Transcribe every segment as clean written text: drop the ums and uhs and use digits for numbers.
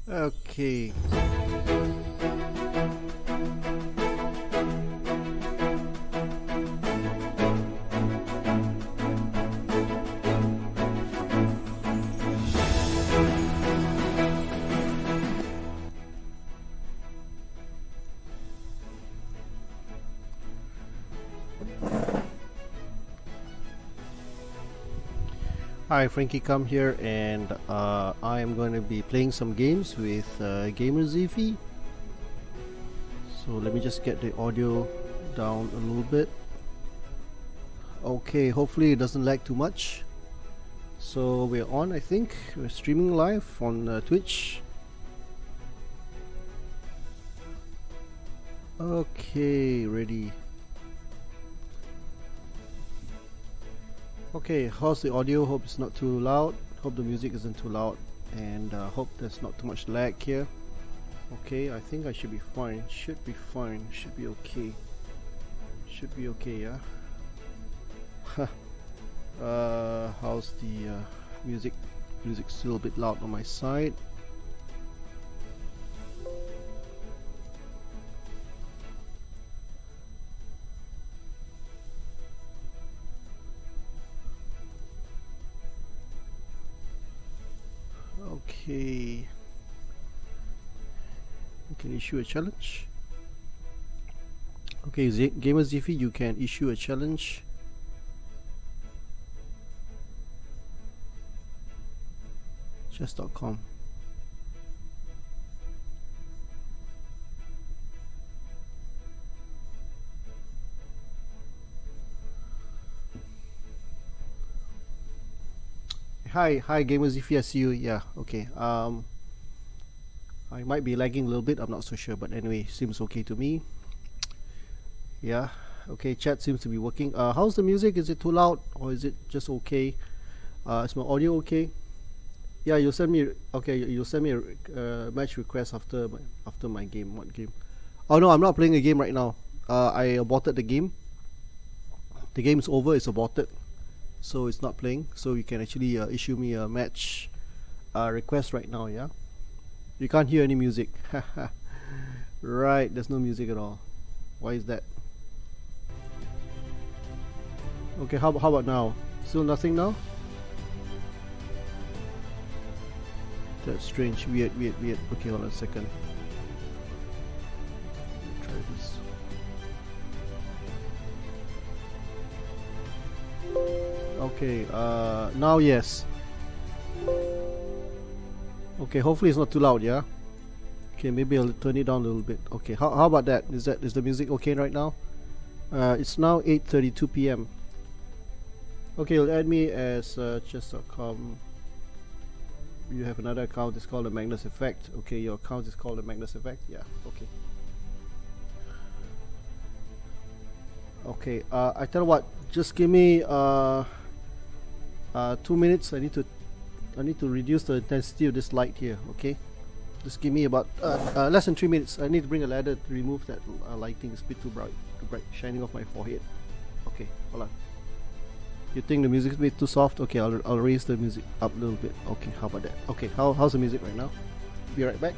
Okay. Hi, Frankie Come here, and I am going to be playing some games with Gamer Zifi. So let me just get the audio down a little bit. Okay, hopefully it doesn't lag too much. So we're on, I think. We're streaming live on Twitch. Okay, ready. Okay, how's the audio? Hope it's not too loud. Hope the music isn't too loud, and hope there's not too much lag here. Okay, I think I should be fine. Should be fine. Should be okay. Should be okay, yeah. How's the music? Music's still a bit loud on my side. Okay, you can issue a challenge. Okay, Gamer Zifi, you can issue a challenge. Chess.com. Hi Gamer Zifi, I see you. Yeah, okay. I might be lagging a little bit, I'm not so sure, but anyway, seems okay to me. Yeah, okay, chat seems to be working. How's the music? Is it too loud or is it just okay? Is my audio okay? Yeah, you'll send me, okay, you'll send me a match request after my game. What game? Oh no, I'm not playing a game right now. I aborted the game. The game's over, it's aborted. So it's not playing, so you can actually issue me a match request right now. Yeah, you can't hear any music. Right, there's no music at all. Why is that? Okay, how about now? Still nothing now? That's strange. Weird. Okay, hold on a second. Try this. Okay, now yes. Okay, hopefully it's not too loud, yeah? Okay, maybe I'll turn it down a little bit. Okay, how about that? Is the music okay right now? It's now 8:32 p.m. Okay, you'll add me as chess.com. You have another account, it's called the Magnus Effect. Okay, your account is called the Magnus Effect. Yeah, okay. Okay, I tell you what, just give me 2 minutes. I need to reduce the intensity of this light here. Okay, just give me about less than 3 minutes. I need to bring a ladder to remove that lighting. It's a bit too bright, shining off my forehead. Okay, hold on. You think the music is a bit too soft? Okay, I'll raise the music up a little bit. Okay, how about that? Okay, how's the music right now? Be right back.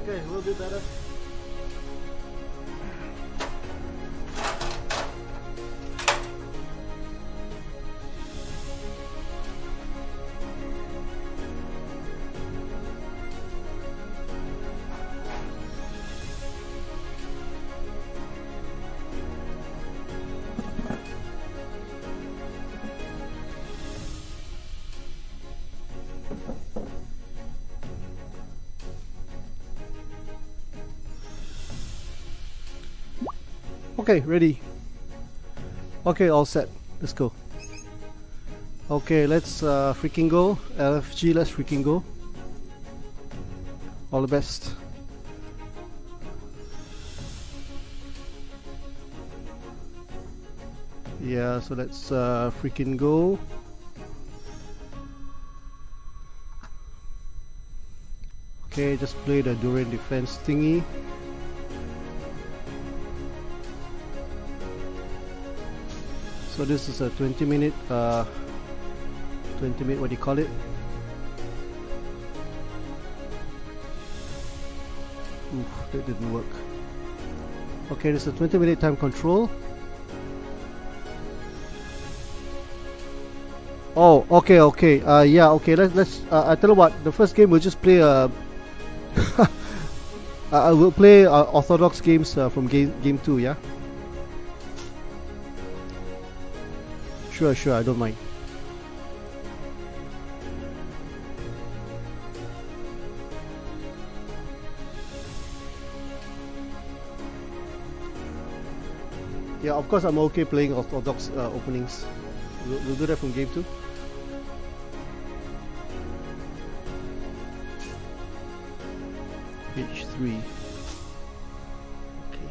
Okay, a little bit better. Okay, ready. Okay, all set. Let's go. Okay, let's freaking go. LFG, let's freaking go. All the best. Yeah, so let's freaking go. Okay, just play the Durian defense thingy. So this is a 20-minute, what do you call it? Oof, that didn't work. Okay, this is a 20-minute time control. Oh, okay, okay. Yeah, okay. Let's. I tell you what. The first game we'll just play. I will play orthodox games from game 2. Yeah. Sure, sure. I don't mind. Yeah, of course I'm okay playing orthodox openings. We'll do that from game 2. H3. Okay.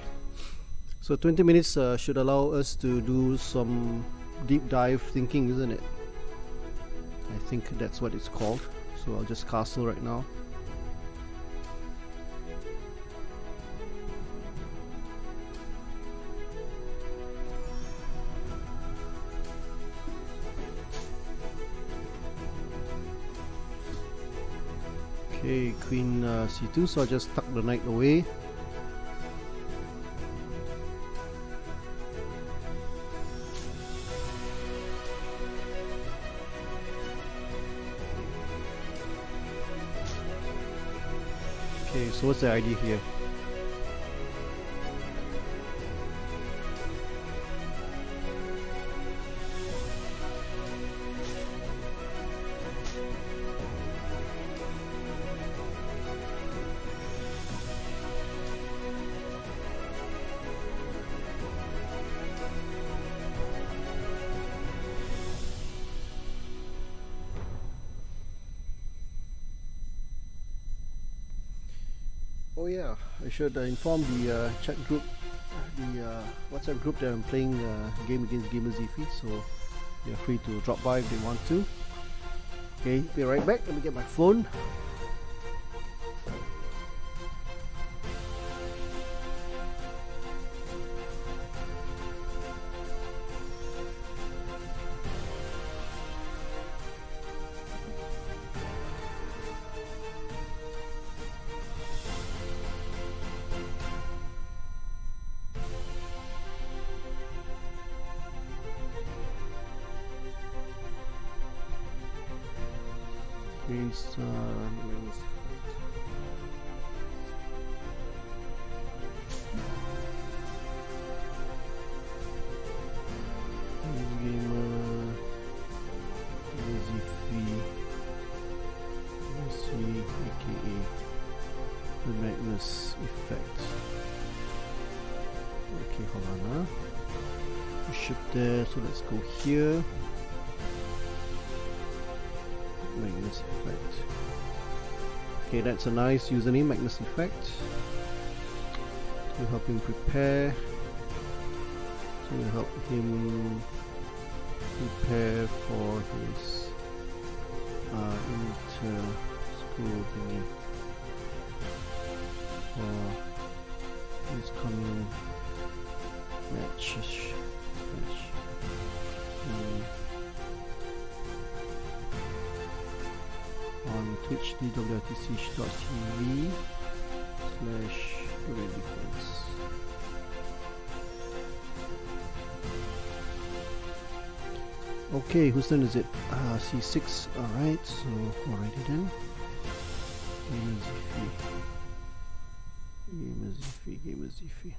So 20 minutes should allow us to do some deep dive thinking, isn't it? I think that's what it's called. So I'll just castle right now. Okay, queen c2, so I'll just tuck the knight away. Okay, so what's the idea here? Oh yeah, I should inform the chat group, the WhatsApp group that I'm playing game against Gamer Zifi, so they're free to drop by if they want to. Okay, be right back. Let me get my phone. The Magnus effect. Okay, hold on. Ship there, so let's go here. Magnus effect. Okay, that's a nice username, Magnus effect. To help him prepare. To help him prepare for his inter-school thingy. For his coming match. On Twitch twitch.tv/Durian Defense. Okay, whose turn is it? C6. Alright, so alrighty then. Gamer Zifi.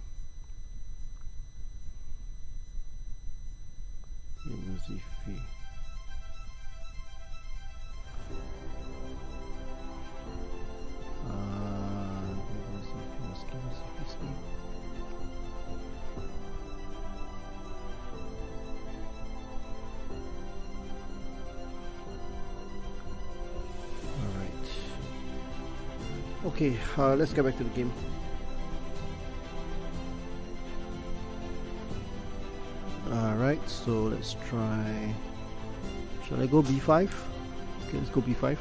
Okay, let's get back to the game. Alright, so let's try. Shall I go b5? Okay, let's go b5.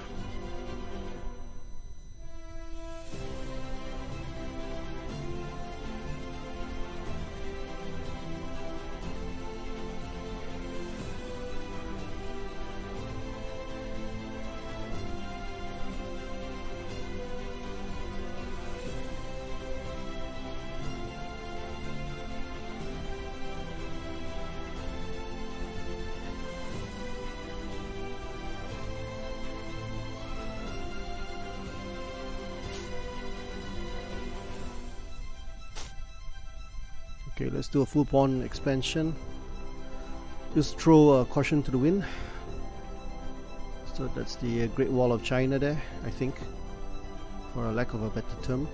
Okay, let's do a full pawn expansion. Just throw a caution to the wind. So that's the Great Wall of China there, I think, for a lack of a better term.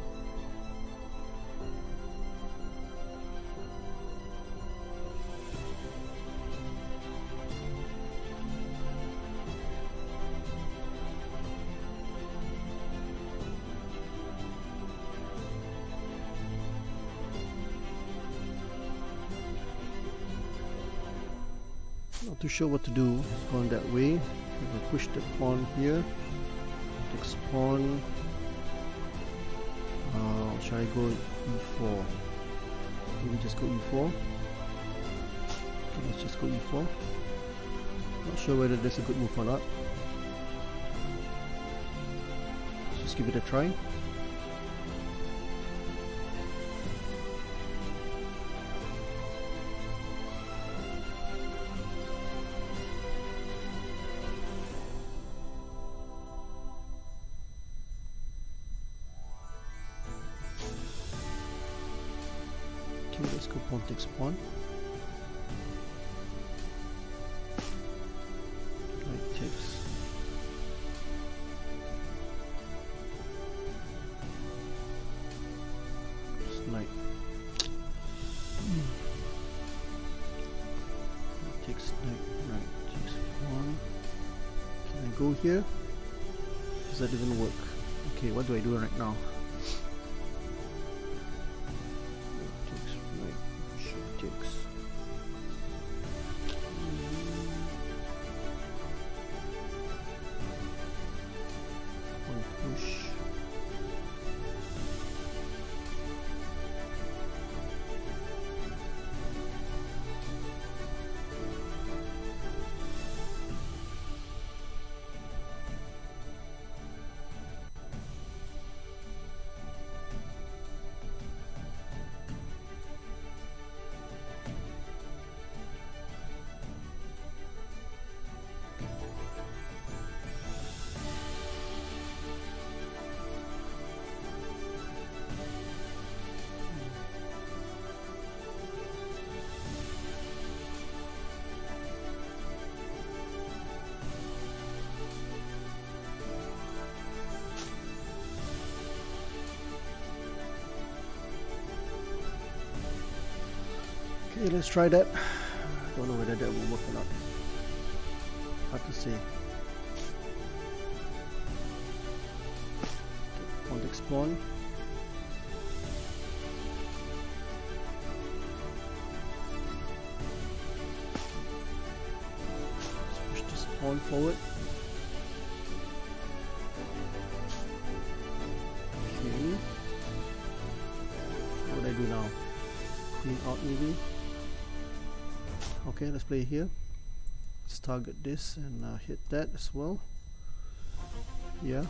Not too sure what to do. It's going that way. I'm going to push the pawn here. Takes pawn. Shall I go e4? Maybe just go e4. Okay, let's just go e4. Not sure whether that's a good move or not. Let's just give it a try. Let's go pawn takes pawn. Knight takes. Just knight. Takes knight. Knight takes pawn. Can I go here? Does that even work? Okay, what do I do right now? Okay, let's try that. Don't know whether that will work or not. Hard to say. Pawn takes pawn. Let's push this pawn forward. Okay. What do I do now? Queen out maybe. Okay, let's play here. Let's target this and hit that as well. Yeah.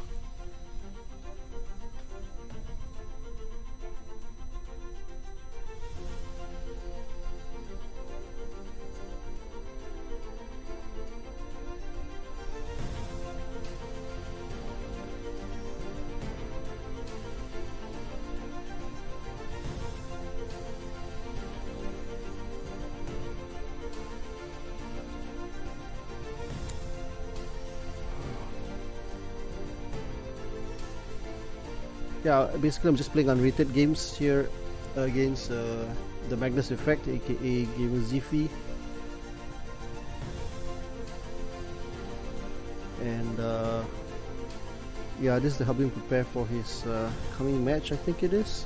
Yeah, basically I'm just playing unrated games here against the Magnus effect, aka Gamer Zifi, and Yeah, this is to help him prepare for his coming match, I think it is.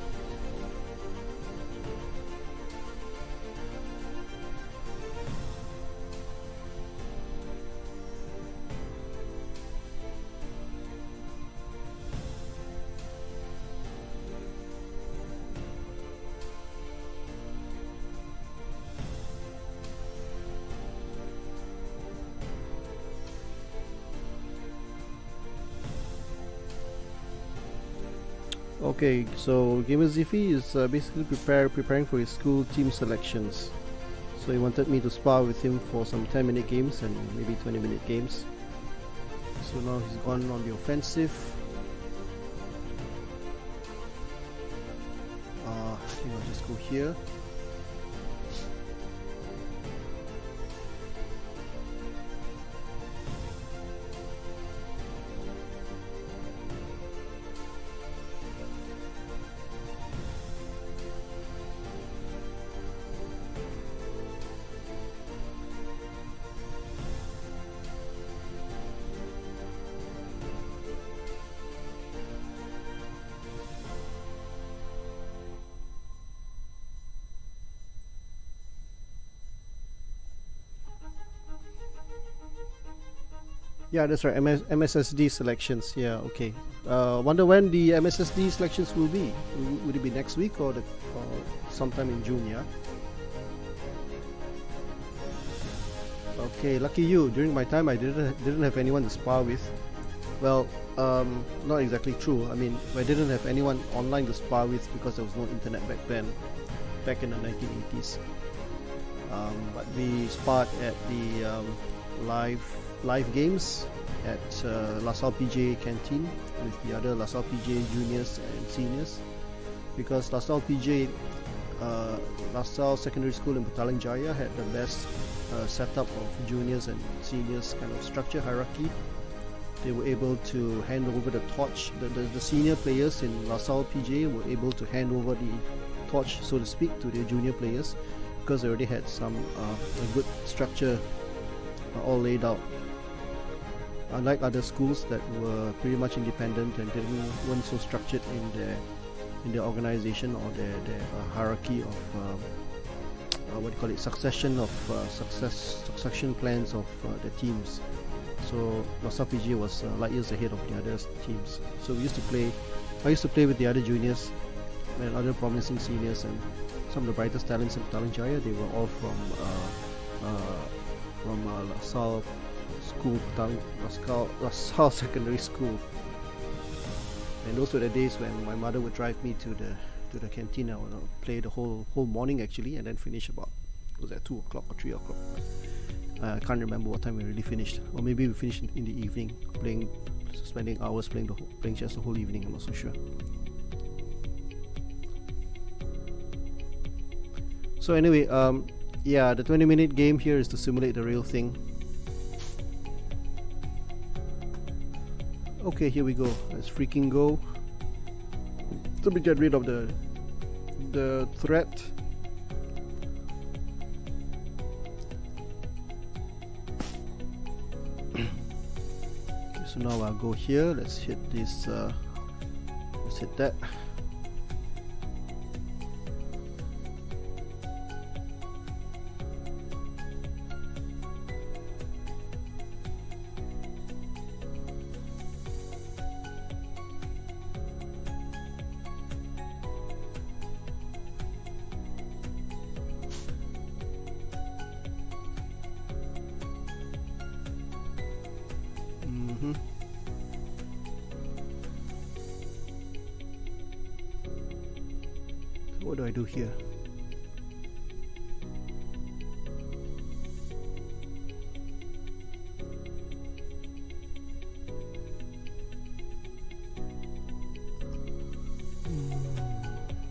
Okay, so Gamer Ziffy is basically preparing for his school team selections. So he wanted me to spar with him for some 10-minute games and maybe 20-minute games. So now he's gone on the offensive. I think I'll just go here. Yeah, that's right. MSSD selections. Yeah, okay. Wonder when the MSSD selections will be. Would it be next week or sometime in June? Yeah. Okay, lucky you. During my time, I didn't have anyone to spar with. Well, not exactly true. I mean, I didn't have anyone online to spar with because there was no internet back then, back in the 1980s. But we sparred at the live games at LaSalle PJ canteen with the other LaSalle PJ juniors and seniors, because LaSalle PJ LaSalle Secondary School in Petaling Jaya had the best setup of juniors and seniors kind of structure hierarchy. They were able to hand over the torch. The senior players in LaSalle PJ were able to hand over the torch, so to speak, to their junior players, because they already had some a good structure all laid out. Unlike other schools that were pretty much independent and weren't so structured in their organization or their hierarchy of what do you call it, succession plans of the teams. So LaSalle PG was light years ahead of the other teams. So I used to play with the other juniors and other promising seniors, and some of the brightest talents in Petaling Jaya. They were all from LaSalle School, LaSalle Secondary School. And those were the days when my mother would drive me to the canteen. I would play the whole morning actually, and then finish about, was that 2 o'clock or 3 o'clock? I can't remember what time we really finished, or maybe we finished in the evening, spending hours playing chess the whole evening. I'm not so sure. So anyway, yeah, the 20-minute game here is to simulate the real thing. Okay, here we go. Let's freaking go. Let me get rid of the threat. Okay, so now I'll go here. Let's hit this. Let's hit that. What do I do here?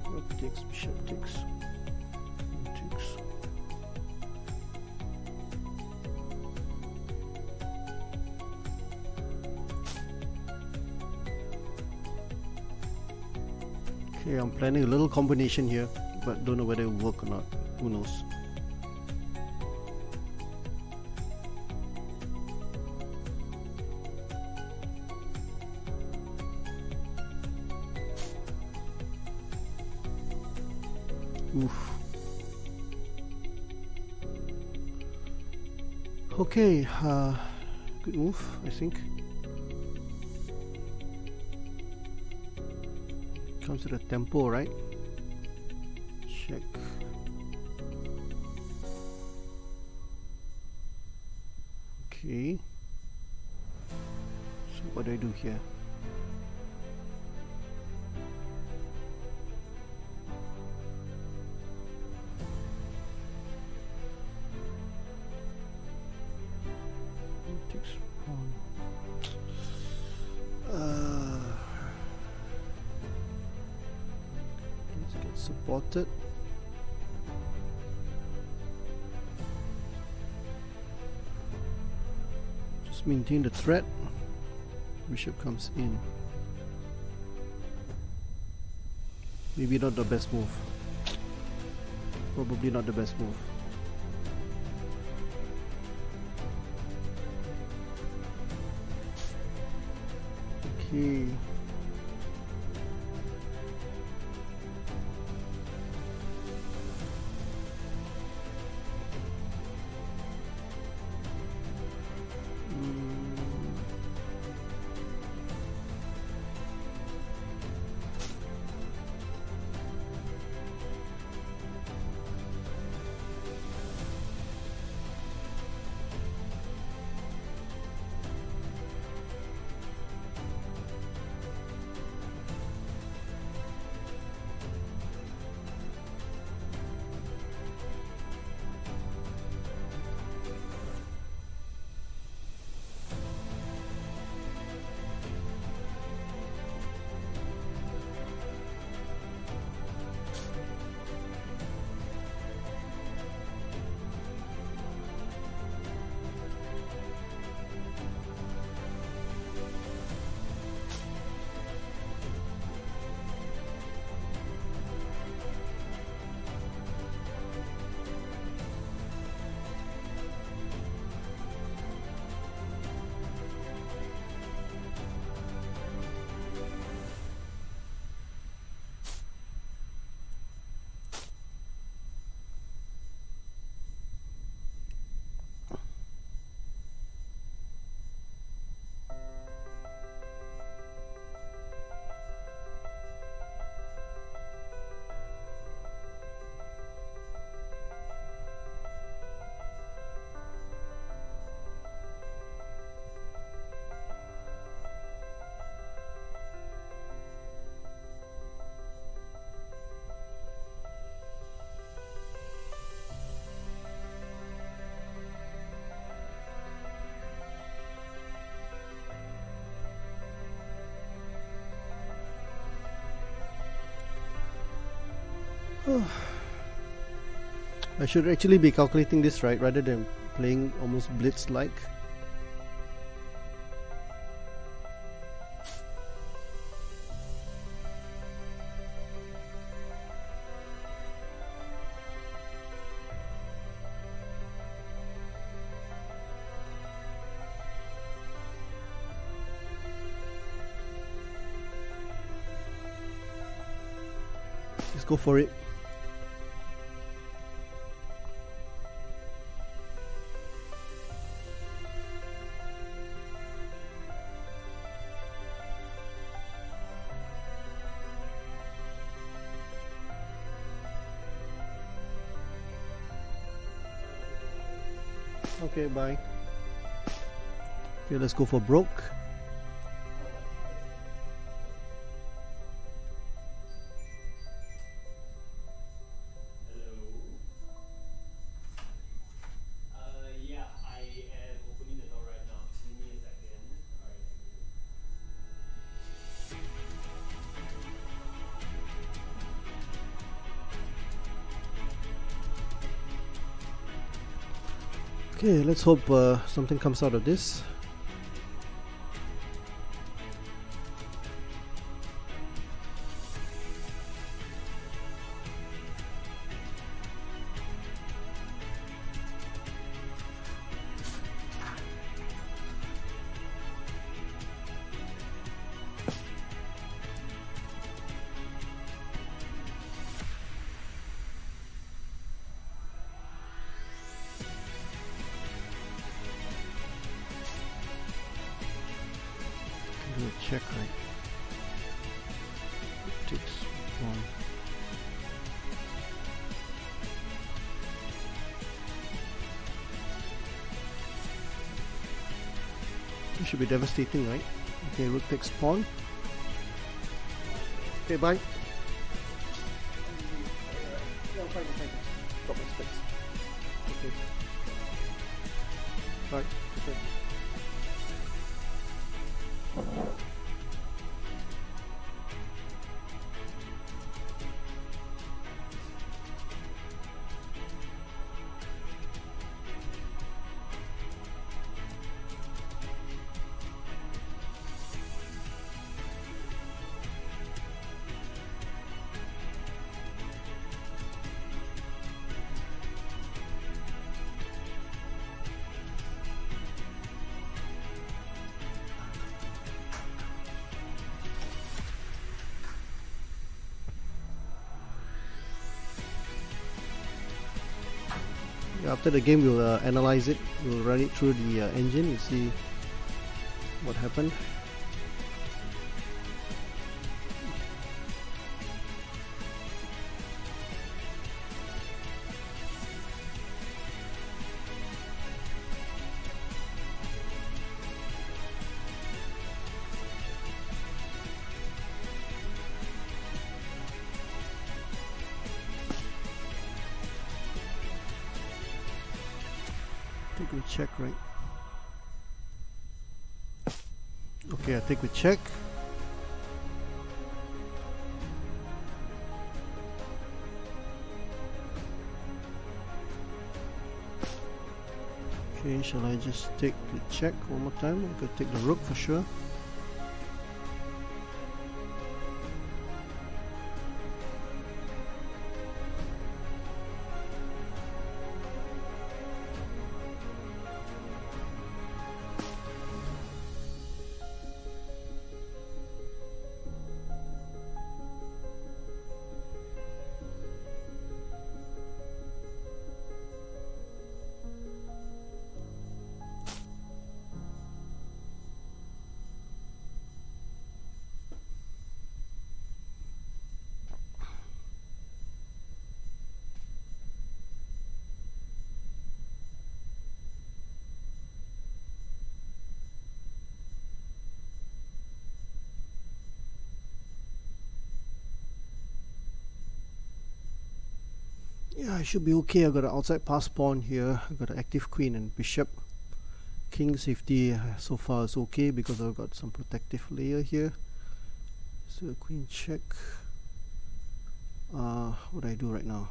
Rook takes, bishop takes, takes. Okay, I'm planning a little combination here, but don't know whether it will work or not. Who knows? Oof. Okay, good move, I think. Comes to the tempo, right? Check. Okay. So what do I do here? Let's get supported. Just maintain the threat. Bishop comes in. Maybe not the best move. Probably not the best move. Okay. I should actually be calculating this right rather than playing almost blitz-like. Let's go for it. Okay, bye. Okay, let's go for broke. Okay, let's hope something comes out of this. check, right? It takes one. It should be devastating, right? Okay, rook takes pawn. Okay, bye. No, fine. Drop my specs. Okay. Right, okay. After the game, we'll analyze it. We'll run it through the engine and see what happened. I think we check, right? Okay, I think we check. Okay, shall I just take the check one more time? I'm gonna take the rook for sure. Yeah, I should be okay. I got an outside pass pawn here. I got an active queen and bishop. King safety so far is okay because I've got some protective layer here. So queen check. What do I do right now?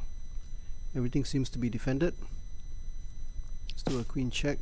Everything seems to be defended. Let's do a queen check.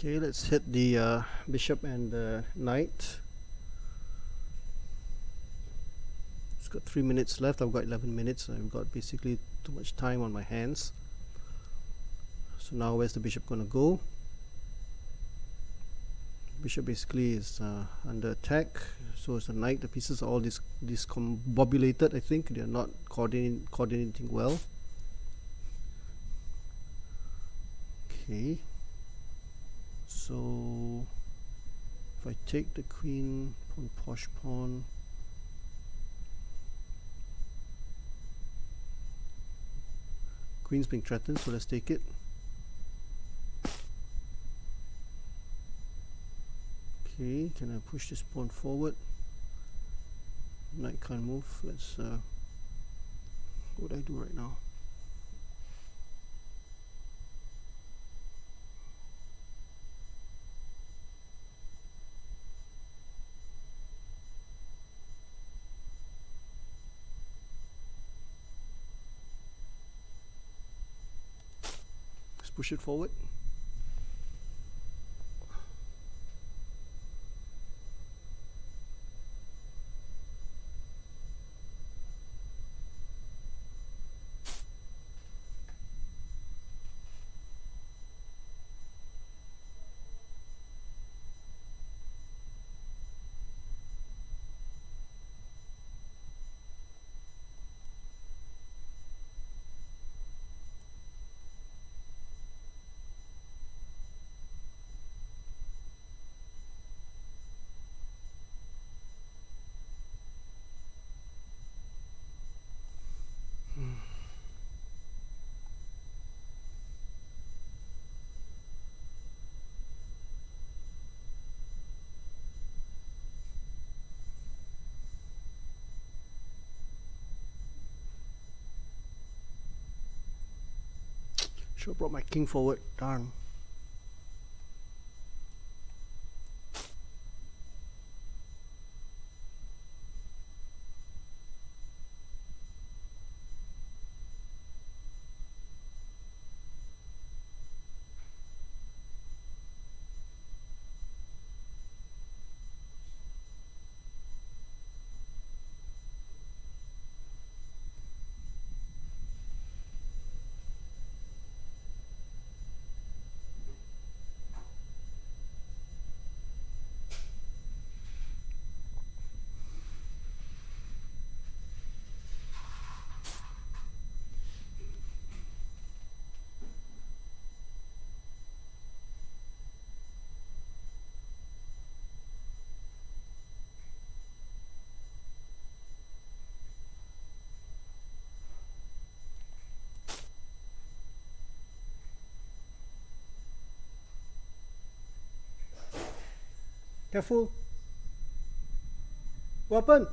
Okay, let's hit the bishop and the knight. It's got 3 minutes left. I've got 11 minutes. I've got basically too much time on my hands. So now where's the bishop gonna go? Bishop basically is under attack. So is the knight. The pieces are all discombobulated. I think they're not coordinating well. Okay. So if I take the queen, pawn, posh pawn, queen's being threatened, so let's take it. Okay, can I push this pawn forward? Knight can't move. Let's what do I do right now? Push it forward. Should have brought my king forward. Darn. Careful. What happened?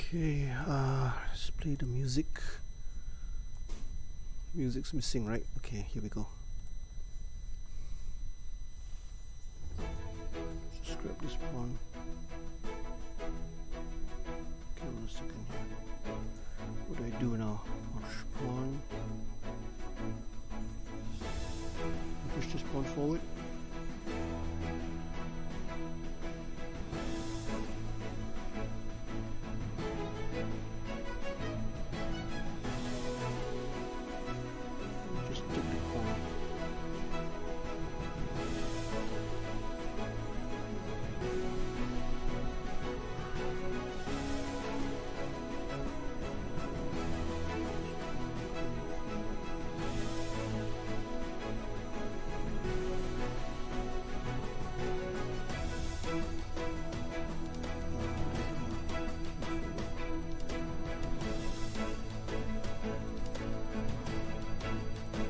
Okay, let's play the music. Music's missing, right? Okay, here we go. Just grab this pawn. Okay, hold on a second here. What do I do now? Pawn. Push this pawn forward.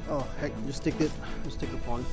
Oh heck, just take it. Just take the pawn.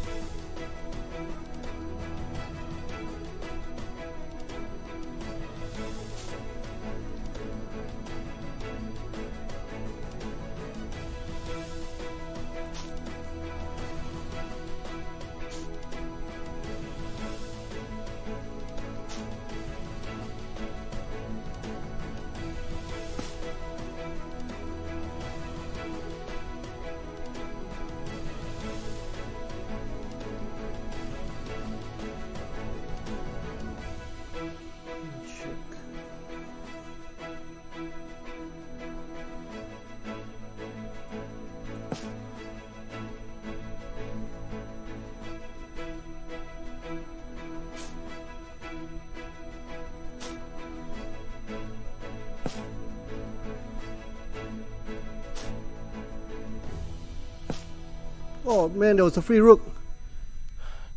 Oh man, there was a free rook.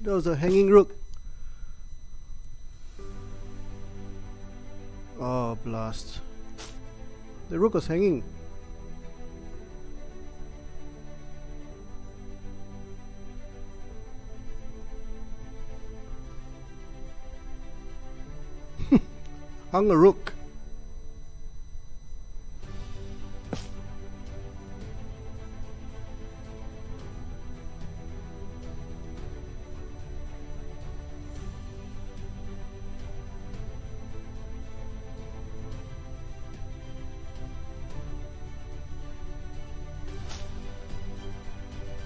There was a hanging rook. Oh blast. The rook was hanging. Hung a rook.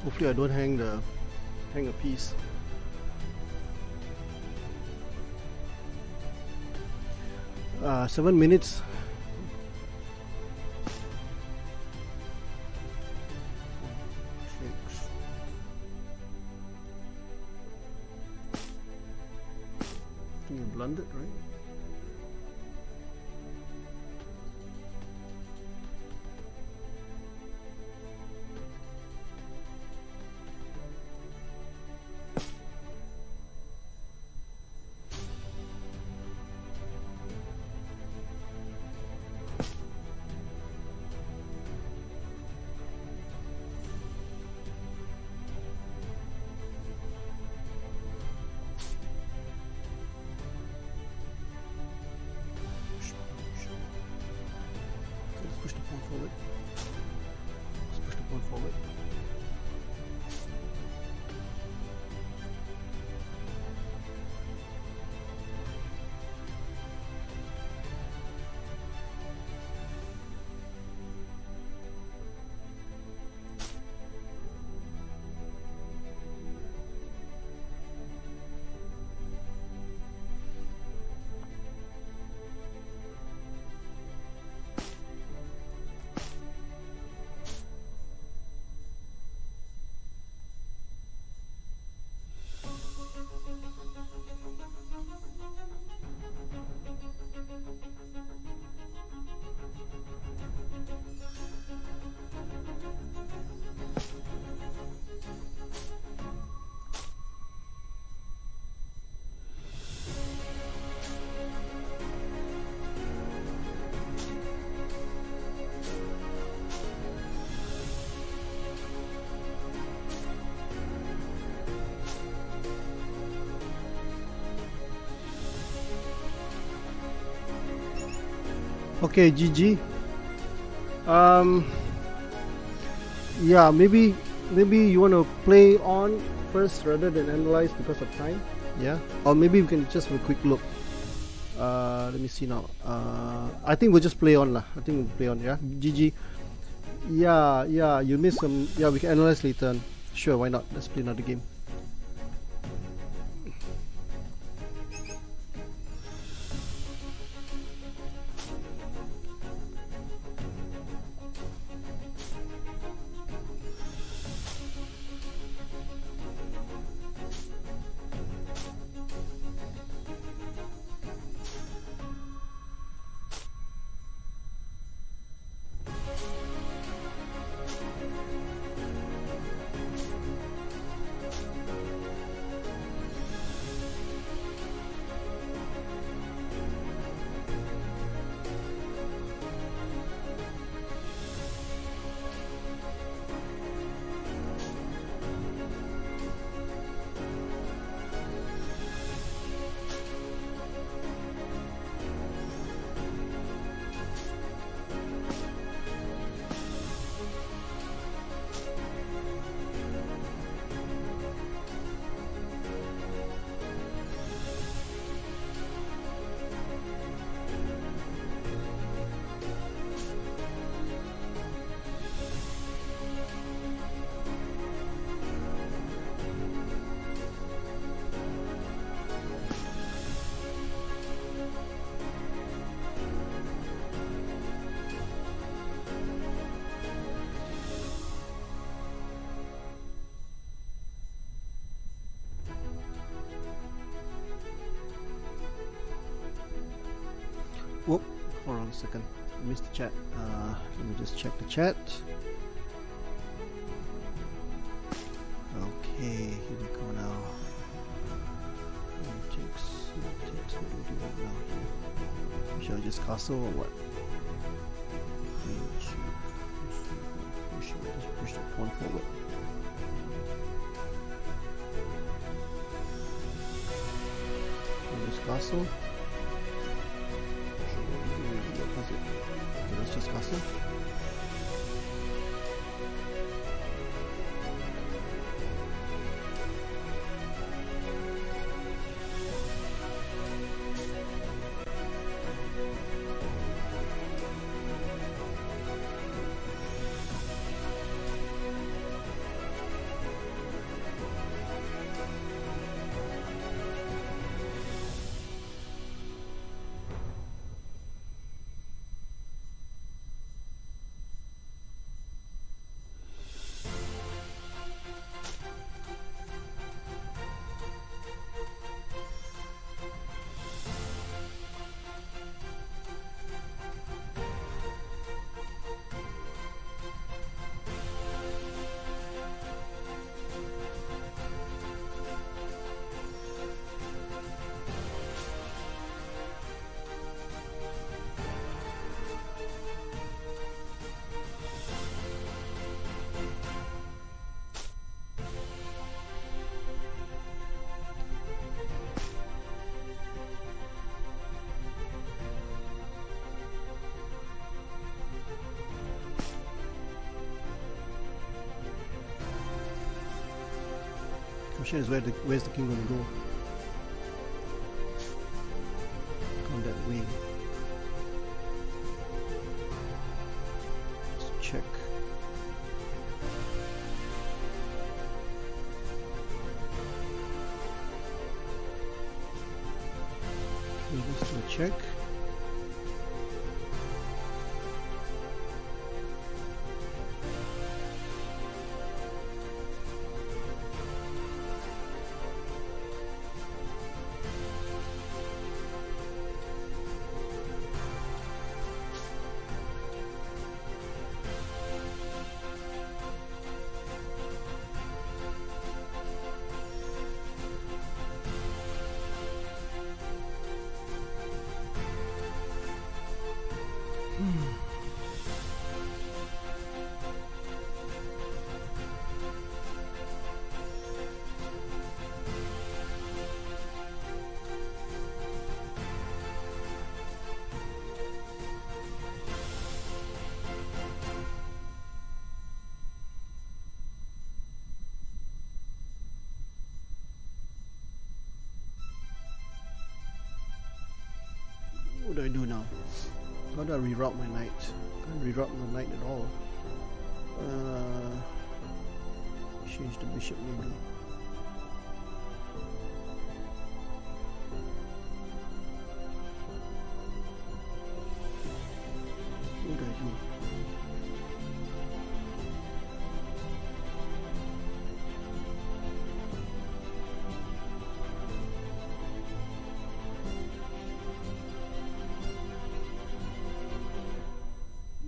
Hopefully I don't hang a piece. 7 minutes. I think you blundered, right? Push the pawn forward. Let's push the pawn forward. Okay, GG. Yeah, maybe you want to play on first rather than analyze because of time. Yeah, or maybe we can just have a quick look. Let me see now. I think we'll just play on lah. I think we'll play on. Yeah, GG. Yeah, you missed some. Yeah, we can analyze later on. Sure, why not? Let's play another game. Hold on a second. I missed the chat. Let me just check the chat. Okay, here we go now. What do we do right now? Shall I just castle or what? Just push the pawn forward. Just castle. Okay, let's just castle. Question is where's the king gonna go? On that wing. Let's check. Okay, let's do a check. What do I do now? How do I reroute my knight? Can't reroute my knight at all. Change the bishop maybe. What do I do?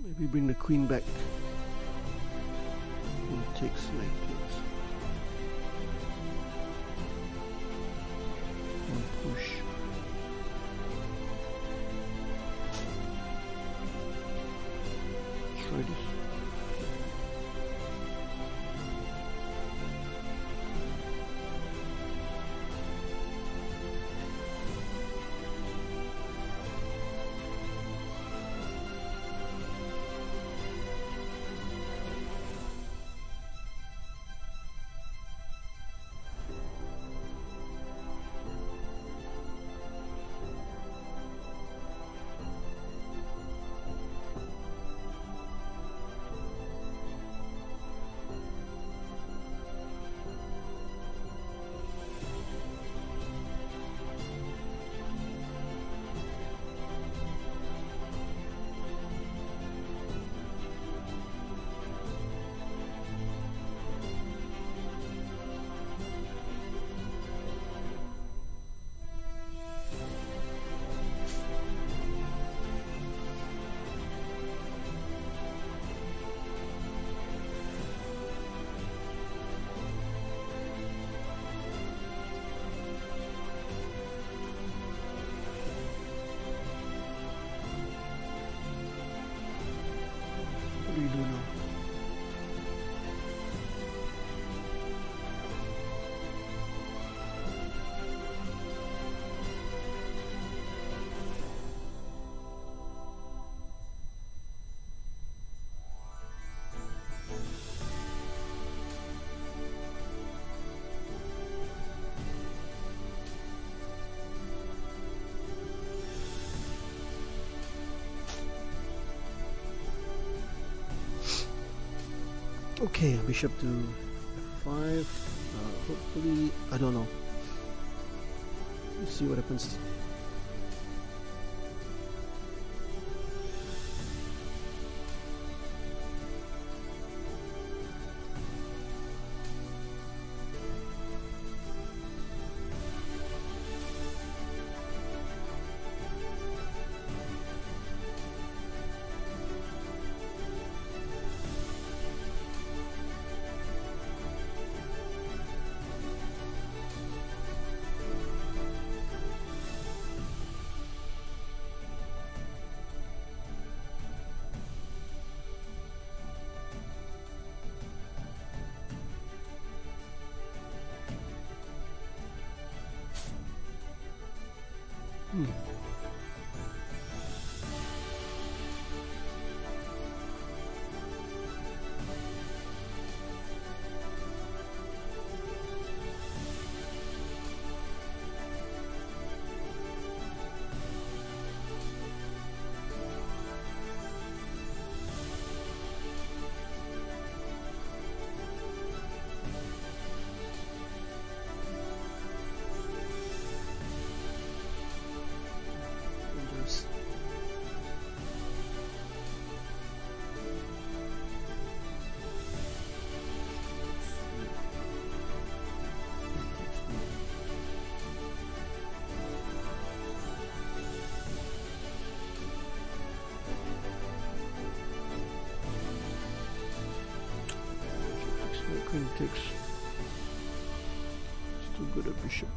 Maybe bring the queen back. Queen takes, knight takes. One push. Try this. Okay, bishop to f5. Hopefully, I don't know. Let's see what happens. Queen takes. Still good at bishop.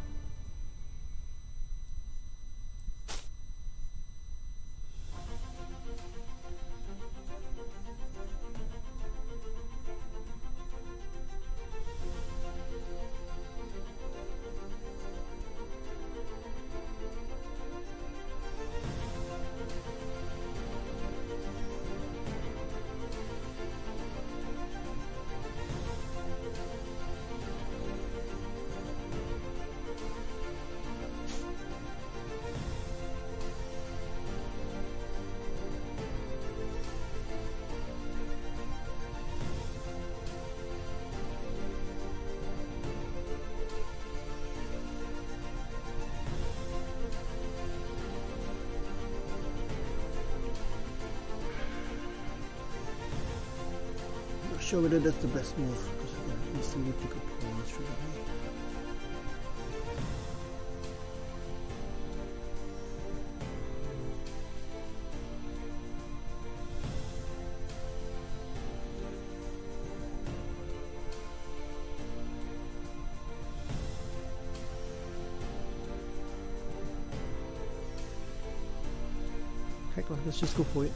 Sure whether that's the best move because I can easily pick up pawns straight away. Heck, let's just go for it.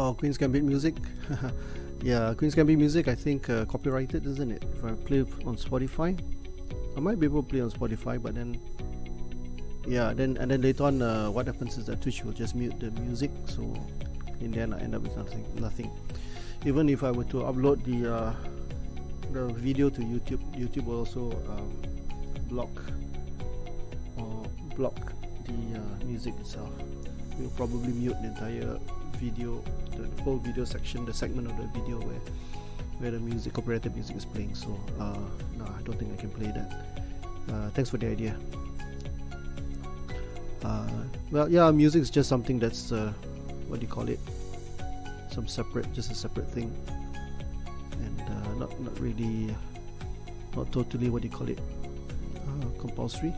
Oh, Queen's Gambit music. Yeah, Queen's Gambit music, I think copyrighted, isn't it? If I play on Spotify, I might be able to play on Spotify, but then yeah, and then later on, what happens is that Twitch will just mute the music, so in the end I end up with nothing. Even if I were to upload the video to YouTube, YouTube will also block the music itself. It will probably mute the entire video, the whole video section, the segment of the video where the music, copyrighted music is playing. So no, I don't think I can play that. Thanks for the idea. Well, yeah, music is just something that's what do you call it? Just a separate thing, and not really, not totally, what do you call it? Compulsory.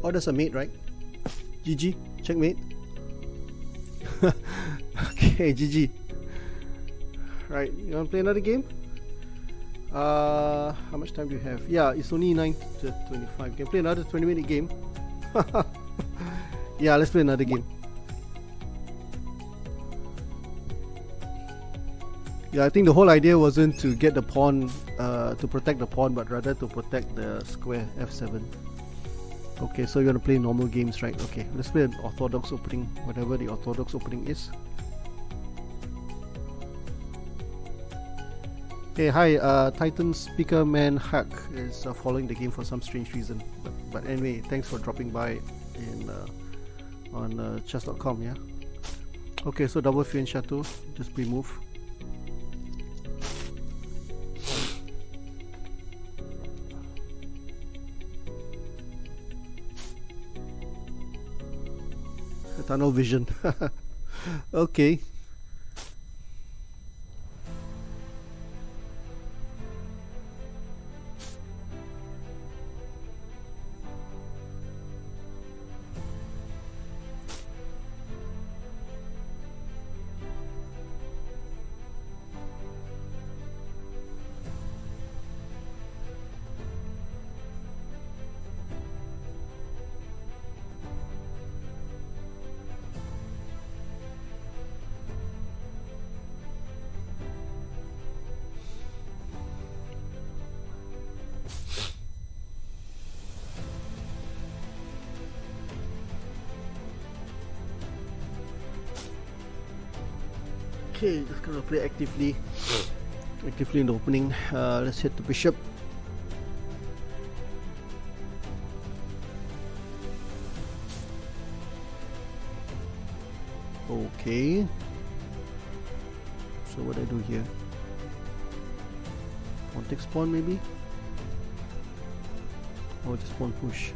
Oh, that's a mate, right? GG, checkmate. Okay, GG. Right, you wanna play another game? How much time do you have? Yeah, it's only 9 to 25. Can play another 20-minute game? Yeah, let's play another game. Yeah, I think the whole idea wasn't to get the pawn, to protect the pawn, but rather to protect the square f7. Okay, so you're gonna play normal games, right? Okay, let's play an orthodox opening, whatever the orthodox opening is. Hey, hi, Titan Speaker Man Hack is following the game for some strange reason. But anyway, thanks for dropping by in on chess.com, yeah? Okay, so double Fian Chateau, just pre-move. Tunnel vision. Okay. Okay, just gonna play actively in the opening. Let's hit the bishop. Okay, so what do I do here? Pawn takes pawn maybe, or just pawn push.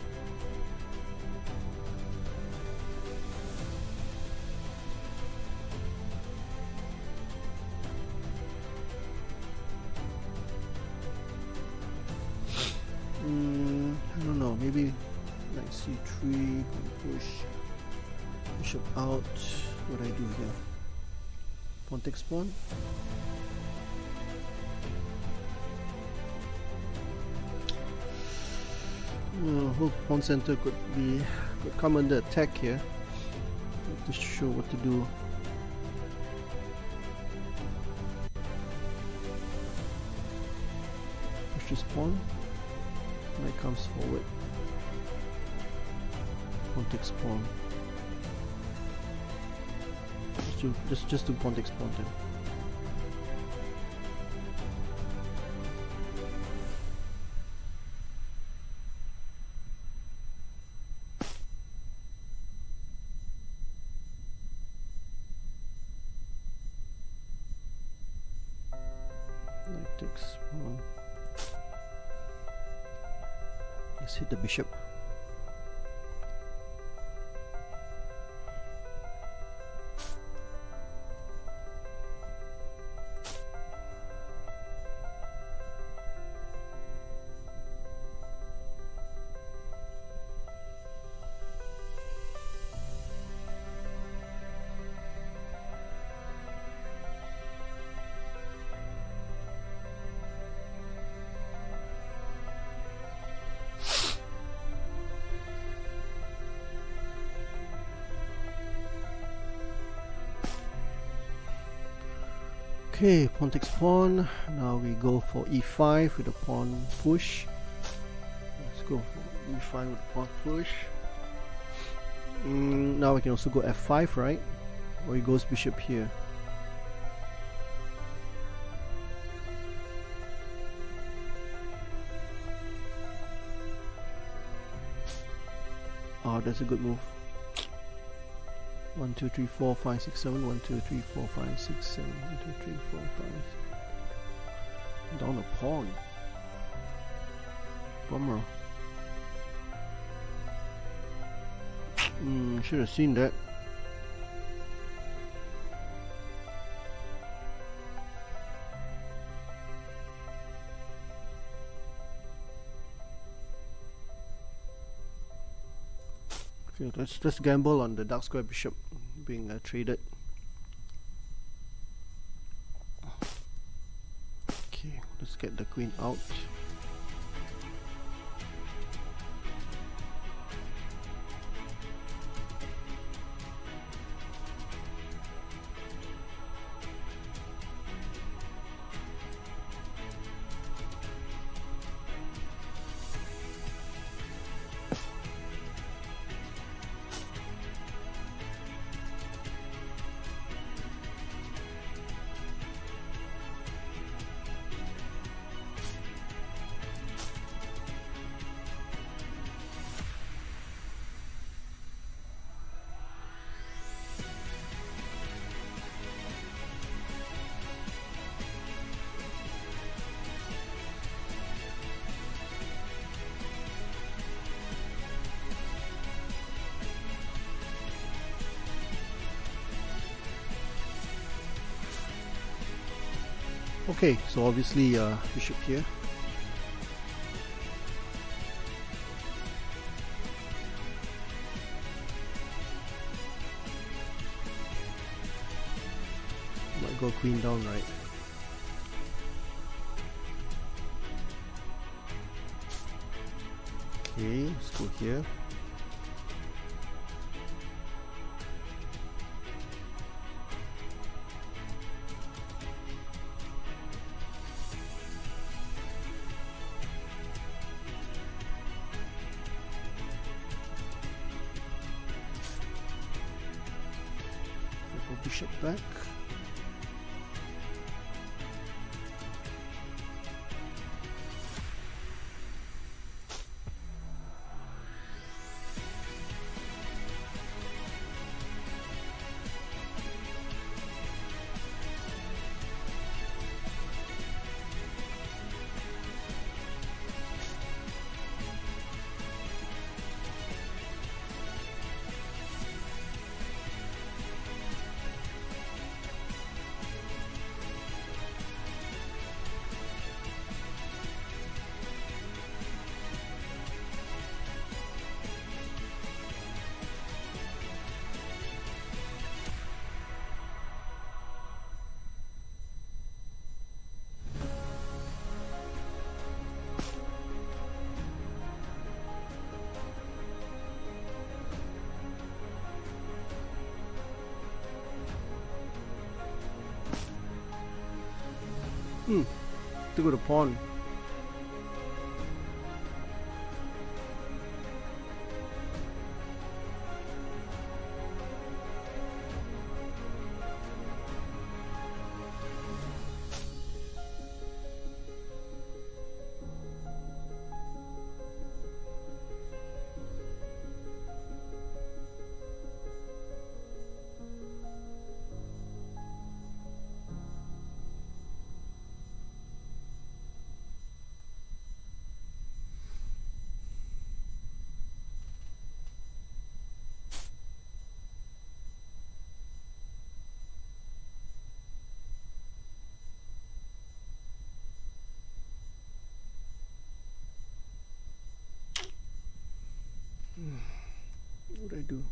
I don't know, maybe like c3, push, bishop out. What do I do here? Pawn takes pawn. Whole pawn center could come under attack here. Not too sure what to do. Push this pawn. Knight comes forward. Pawn takes pawn. Just do pawn takes pawn then. Knight takes pawn. Let's hit the bishop. Okay, pawn takes pawn. Now we go for e5 with a pawn push. Let's go for e5 with a pawn push. Now we can also go f5, right? Or he goes bishop here. Oh, that's a good move. 1, 2, 3, 4, 5, 6, 7. 1, 2, 3, 4, 5, 6, 7. 1, 2, 3, 4, 5. Down a pawn. Bummer. Should have seen that. Okay, let's gamble on the dark square bishop being traded. Okay, let's get the queen out. Okay, so obviously bishop here. Might go queen down, right? Okay, let's go here. Bishop back. To go to pawn. What would I do?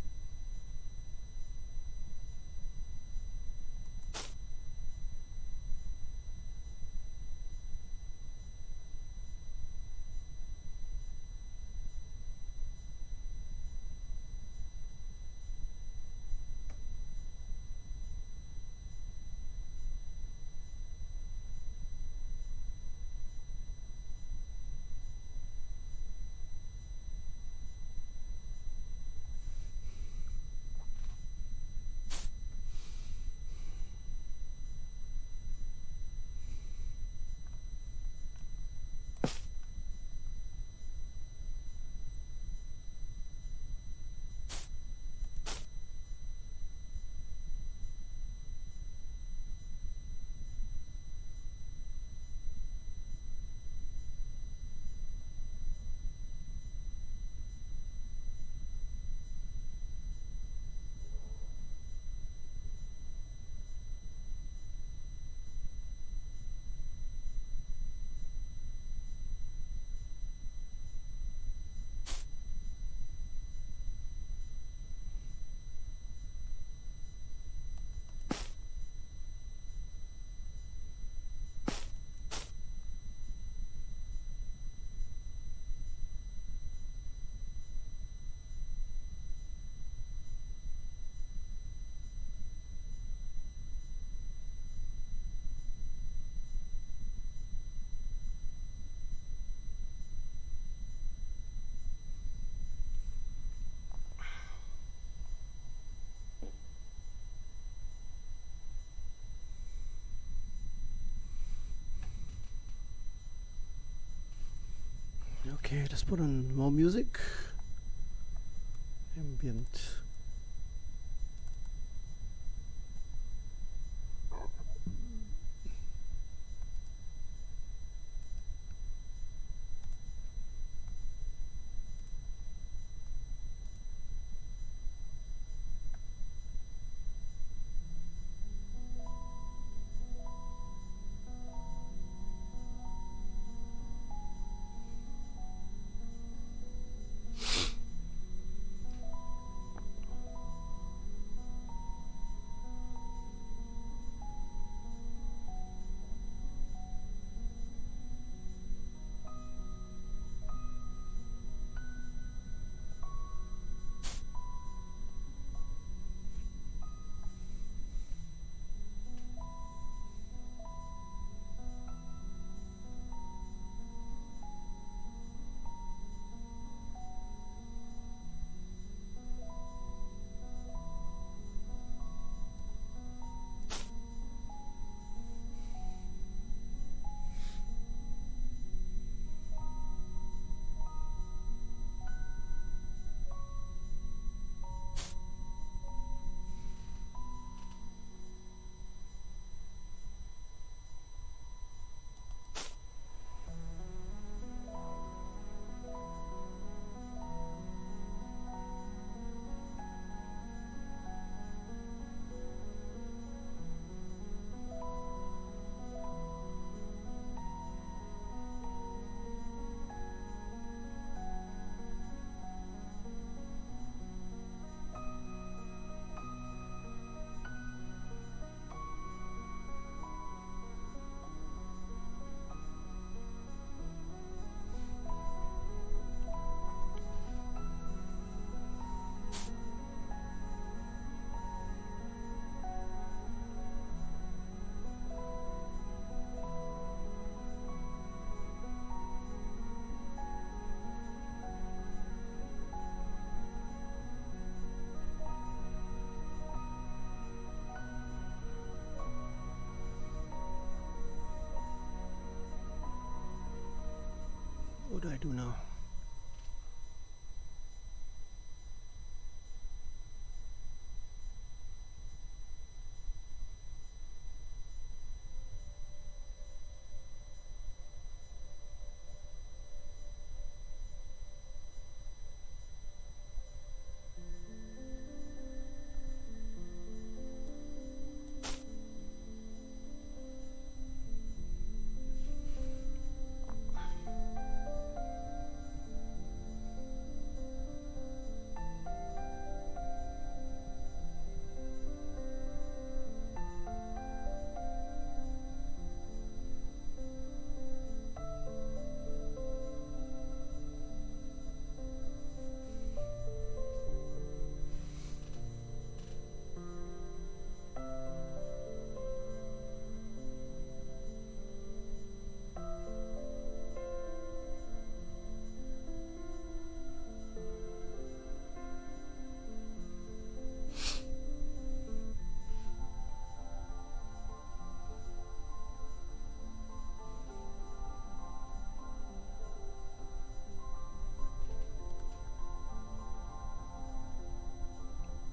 Okay, let's put on more music. Ambient. What do I do now?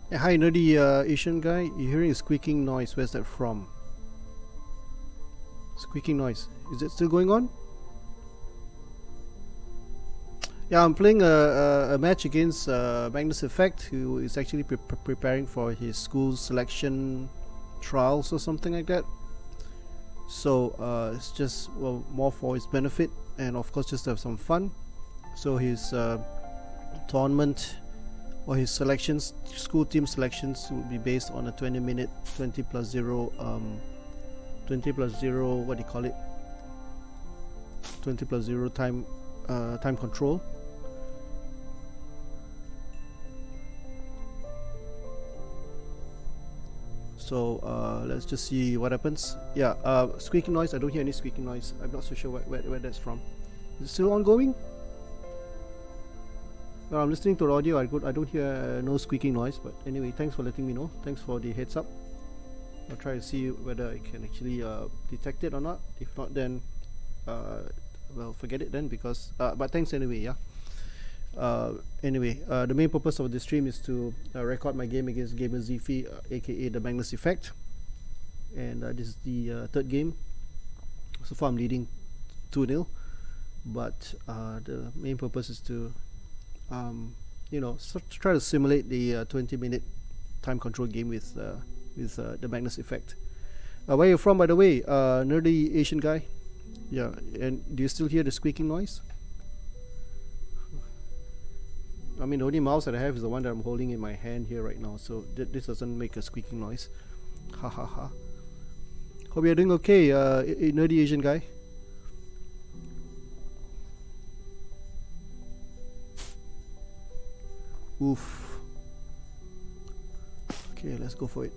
Yeah, hi nerdy Asian guy, you're hearing a squeaking noise. Where's that from? Squeaking noise. Is it still going on? Yeah, I'm playing a match against Magnus Effect, who is actually preparing for his school selection trials or something like that. So it's just, well, more for his benefit and of course just to have some fun. So his tournament or his selections, school team selections, will be based on a 20-minute 20 plus 0 what do you call it, 20 plus 0 time control. So let's just see what happens. Yeah, squeaking noise. I don't hear any squeaking noise. I'm not so sure where that's from. Is it still ongoing? Well, I'm listening to the audio. I don't hear no squeaking noise. But anyway, thanks for letting me know. Thanks for the heads up. I'll try to see whether I can actually detect it or not. If not, then well, forget it then, because but thanks anyway. Yeah. Anyway, the main purpose of this stream is to record my game against Gamer Zifi, aka the Magnus effect, and this is the third game. So far I'm leading 2-0, but the main purpose is to you know, try to simulate the 20-minute time control game with the Magnus effect. Where are you from, by the way? Nerdy Asian guy. Yeah, and do you still hear the squeaking noise? I mean, the only mouse that I have is the one that I'm holding in my hand here right now, so this doesn't make a squeaking noise. Ha ha ha. Hope you're doing okay, nerdy Asian guy. Oof. Okay, let's go for it.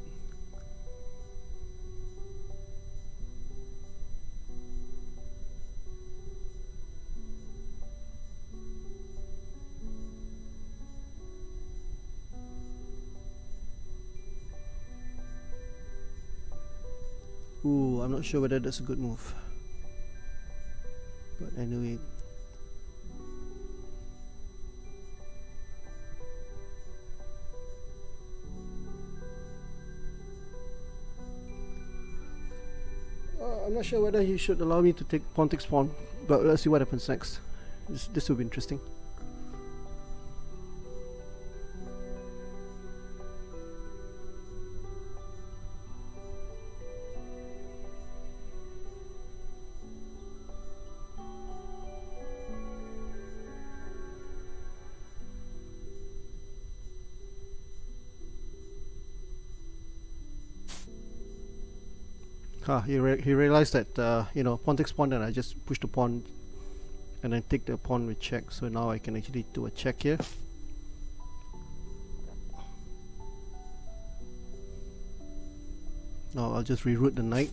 Ooh, I'm not sure whether that's a good move. But anyway. I'm not sure whether he should allow me to take pawn takes pawn, but let's see what happens next. This will be interesting. He realized that you know, pawn takes pawn, and I just push the pawn and then take the pawn with check, so now I can actually do a check here. Now I'll just reroute the knight.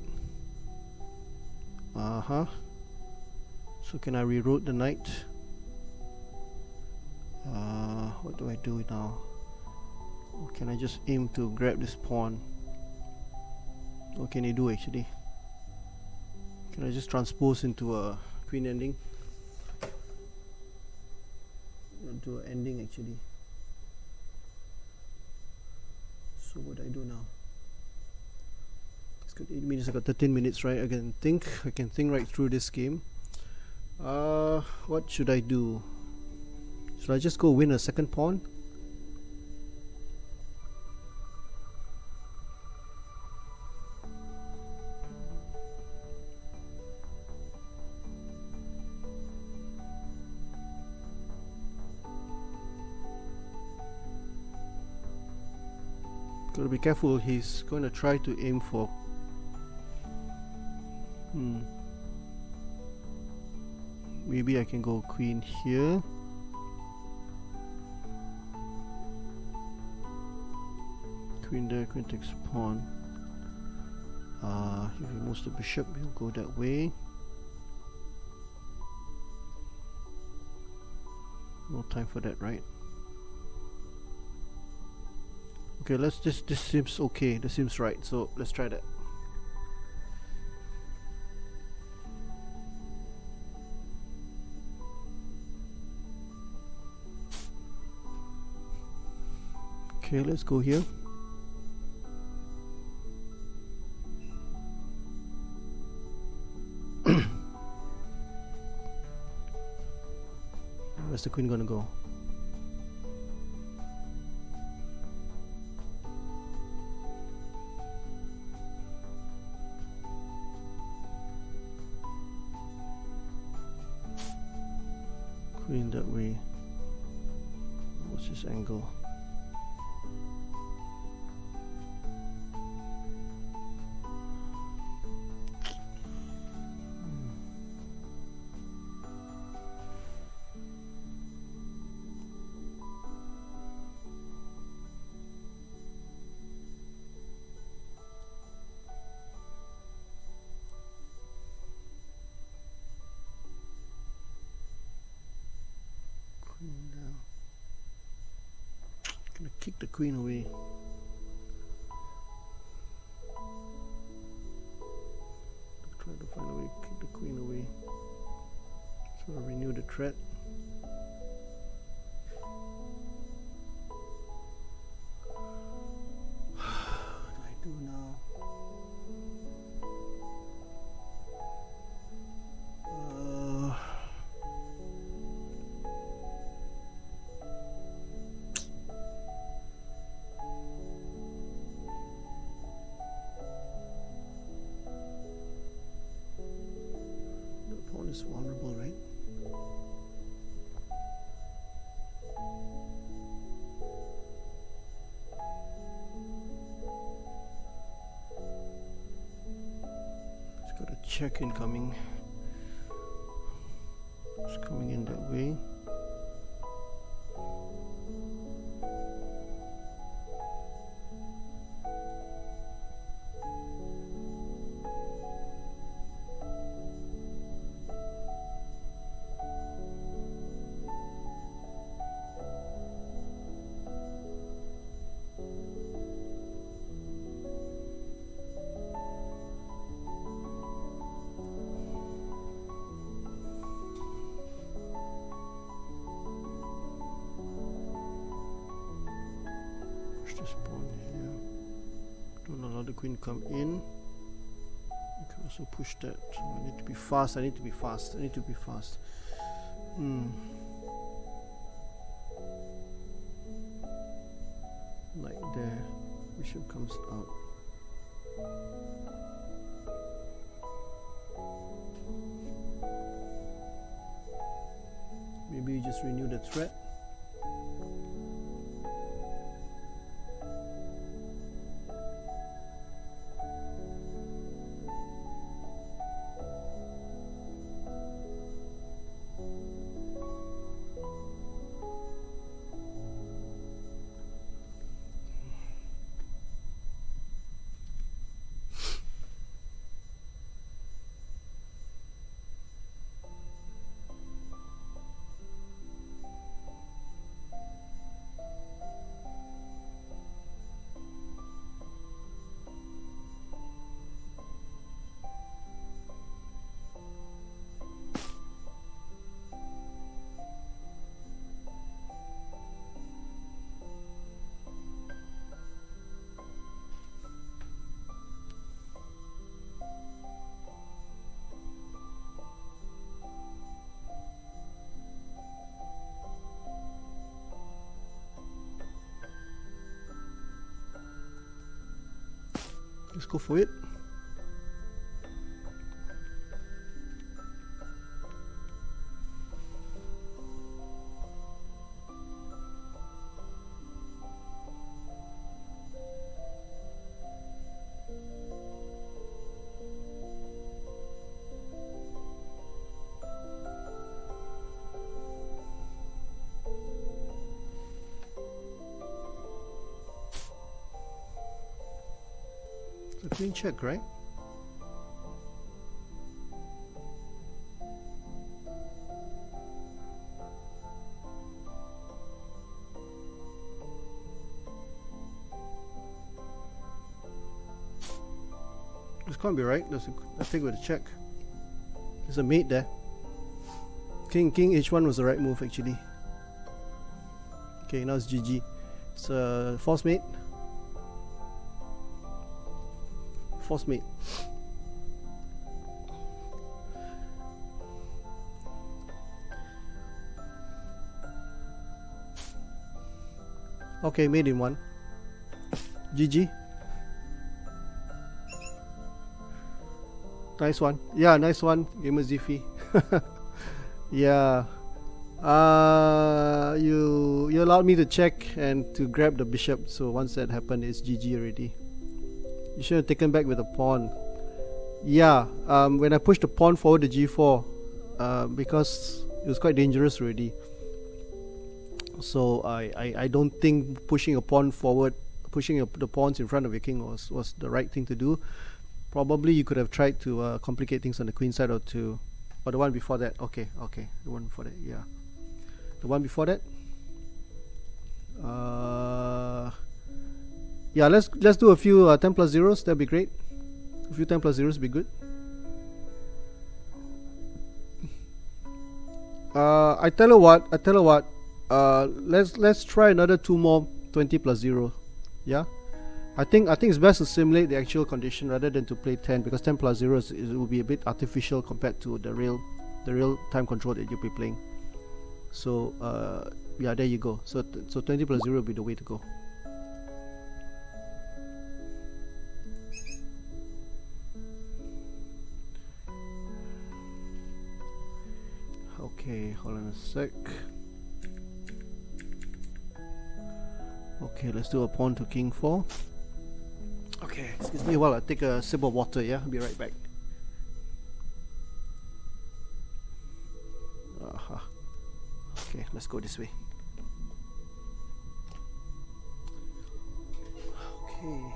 So can I reroute the knight? What do I do now? Or can I just aim to grab this pawn? What can I do actually? Can I just transpose into a queen ending? Into an ending actually. So what do I do now? It's got 8 minutes, I got 13 minutes, right? I can think right through this game. What should I do? Should I just go win a second pawn? Gotta be careful, he's going to try to aim for maybe I can go queen here. Queen there, queen takes pawn. If he moves the bishop, he'll go that way. No time for that, right? Okay, let's this seems okay, this seems right, so let's try that. Okay, let's go here. Where's the queen gonna go? Queen that way. What's his angle? Kick the queen away. Try to find a way to kick the queen away. threat. What do I do now? The pawn is vulnerable, right? It's got a check incoming. It's coming in that way. This pawn here. Don't allow the queen come in. You can also push that. So I need to be fast. I need to be fast. I need to be fast. Like there. Bishop comes out. Maybe you just renew the threat. Let's go for it. The queen check, right? This can't be right. I think with a check. There's a mate there. King h1 was the right move actually. Okay, now it's GG. It's a false mate. False mate. Okay, made in one. GG. Nice one. Yeah, nice one. Gamer Ziffy. Yeah. You allowed me to check and to grab the bishop. So once that happened, it's GG already. You should have taken back with a pawn. Yeah. When I pushed the pawn forward to g4, because it was quite dangerous already. So I don't think pushing a pawn forward, pushing the pawns in front of your king was the right thing to do. Probably you could have tried to complicate things on the queen side or the one before that. Okay, the one before that, yeah. The one before that. Yeah, let's do a few 10 plus zeros. That'd be great. A few 10 plus zeros would be good. I tell you what. Let's try another 2 more 20 plus 0. Yeah. I think it's best to simulate the actual condition rather than to play 10, because 10 plus 0 it will be a bit artificial compared to the real time control that you'll be playing. So yeah, there you go. So 20 plus 0 will be the way to go. Okay, hold on a sec. Okay, let's do a pawn to king 4. Okay, excuse me while I take a sip of water, yeah? I'll be right back. Okay, let's go this way. Okay.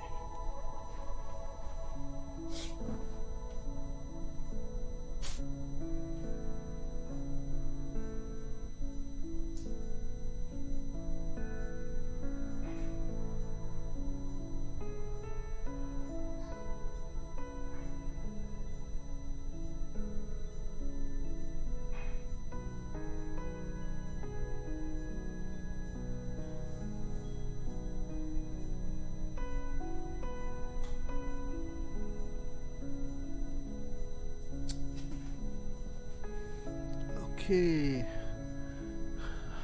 Okay,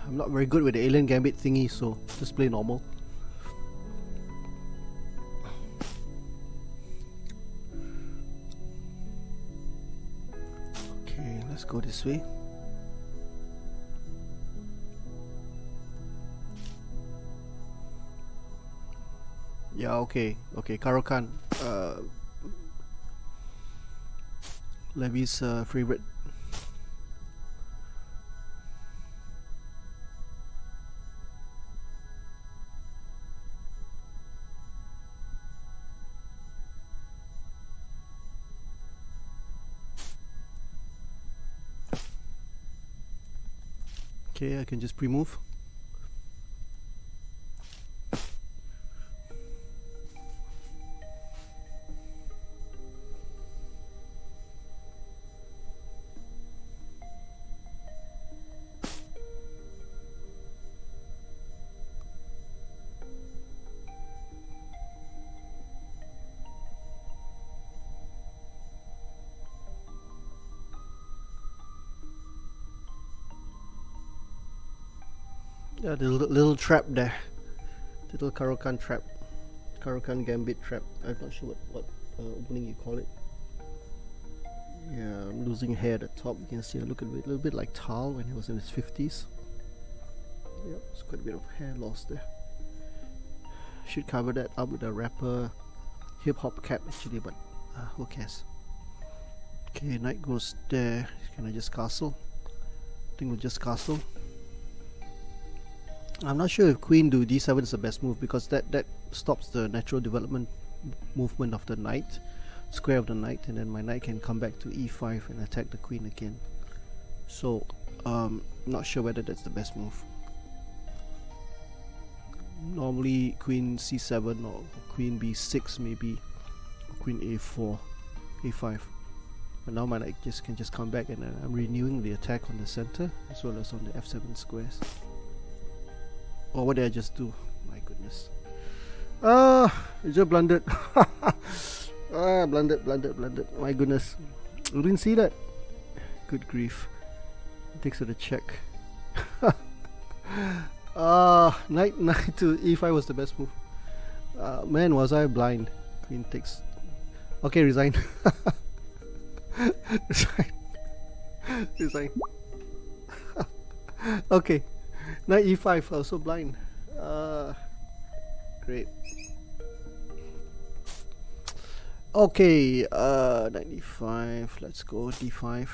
I'm not very good with the alien gambit thingy, so just play normal. Okay, let's go this way. Yeah, okay, Karokan, Levy's favorite. Okay, I can just pre-move. Yeah, the little trap there, little Karokan trap, Karokan gambit trap. I'm not sure what opening you call it. Yeah, I'm losing hair at the top. You can see a little bit like Tal when he was in his 50s. Yeah, it's quite a bit of hair loss there. Should cover that up with a rapper hip hop cap actually, but who cares? Okay, knight goes there. Can I just castle? I think we'll just castle. I'm not sure if queen to d7 is the best move, because that stops the natural development movement of the knight, square of the knight, and then my knight can come back to e5 and attack the queen again. So not sure whether that's the best move. Normally queen c7 or queen b6 maybe, or queen a4, a5. But now my knight can just come back, and I'm renewing the attack on the center as well as on the f7 squares. Oh, what did I just do? My goodness. I just blundered. Blundered. My goodness. You didn't see that? Good grief. It takes to the check. Knight to e5 was the best move. Man, was I blind. Queen takes. Okay, resign. Resign. Okay. Knight e5, I was so blind. Great. Okay, knight e5, let's go d5.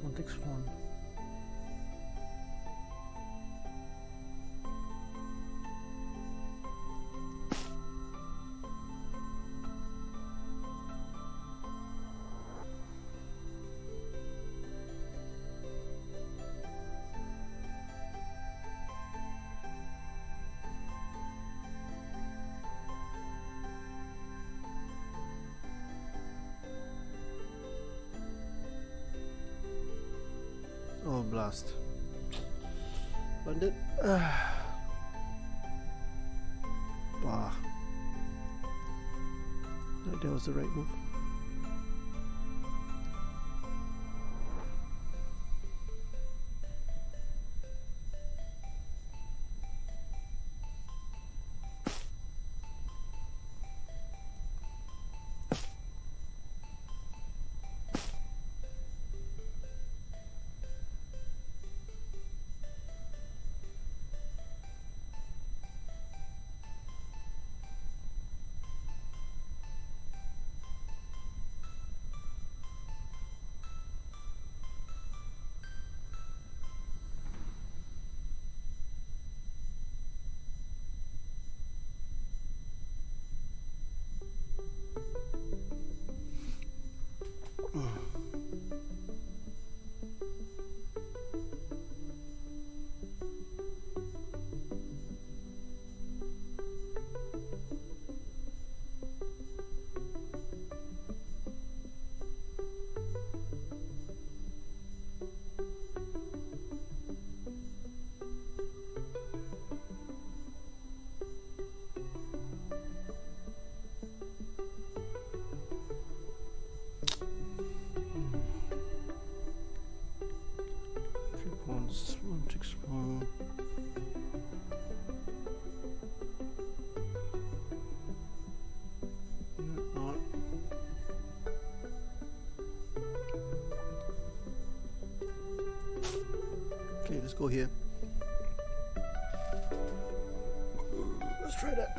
Spawn, take spawn. Oh, blast. Bandit. Bah. That was the right move. One tick spawn. Not. Okay, let's go here. Let's try that.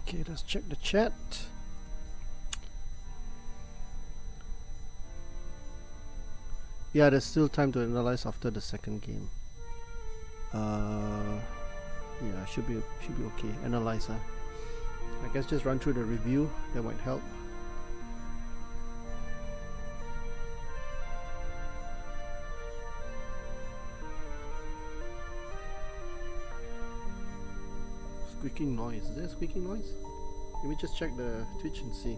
Okay, let's check the chat. Yeah, there's still time to analyze after the second game. Yeah, should be okay. Analyze, huh? I guess just run through the review. That might help. Squeaking noise. Is there a squeaking noise? Let me just check the Twitch and see.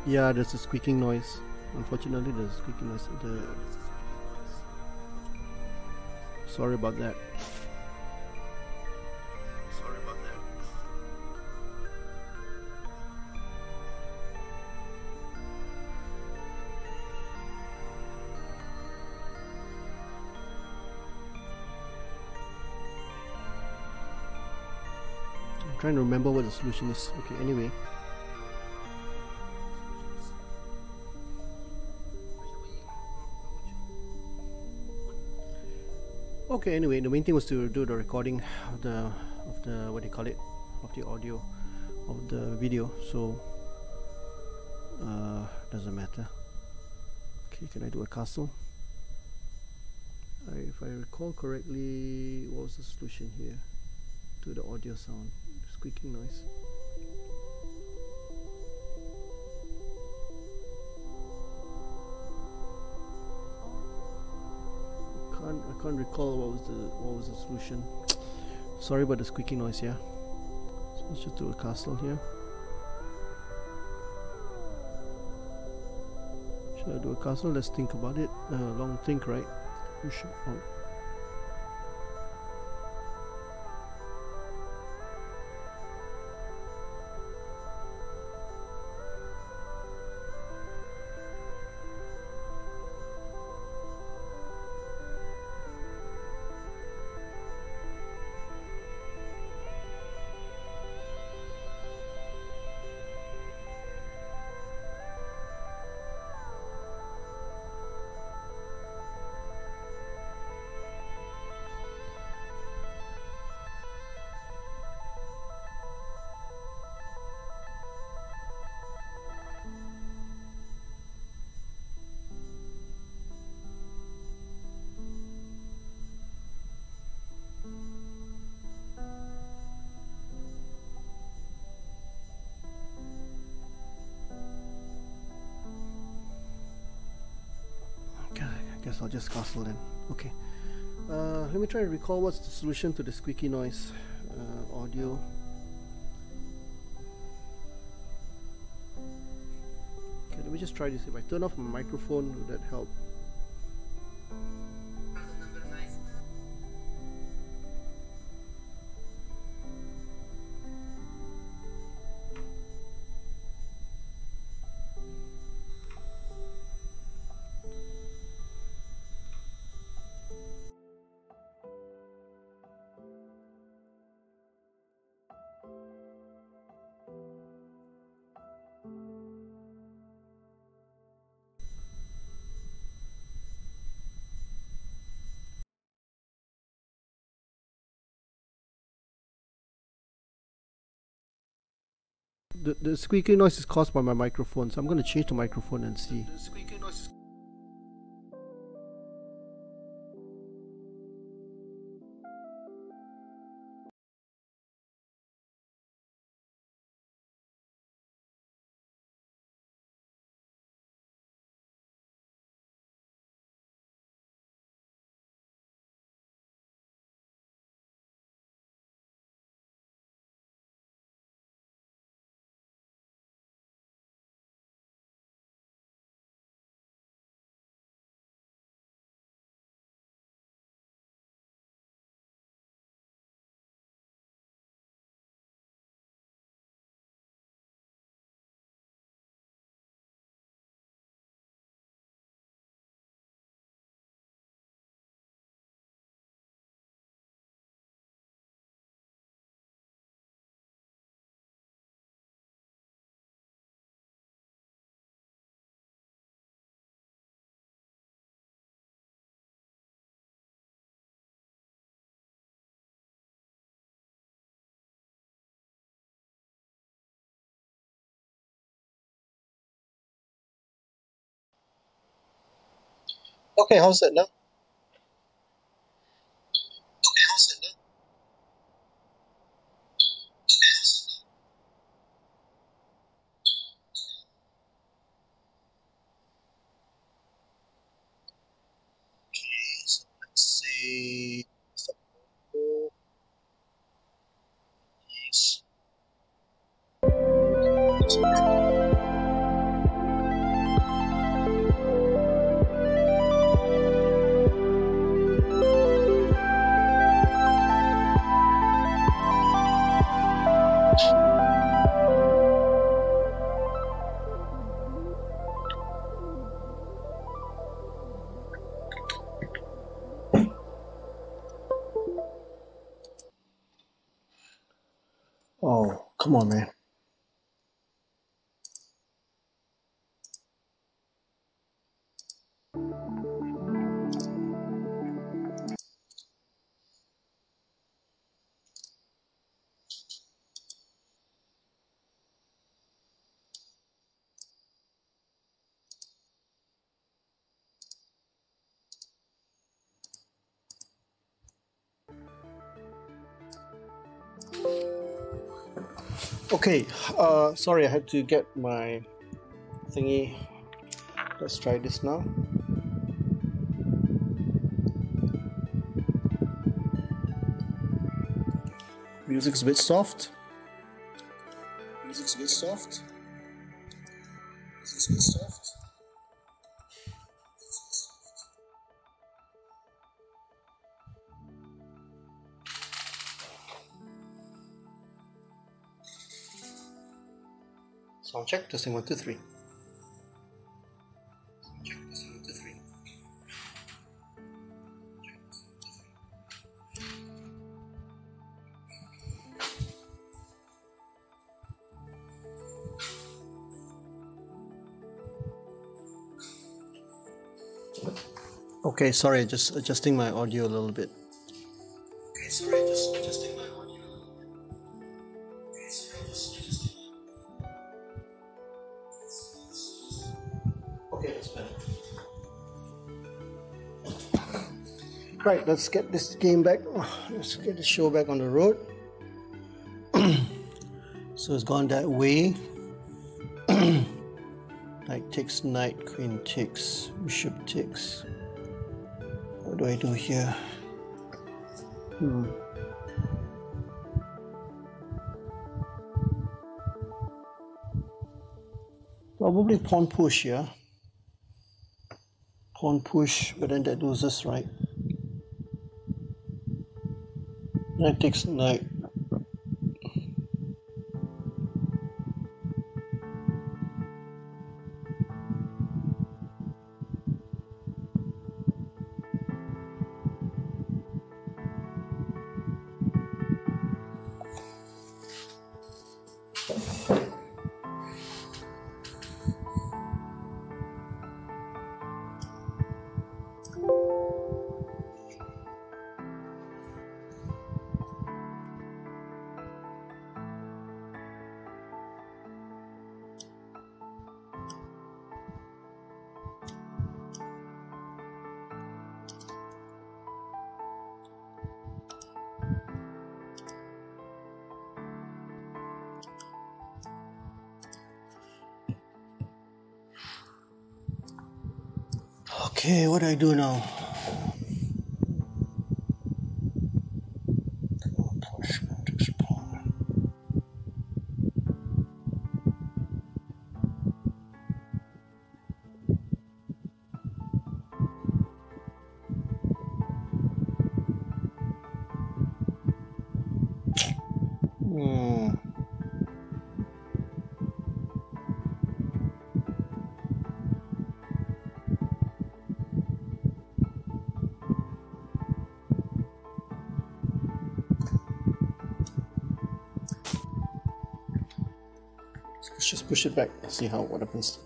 Yeah, there's a squeaking noise. Unfortunately, there's a squeaking noise. Sorry about that. I'm trying to remember what the solution is. Okay, anyway. Okay, anyway, the main thing was to do the recording of the what do you call it, of the audio of the video. So doesn't matter. Okay, can I do a castle? If I recall correctly, what was the solution here to the audio sound, squeaking noise? I can't recall what was the solution. Sorry about the squeaky noise. Yeah, so let's just do a castle here. Should I do a castle? Let's think about it. Long think, right? We should. Oh. I guess I'll just castle then. Okay. Let me try to recall what's the solution to the squeaky noise audio. Okay, let me just try this. If I turn off my microphone, would that help? The squeaky noise is caused by my microphone, so I'm going to change the microphone and see. The squeaky noise is okay. How's that now? Okay, how's that now? Okay, so let's say is Come on, man. Okay, sorry, I had to get my thingy. Let's try this now. Music's a bit soft. Music's a bit soft. Music's a bit soft. Sound check, testing 1, 2, 3. Sound check, testing 1, 2, 3. Okay, sorry, just adjusting my audio a little bit. Okay, sorry, just adjusting my audio a little bit. Okay, sorry, just adjusting. Okay, that's better. Right, let's get this game back. Let's get the show back on the road. So it's gone that way. Knight takes knight, queen takes, bishop takes. What do I do here? Probably pawn push, yeah? Pawn push, but then that loses, right? Knight takes knight. Okay, what do I do now? Push, takes pawn. Just push it back, see what happens.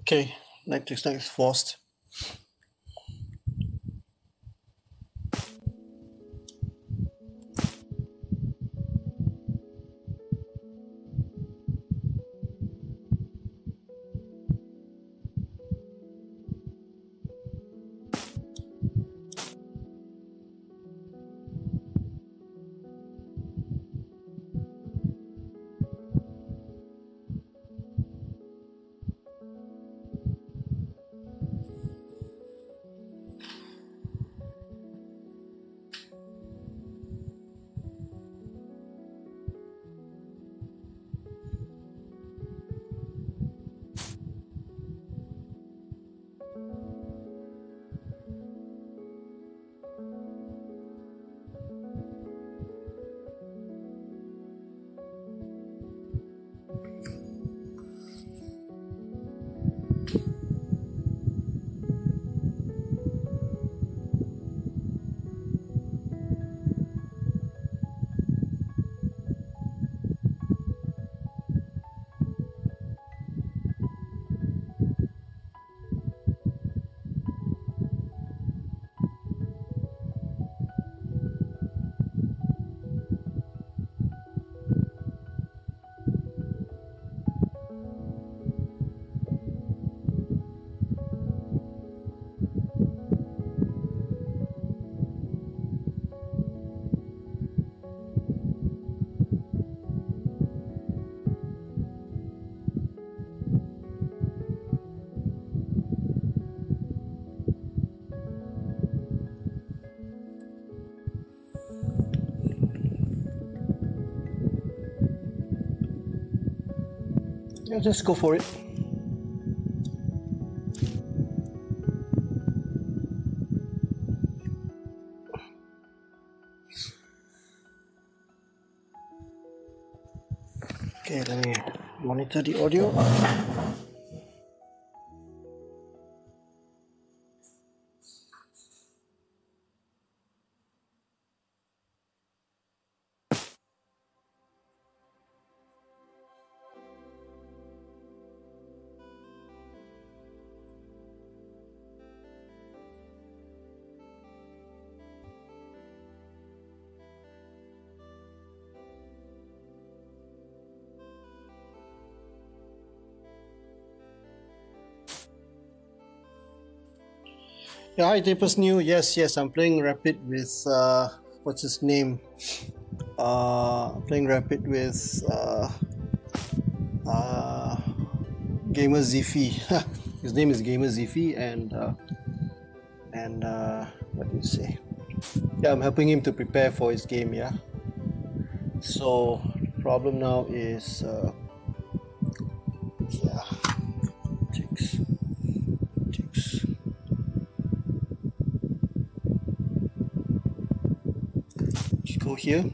Okay, knight takes knight is forced. Yeah, just go for it. Okay, let me monitor the audio. Yeah, hi, Tapers New. Yes, I'm playing Rapid with what's his name? Playing Rapid with Gamer Zifi. His name is Gamer Zifi, and what do you say? Yeah, I'm helping him to prepare for his game. Yeah. So problem now is yeah, ticks. Just go here.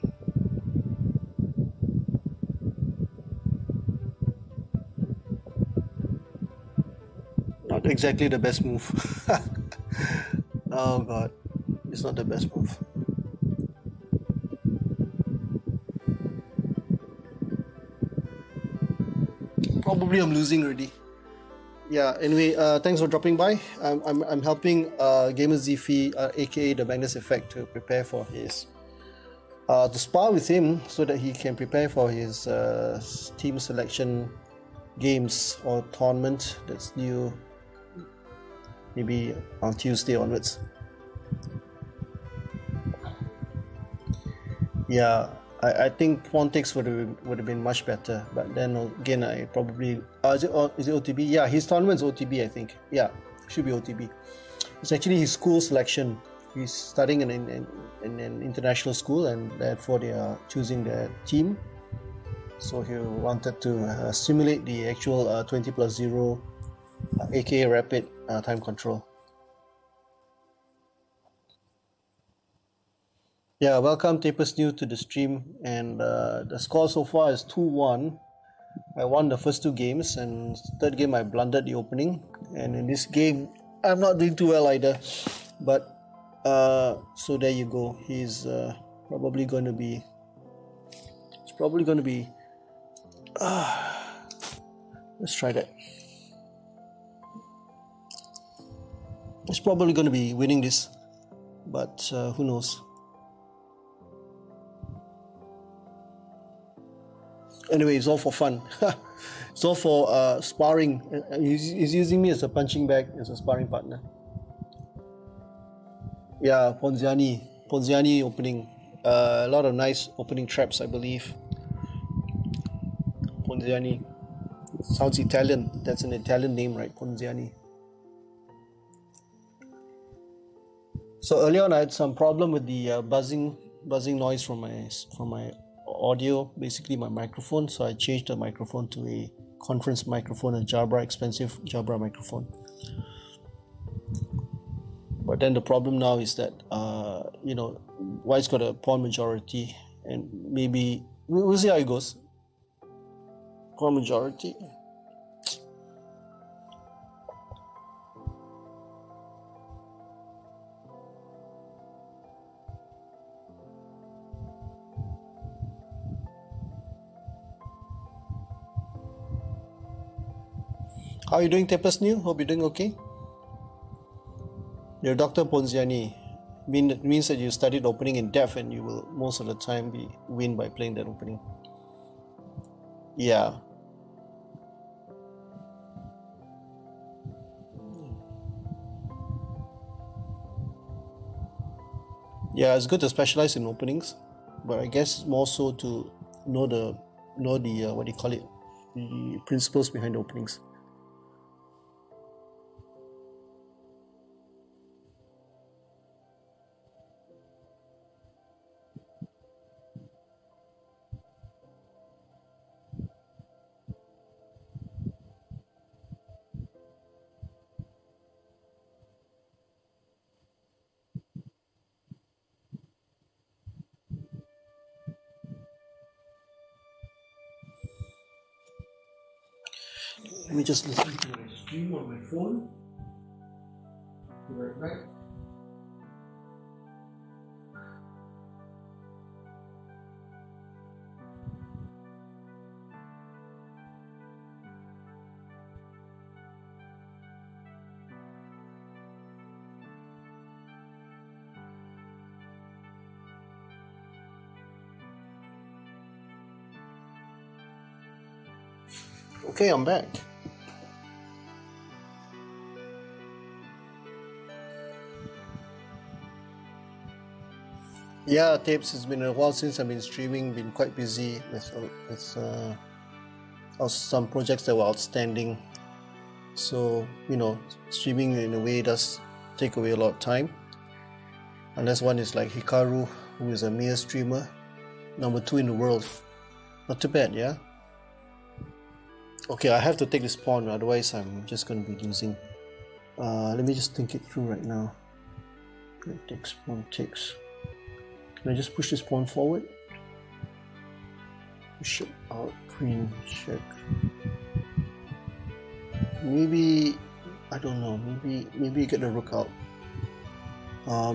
Not exactly the best move. Oh god, it's not the best move. Probably I'm losing already. Yeah, anyway, thanks for dropping by. I'm helping Gamer Zifi, aka the Magnus Effect, to prepare for his to spar with him so that he can prepare for his team selection games or tournament that's due maybe on Tuesday onwards. Yeah, I think Pontics would have been much better, but then again I probably is it OTB? Yeah, his tournament's OTB, I think. Yeah, should be OTB. It's actually his school selection. He's studying in an international school, and therefore they are choosing their team. So he wanted to simulate the actual 20+0 aka Rapid time control. Yeah, welcome Tapers New to the stream, and the score so far is 2-1. I won the first two games, and third game I blundered the opening, and in this game I'm not doing too well either. But so there you go. He's probably going to be. It's probably going to be. Let's try that. It's probably going to be winning this, but who knows? Anyway, it's all for fun. It's all for sparring. He's using me as a punching bag, as a sparring partner. Yeah, Ponziani opening. A lot of nice opening traps, I believe. Ponziani. Sounds Italian. That's an Italian name, right? Ponziani. So earlier on, I had some problem with the buzzing noise from my audio, basically my microphone. So I changed the microphone to a conference microphone, a Jabra, expensive Jabra microphone. But then the problem now is that White's got a pawn majority, and maybe we'll see how it goes. Pawn majority. How are you doing, Tapers New? Hope you're doing okay. You're Dr. Ponziani. Means that you studied opening in depth, and you will most of the time win by playing that opening. Yeah. Yeah, it's good to specialize in openings, but I guess more so to know the what do you call it, the principles behind the openings. Let me just listen to my stream on my phone. Be right back. Okay, I'm back. Yeah, tapes. It's been a while since I've been streaming. Been quite busy with some projects that were outstanding. So streaming in a way does take away a lot of time. Unless one is like Hikaru, who is a mere streamer, number 2 in the world. Not too bad, yeah. Okay, I have to take this pawn, otherwise I'm just going to be losing. Let me just think it through right now. Queen takes, pawn takes. Can I just push this pawn forward? Bishop out, queen check. Maybe, I don't know, maybe get the rook out.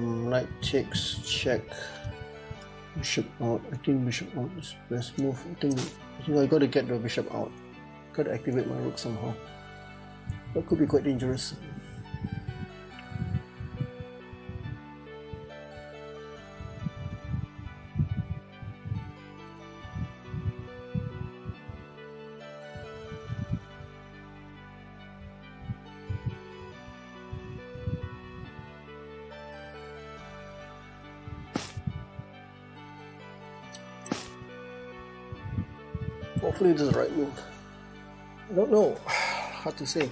Knight takes, check. Bishop out. I think bishop out is the best move. I think I got to get the bishop out. Got to activate my rook somehow. That could be quite dangerous. Hopefully this is the right move. I don't know. Hard to say.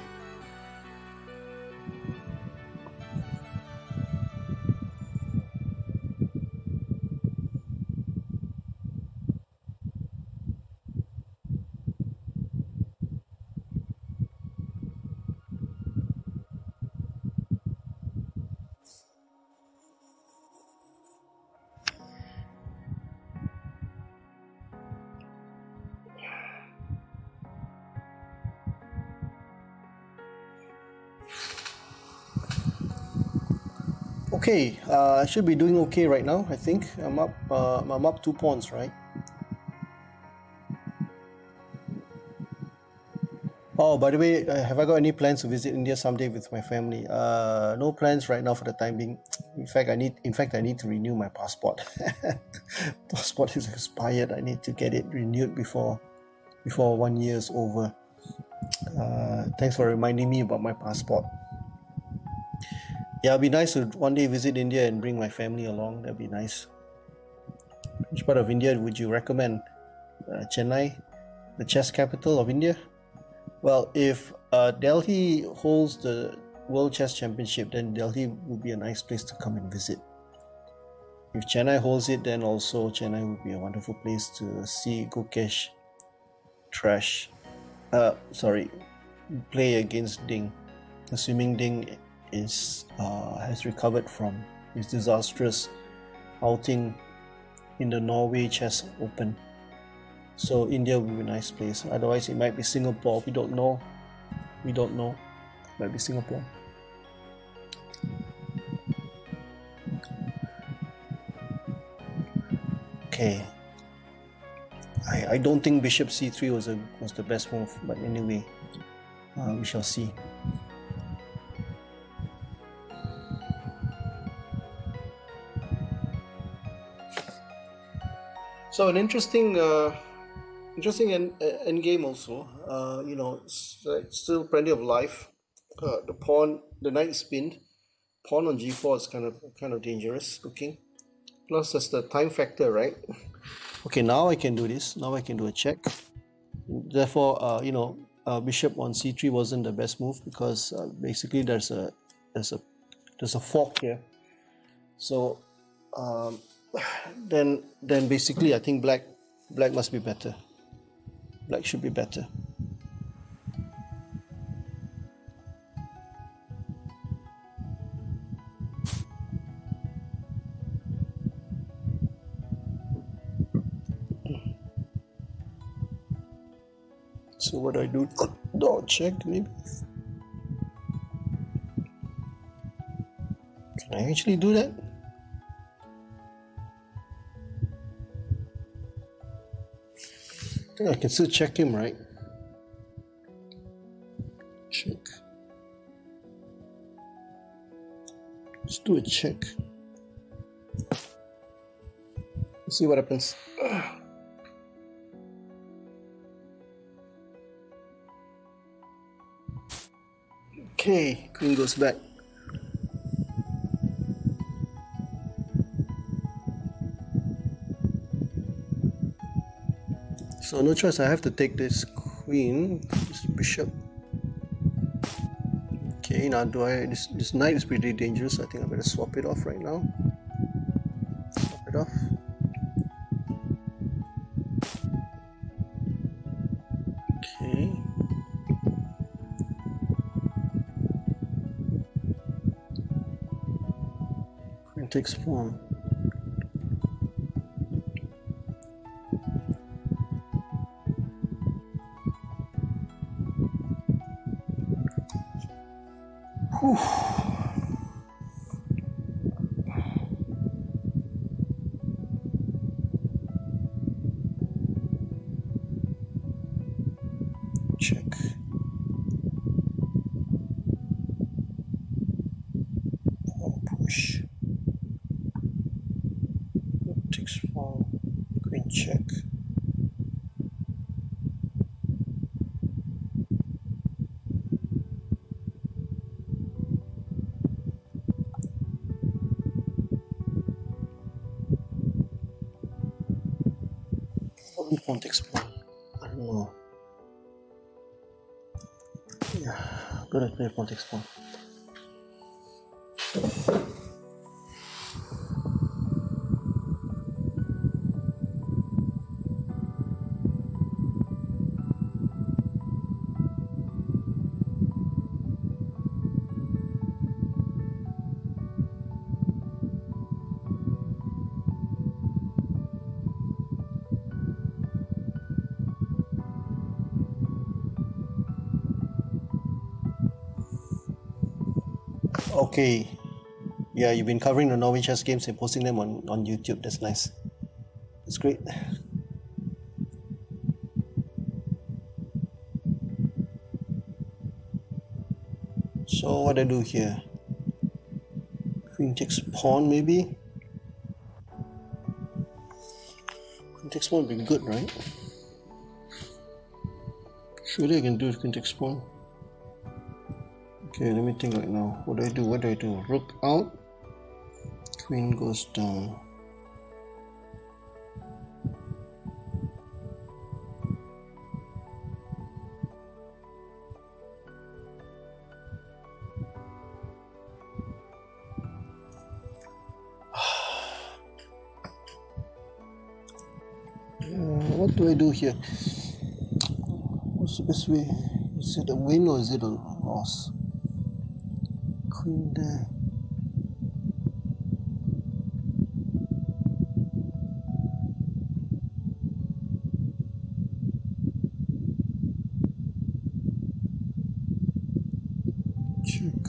Okay, I should be doing okay right now. I think I'm up 2 pawns, right? Oh, by the way, have I got any plans to visit India someday with my family? No plans right now for the time being. In fact, I need to renew my passport. Passport is expired. I need to get it renewed before 1 year is over. Thanks for reminding me about my passport. Yeah, it'd be nice to one day visit India and bring my family along. That'd be nice. Which part of India would you recommend? Chennai, the chess capital of India? Well, if Delhi holds the World Chess Championship, then Delhi would be a nice place to come and visit. If Chennai holds it, then also Chennai would be a wonderful place to see Gukesh play against Ding. Assuming Ding has recovered from his disastrous outing in the Norway Chess Open. So India would be a nice place. Otherwise it might be Singapore. We don't know. It might be Singapore. Okay. I don't think Bishop C3 was the best move, but anyway, we shall see. So an interesting end game also. It's still plenty of life. The knight is pinned. Pawn on g4 is kind of dangerous looking. Plus there's the time factor, right? Okay, now I can do this. Now I can do a check. Therefore, bishop on c3 wasn't the best move because basically there's a fork here. So then basically I think black must be better. Black should be better. So what do I do? Dot check maybe. Can I actually do that? I think I can still check him, right? Check. Let's do a check. Let's see what happens. Okay, queen goes back. So no choice, I have to take this queen, this bishop. Okay, now this knight is pretty dangerous. I think I better swap it off right now. Swap it off. Okay. Queen takes pawn. Whew. Check. Pawn push. Takes pawn. Queen check. Pawn takes pawn. I don't know. Yeah, gotta play pawn takes pawn. Okay, yeah, you've been covering the Norway chess games and posting them on YouTube. That's nice. That's great. So what do I do here? Queen takes pawn maybe? Queen takes pawn would be good, right? Surely I can do queen takes pawn. Okay, let me think right now. What do I do? What do I do? Rook out. Queen goes down. What do I do here? What's the best way? Is it a win or is it a loss? Queen there. Check.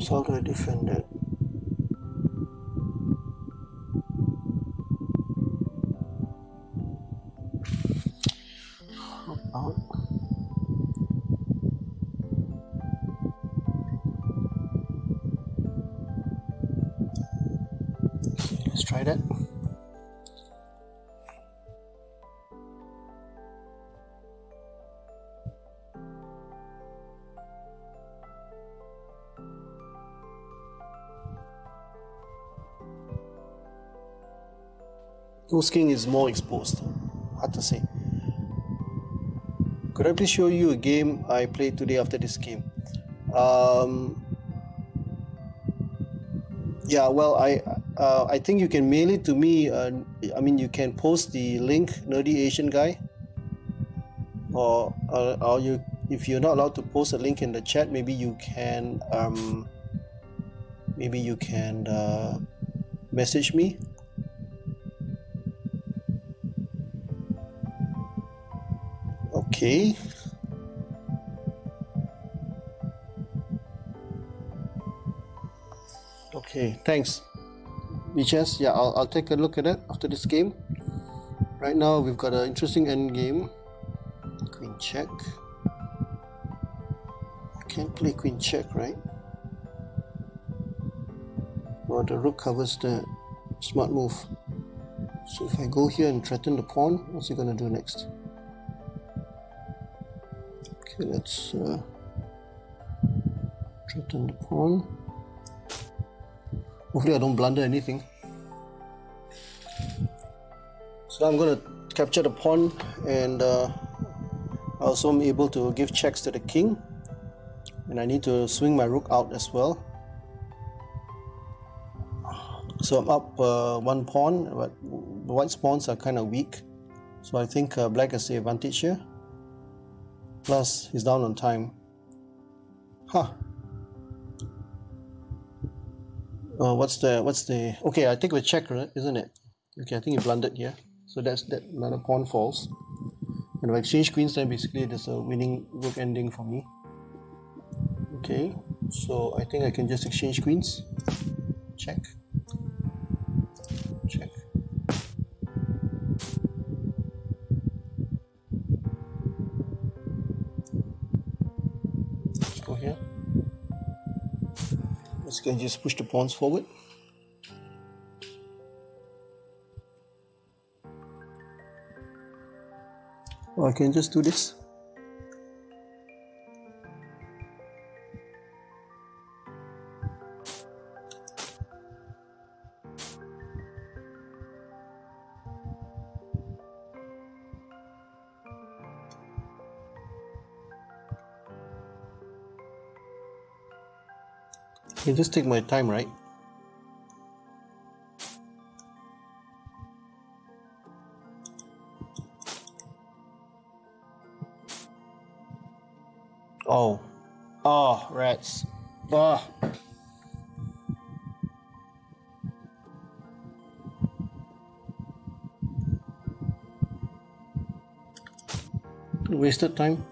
How do I defend that? Out. Let's try that. Whose king is more exposed? Hard to say. Could I please show you a game I played today after this game? Yeah, well, I think you can mail it to me. I mean, you can post the link, Nerdy Asian Guy, or you, if you're not allowed to post a link in the chat, maybe you can message me. Okay. Okay, thanks. Bichas, yeah, I'll take a look at it after this game. Right now we've got an interesting end game. Queen check. I can't play queen check, right? Well, the rook covers the smart move. So if I go here and threaten the pawn, what's he gonna do next? Okay, let's threaten the pawn. Hopefully I don't blunder anything. So I'm going to capture the pawn, and I also am able to give checks to the king, and I need to swing my rook out as well. So I'm up one pawn, but the white's pawns are kind of weak, so I think black has the advantage here. Plus he's down on time. What's the okay, I think we check, right, isn't it? Okay, I think he blundered here, so that's that. Another pawn falls, and if I exchange queens, then basically there's a winning rook ending for me. Okay, so I think I can just exchange queens. Check. Check. Let's go here. Let's go, just push the pawns forward. Or I can just do this. I can just take my time, right? Oh, rats. Wasted time.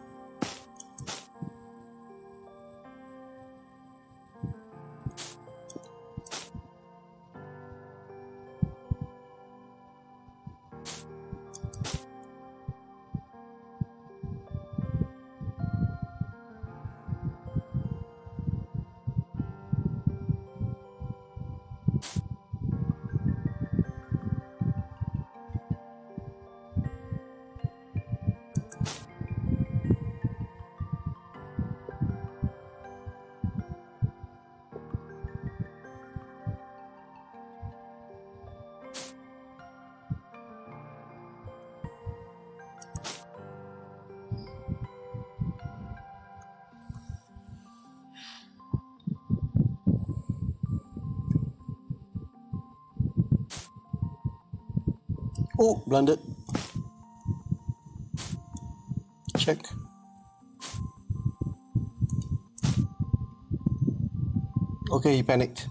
Oh, blundered. Check. Okay, he panicked.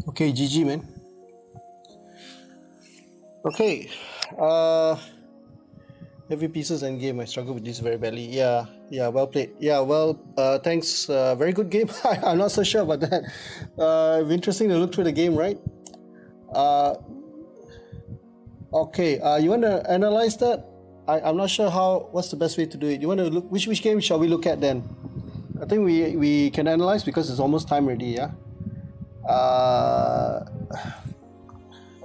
Okay, GG, man. Okay, heavy pieces and game. I struggle with this very badly. Yeah, well played. Yeah, well, thanks. Very good game. I'm not so sure about that. Interesting to look through the game, right? Okay, you want to analyze that? I'm not sure what's the best way to do it. You want to look, which game shall we look at then? I think we can analyze because it's almost time already, yeah?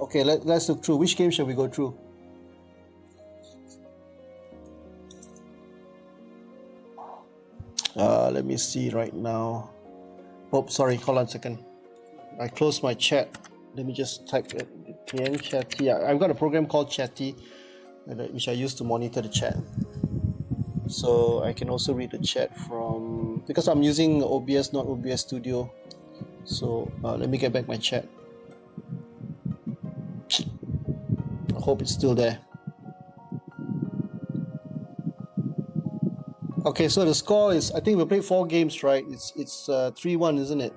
Okay, let's look through. Which game shall we go through? Let me see right now. Oh, sorry, hold on a second. I closed my chat. Let me just type it again. Chatty. I've got a program called Chatty, which I use to monitor the chat. So I can also read the chat from, because I'm using OBS, not OBS Studio. So let me get back my chat. I hope it's still there. Okay, so the score is, I think we played 4 games, right? It's 3-1, isn't it?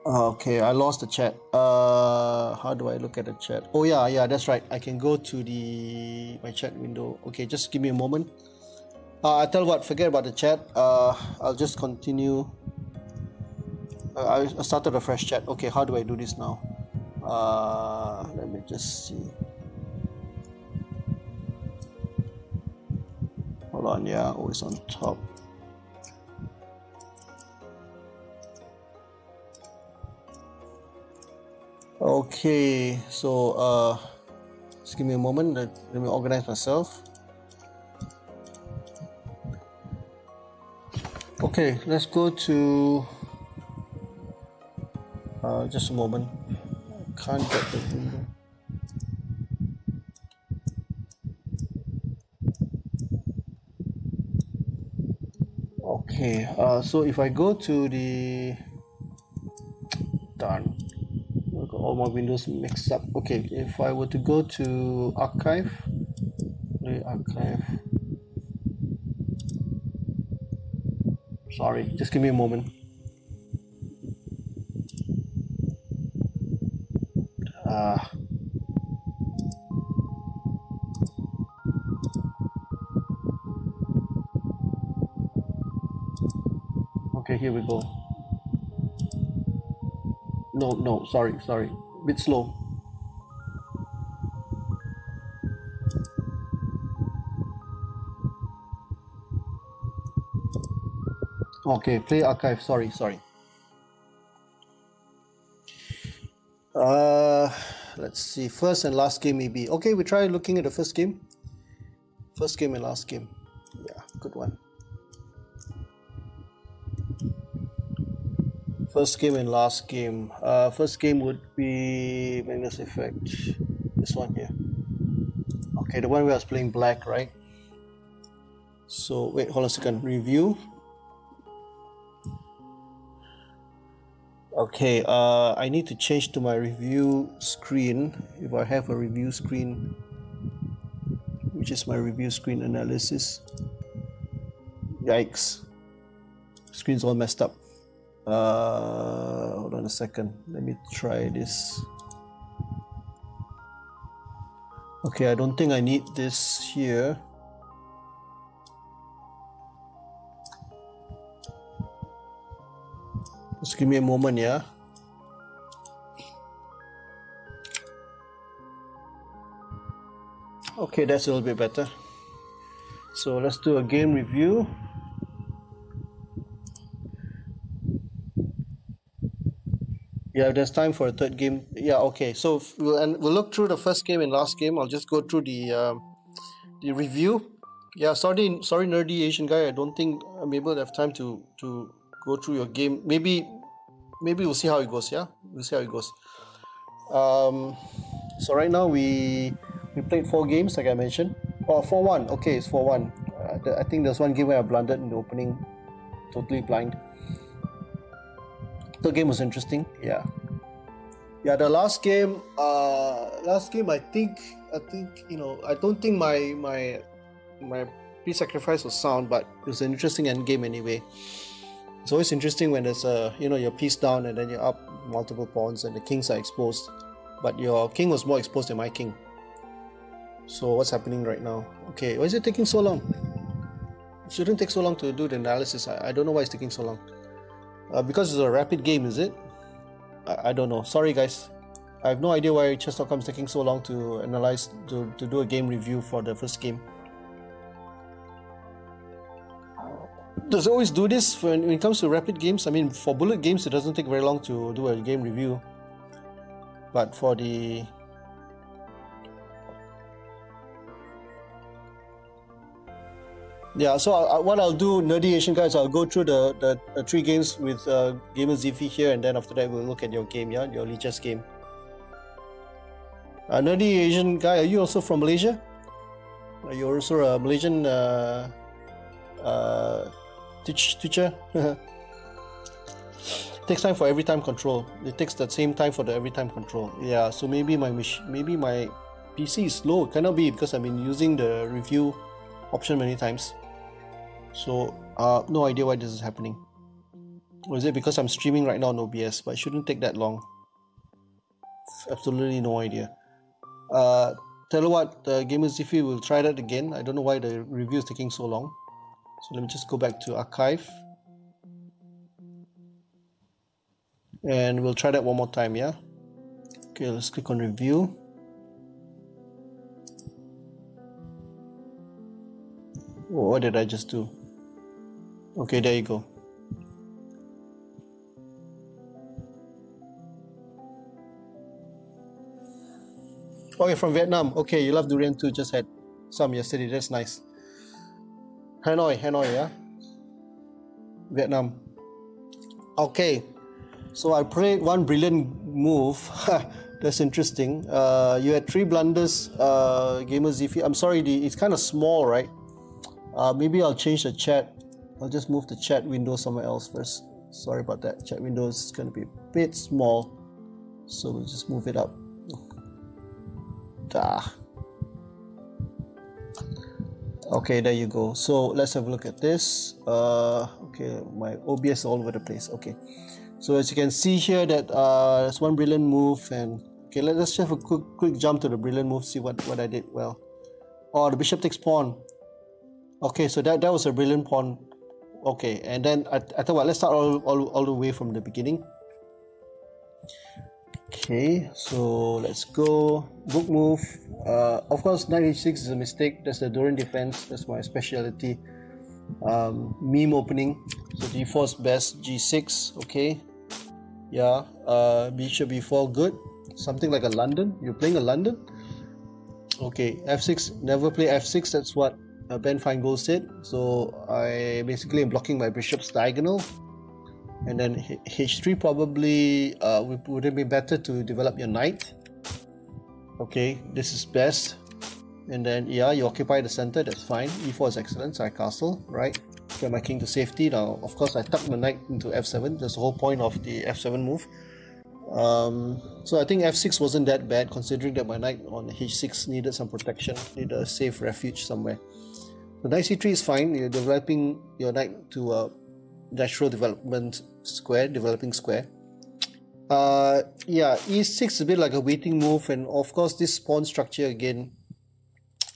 Okay, I lost the chat. How do I look at the chat? Oh yeah, that's right. I can go to my chat window. Okay, just give me a moment. I tell you what, forget about the chat. I'll just continue. I started a fresh chat. Okay, how do I do this now? Let me just see. Hold on, yeah, always on top. Okay, so just give me a moment. Let me organize myself. Okay, let's go to just a moment. I can't get the window. Okay, so if I go to the darn, I've got all my windows mixed up. Okay, if I were to go to archive, sorry, just give me a moment. Okay, here we go. No, sorry, a bit slow. Okay, play archive, sorry. Let's see, first and last game maybe. Okay, we try looking at the first game. First game and last game. Yeah, good one. First game and last game. First game would be Magnus effect. This one here. Okay, the one where I was playing black, right? So wait, hold on a second. Review. Okay, I need to change to my review screen. If I have a review screen, which is my review screen analysis. Yikes. Screen's all messed up. Hold on a second. Let me try this. Okay, I don't think I need this here. Just give me a moment, yeah. Okay, that's a little bit better. So let's do a game review. Yeah, there's time for a third game. Yeah, okay. So we'll look through the first game and last game. I'll just go through the review. Yeah, sorry, nerdy Asian guy. I don't think I'm able to have time to go through your game. Maybe we'll see how it goes. Yeah, we'll see how it goes. So right now we played 4 games, like I mentioned. Oh, 4-1. Okay, it's 4-1. I think there's one game where I blundered in the opening, totally blind. The game was interesting. Yeah. The last game. I think I don't think my pre-sacrifice was sound, but it was an interesting end game anyway. It's always interesting when there's your piece down and then you're up multiple pawns and the kings are exposed, but your king was more exposed than my king. So what's happening right now? Okay, why is it taking so long? It shouldn't take so long to do the analysis. I don't know why it's taking so long. Because it's a rapid game, is it? I don't know. Sorry guys. I have no idea why chess.com is taking so long to analyze, to do a game review for the first game. Does it always do this when it comes to rapid games? I mean, for bullet games, it doesn't take very long to do a game review. But for the Yeah, so what I'll do, Nerdy Asian guys, I'll go through the 3 games with Gamer Ziffy here, and then after that we'll look at your game, yeah, your Lichess game. Nerdy Asian guy, are you also from Malaysia? Are you also a Malaysian teacher? Takes time for every time control. It takes the same time for the every time control. Yeah, so maybe my PC is slow. It cannot be because I've been using the review option many times. So no idea why this is happening. Or is it because I'm streaming right now on OBS? But it shouldn't take that long. Absolutely no idea. Tell you what, Gamer Ziffy will try that again. I don't know why the review is taking so long. So let me just go back to archive. And we'll try that one more time, yeah? Okay, let's click on review. Oh, what did I just do? Okay, there you go. Okay, from Vietnam. Okay, you love durian too. Just had some yesterday. That's nice. Hanoi, yeah? Vietnam. Okay. So I played one brilliant move. That's interesting. You had 3 blunders, Gamer Ziffy. I'm sorry, it's kind of small, right? Maybe I'll change the chat. I'll just move the chat window somewhere else first. Sorry about that. Chat window is going to be a bit small. So we'll just move it up. Okay, there you go. So let's have a look at this. Okay, my OBS is all over the place. Okay. So as you can see here that there's one brilliant move, and okay, let's just have a quick jump to the brilliant move, see what I did well. Oh, the bishop takes pawn. Okay, so that was a brilliant pawn. Okay, and then I thought, well, let's start all the way from the beginning. Okay, so let's go. Book move. Of course, knight h6 is a mistake. That's the Durian defense. That's my specialty. Meme opening. So d4 is best. g6. Okay. Yeah. Bishop b4. Good. Something like a London. You're playing a London. Okay. f6. Never play f6. That's what Ben Feingold said. So I basically am blocking my bishop's diagonal. And then h3 probably would it be better to develop your knight? Okay, this is best. And then yeah, you occupy the center, that's fine. e4 is excellent, so I castle, right? Get my king to safety. Now, of course, I tuck my knight into f7. That's the whole point of the f7 move. So I think f6 wasn't that bad, considering that my knight on h6 needed some protection, needed a safe refuge somewhere. The knight c3 is fine. You're developing your knight to a natural development square, developing square. Yeah, e6 is a bit like a waiting move, and of course this pawn structure again.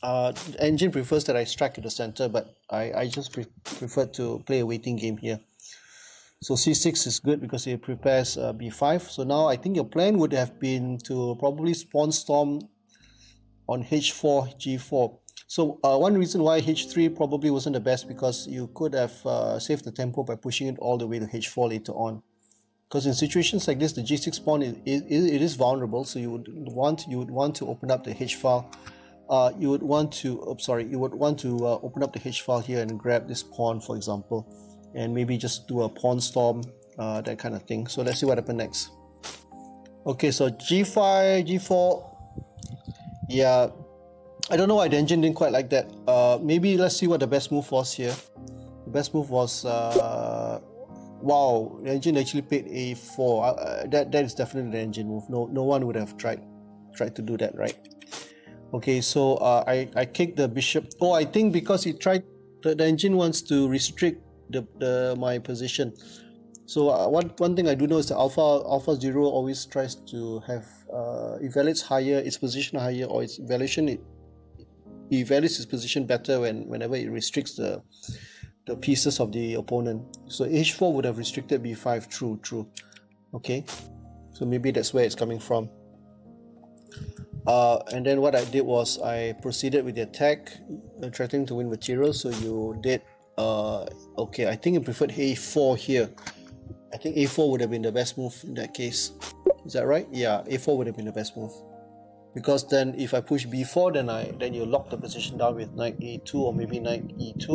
The engine prefers that I strike to the center, but I just prefer to play a waiting game here. So c6 is good because it prepares b5. So now I think your plan would have been to probably pawn storm on h4, g4. So one reason why h3 probably wasn't the best, because you could have saved the tempo by pushing it all the way to h4 later on. Because in situations like this, the g6 pawn it is vulnerable, so you would want to open up the h file. You would want to open up the h file here and grab this pawn, for example, and maybe just do a pawn storm, that kind of thing. So let's see what happens next. Okay, so g5, g4. Yeah. I don't know why the engine didn't quite like that. Maybe let's see what the best move was here. The best move was wow, the engine actually played a4. That is definitely the engine move. No one would have tried to do that, right? Okay, so I kicked the bishop. Oh, I think because he tried, the engine wants to restrict my position. So one thing I do know is that alpha 0 always tries to have evaluates higher, its position higher, or its evaluation it evaluates its position better whenever it restricts the pieces of the opponent. So h4 would have restricted b5. True. Okay, so maybe that's where it's coming from. And then what I did was I proceeded with the attack, threatening to win material. So you did okay, I think you preferred a4 here. I think a4 would have been the best move in that case. Is that right? Yeah, a4 would have been the best move. because then if I push b4, then you lock the position down with knight a2 or maybe knight e2,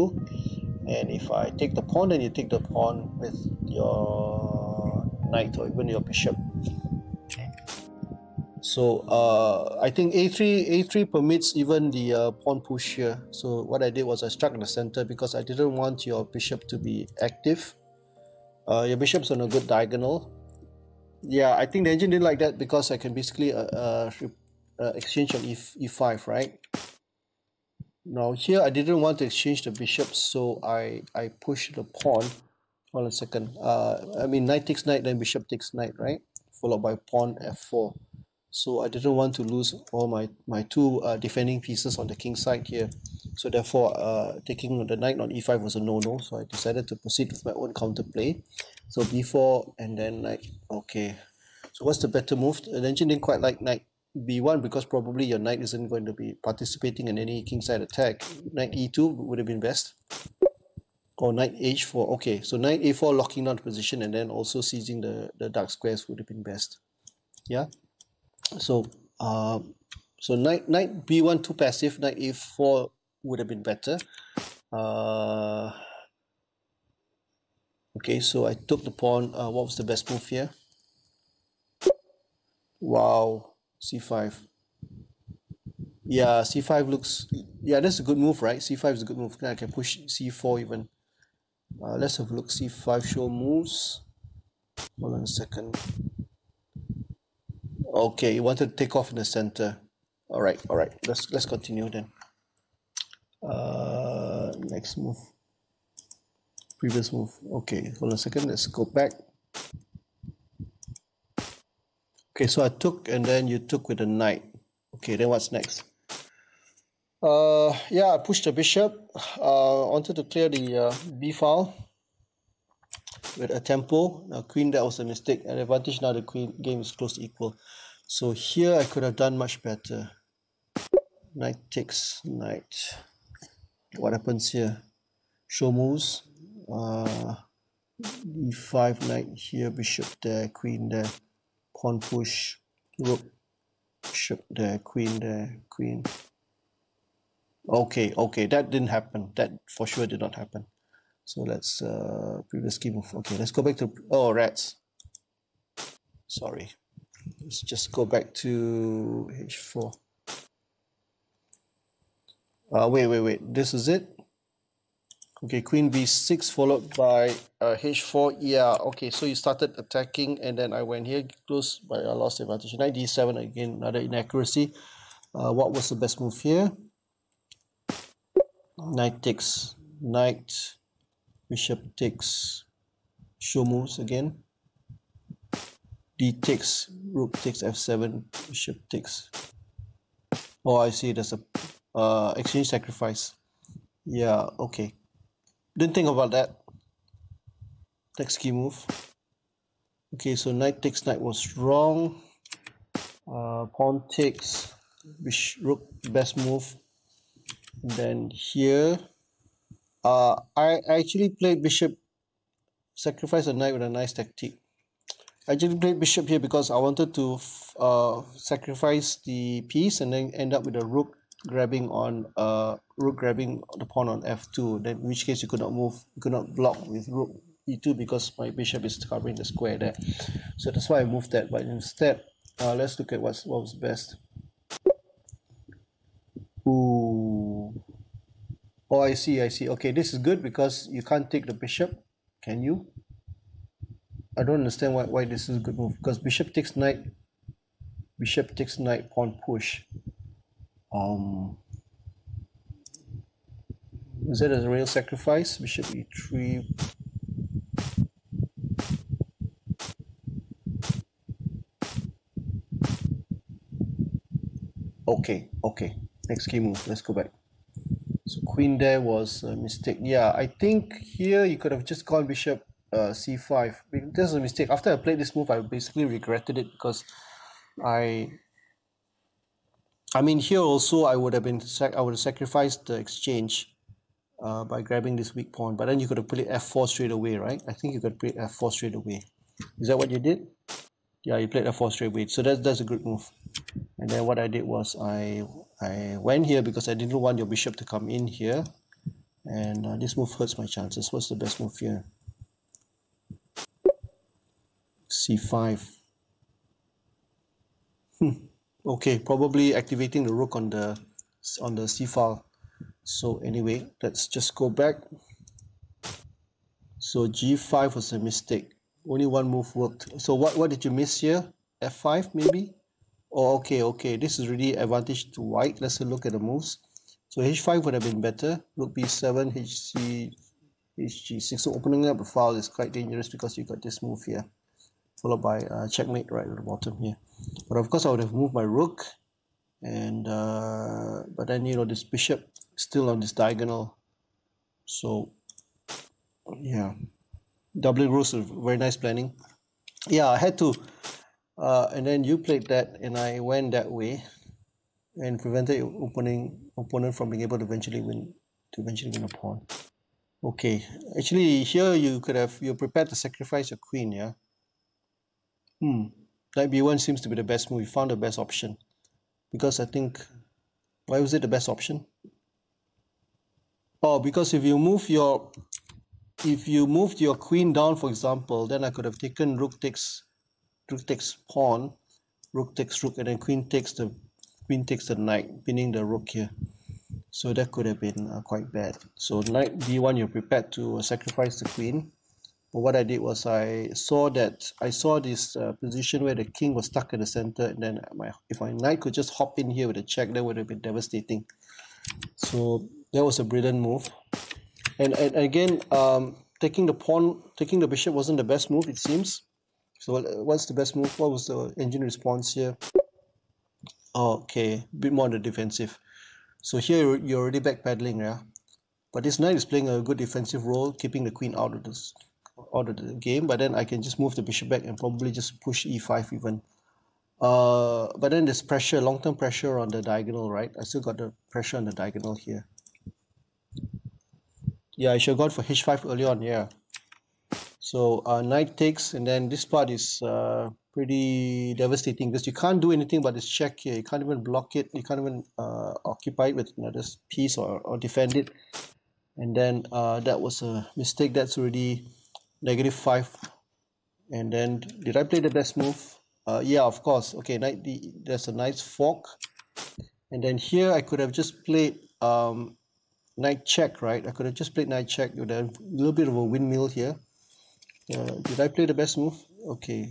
and if I take the pawn, then you take the pawn with your knight or even your bishop. So I think a3 permits even the pawn push here. So what I did was I struck in the center because I didn't want your bishop to be active. Your bishop's on a good diagonal. Yeah, I think the engine didn't like that because I can basically exchange on e5, right? Now here I didn't want to exchange the bishops, so I pushed the pawn. Hold on a second. I mean knight takes knight, then bishop takes knight, right? Followed by pawn f4. So I didn't want to lose all my two defending pieces on the king side here. So therefore, taking the knight on e5 was a no-no. So I decided to proceed with my own counterplay. So b4 and then knight. Okay. So what's the better move? The engine didn't quite like knight b1 because probably your knight isn't going to be participating in any king side attack. Knight e2 would have been best. Or knight h4. Okay. So knight a4 locking down the position and then also seizing the dark squares would have been best. Yeah. So so knight b1 too passive, knight a4 would have been better. Okay, so I took the pawn. What was the best move here? Wow, c5. Yeah, c5 looks, yeah, that's a good move, right? c5 is a good move. Now I can push c4 even. Let's have a look. c5 show moves. Hold on a second. Okay, you wanted to take off in the center. All right. Let's continue then. Next move. Previous move. Okay, hold on a second. Let's go back. Okay, so I took and then you took with a knight. Okay, then what's next? Yeah, I pushed the bishop. Wanted to clear the b file with a tempo. Now queen, that was a mistake. An advantage now the queen game is close to equal. So here I could have done much better. Knight takes knight. What happens here? Show moves. e5, knight here, bishop there, queen there, pawn push, rook, bishop there, queen there, queen. Okay, that didn't happen. That for sure did not happen. So let's previous key move. Okay, let's go back to rats. Sorry. Let's just go back to h4. Wait. This is it. Okay, queen b6 followed by h4. Yeah, okay, so you started attacking and then I went here close, but I lost the advantage. Knight d7 again, another inaccuracy. What was the best move here? Knight takes knight, bishop takes, show moves again. D takes, rook takes f7, bishop takes. Oh, I see, there's a exchange sacrifice. Yeah, okay. Didn't think about that. Next key move. Okay, so knight takes knight was wrong. Pawn takes, rook, best move. And then here, I actually played bishop, sacrifice a knight with a nice tactic. I actually played bishop here because I wanted to sacrifice the piece and then end up with a rook grabbing on the pawn on f2. Then in which case you could not move, you could not block with rook e2 because my bishop is covering the square there. So that's why I moved that. But instead, let's look at what was best. Ooh. Oh, I see. Okay, this is good because you can't take the bishop, can you? I don't understand why this is a good move, because bishop takes knight, pawn push. Is that a real sacrifice? Bishop e3. Okay. Next key move. Let's go back. So queen there was a mistake. Yeah, I think here you could have just gone bishop c5. That's a mistake. After I played this move, I basically regretted it because I mean here also I would have sacrificed the exchange by grabbing this weak pawn, but then you could have put it f4 straight away, right? I think you could play f4 straight away. Is that what you did? Yeah, he played f4 straight wait, so that's a good move. And then what I did was I went here because I didn't want your bishop to come in here, and this move hurts my chances. What's the best move here? c5. Okay, probably activating the rook on the c file. So anyway, let's just go back. So g5 was a mistake. Only one move worked. So what did you miss here? f5 maybe? Oh, okay. This is really advantage to white. Let's look at the moves. So h5 would have been better. Rook b7, hg6. So opening up the file is quite dangerous because you got this move here, followed by checkmate right at the bottom here. But of course I would have moved my rook, and but then this bishop still on this diagonal. So yeah, doubling rows is very nice planning. Yeah, I had to, and then you played that, and I went that way, and prevented your opponent from being able to eventually win a pawn. Okay, actually here you're prepared to sacrifice your queen, yeah. Knight b1 seems to be the best move. You found the best option, because I think, why was it the best option? Oh, because if you moved your queen down, for example, then I could have taken rook takes pawn, rook takes rook, and then queen takes the knight, pinning the rook here. So that could have been quite bad. So knight b1, you're prepared to sacrifice the queen. But what I did was I saw this position where the king was stuck in the center, and then if my knight could just hop in here with a check, that would have been devastating. So that was a brilliant move. And again, taking the bishop wasn't the best move, it seems. So what's the best move? What was the engine response here? Okay, a bit more on the defensive. So here you're already backpedaling, yeah. But this knight is playing a good defensive role, keeping the queen out of the game. But then I can just move the bishop back and probably just push e5 even. But then there's pressure, long-term pressure on the diagonal, right? I still got the pressure on the diagonal here. Yeah, I should have gone for h5 early on, yeah. So knight takes, and then this part is pretty devastating because you can't do anything but this check here. You can't even block it. You can't even occupy it with another piece or defend it. And then that was a mistake. That's already -5. And then did I play the best move? Yeah, of course. Okay, there's a nice fork. And then here I could have just played knight check, right? I could have just played knight check with a little bit of a windmill here. Did I play the best move? Okay,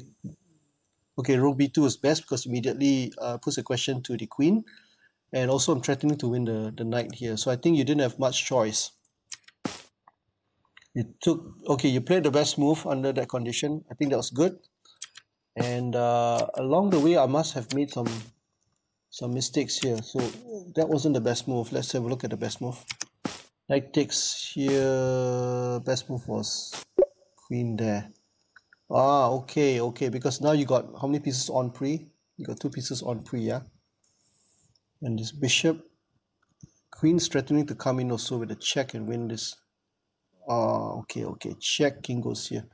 rook b2 is best because immediately puts a question to the queen, and also I'm threatening to win the knight here. So I think you didn't have much choice. You played the best move under that condition. I think that was good. And along the way, I must have made some mistakes here. So that wasn't the best move. Let's have a look at the best move. Knight takes here. Best move was queen there. Okay, because now you got how many pieces on pre? You got 2 pieces on pre, yeah? And this bishop, queen's threatening to come in also with a check and win this. Okay, check, king goes here.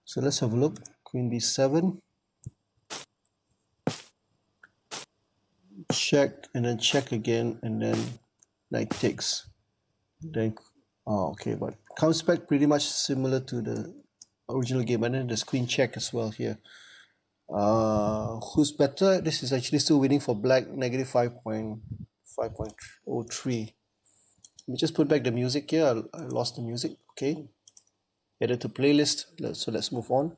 So let's have a look. Queen b7. Check, and then check again, and then knight takes. Then, okay, but comes back pretty much similar to the original game, and then there's queen check as well here. Who's better? This is actually still winning for black, -5.03. Let me just put back the music here. I lost the music. Okay, added to playlist. So let's move on.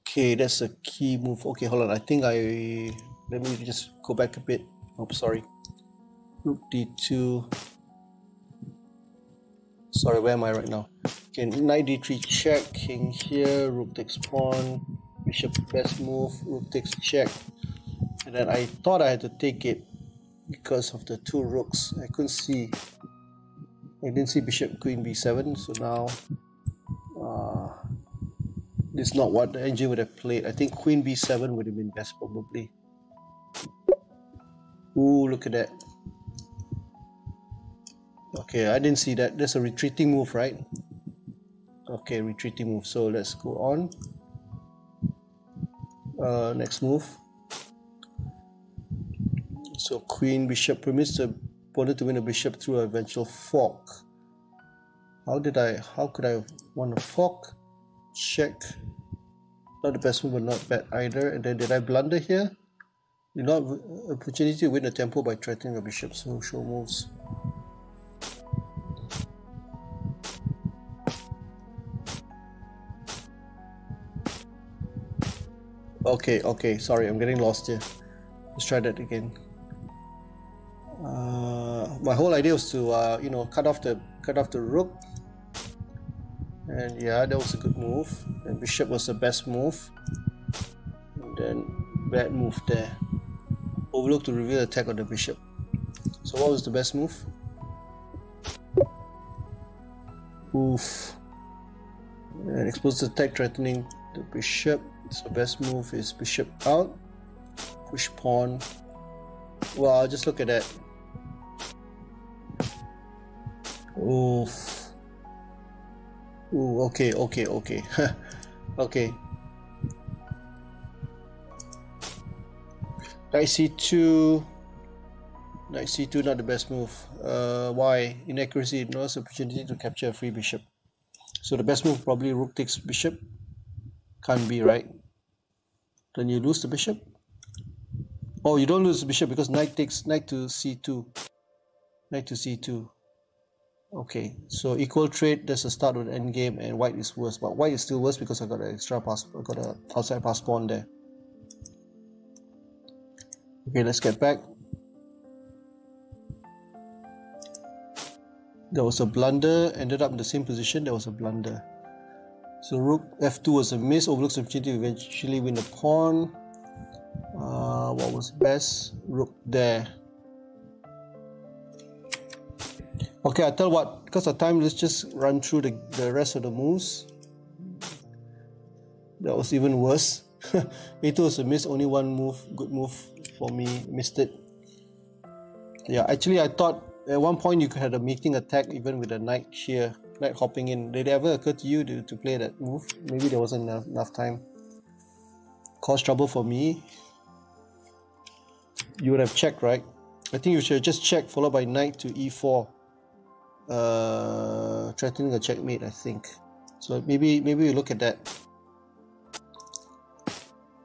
Okay, that's a key move. Okay, hold on. I think let me just go back a bit. Oh, sorry. Rook d2. Sorry, where am I right now? Okay, knight d3 check, king here, rook takes pawn, bishop best move, rook takes check. And then I thought I had to take it because of the 2 rooks. I didn't see bishop queen b7, so now this is not what the engine would have played. I think queen b7 would have been best probably. Ooh, look at that. Okay, I didn't see that. There's a retreating move, right? Okay, retreating move. So let's go on. Next move. So queen bishop permits the opponent to win a bishop through an eventual fork. How could I want a fork? Check. Not the best move, but not bad either. And then did I blunder here? Did not opportunity to win the tempo by threatening a bishop. So show moves. Okay, sorry, I'm getting lost here. Let's try that again. My whole idea was to cut off the rook, and yeah, that was a good move. And bishop was the best move, and then bad move there. Overlook to reveal attack on the bishop. So what was the best move? Oof. And expose the attack threatening the bishop. So best move is bishop out, push pawn. Well, just look at that. Oof. Ooh, okay. Okay. Knight c2. Knight c2 not the best move. Why? Inaccuracy. No opportunity to capture a free bishop. So the best move probably rook takes bishop. Can't be, right? Then you lose the bishop. Oh, you don't lose the bishop because knight to c2. Knight to c2. Okay, so equal trade. There's a start with endgame, and white is worse. But white is still worse because I got an extra pass. I got an outside pass pawn there. Okay, let's get back. There was a blunder. Ended up in the same position. There was a blunder. So rook f2 was a miss. Overlooks the opportunity to eventually win the pawn. What was best? Rook there. Okay, I tell what, because of time, let's just run through the rest of the moves. That was even worse. A2 was a miss, only one move, good move for me, missed it. Yeah, actually I thought at one point you could have a meeting attack even with a knight here, knight hopping in. Did it ever occur to you to play that move? Maybe there wasn't enough time. Caused trouble for me. You would have checked, right? I think you should have just checked, followed by knight to e4. Threatening a checkmate, I think. So maybe we look at that.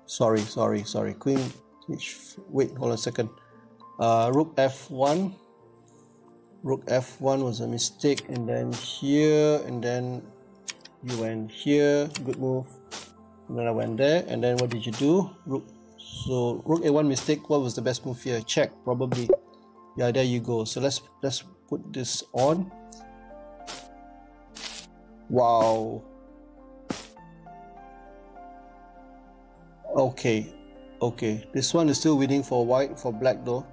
Sorry. Queen. Wait, hold on a second. Rook f1. Rook f1 was a mistake, and then here, and then you went here. Good move. And then I went there, and then what did you do? So rook a1 mistake. What was the best move here? Check, probably. Yeah, there you go. So let's put this on. Wow. Okay. This one is still winning for white, for black though.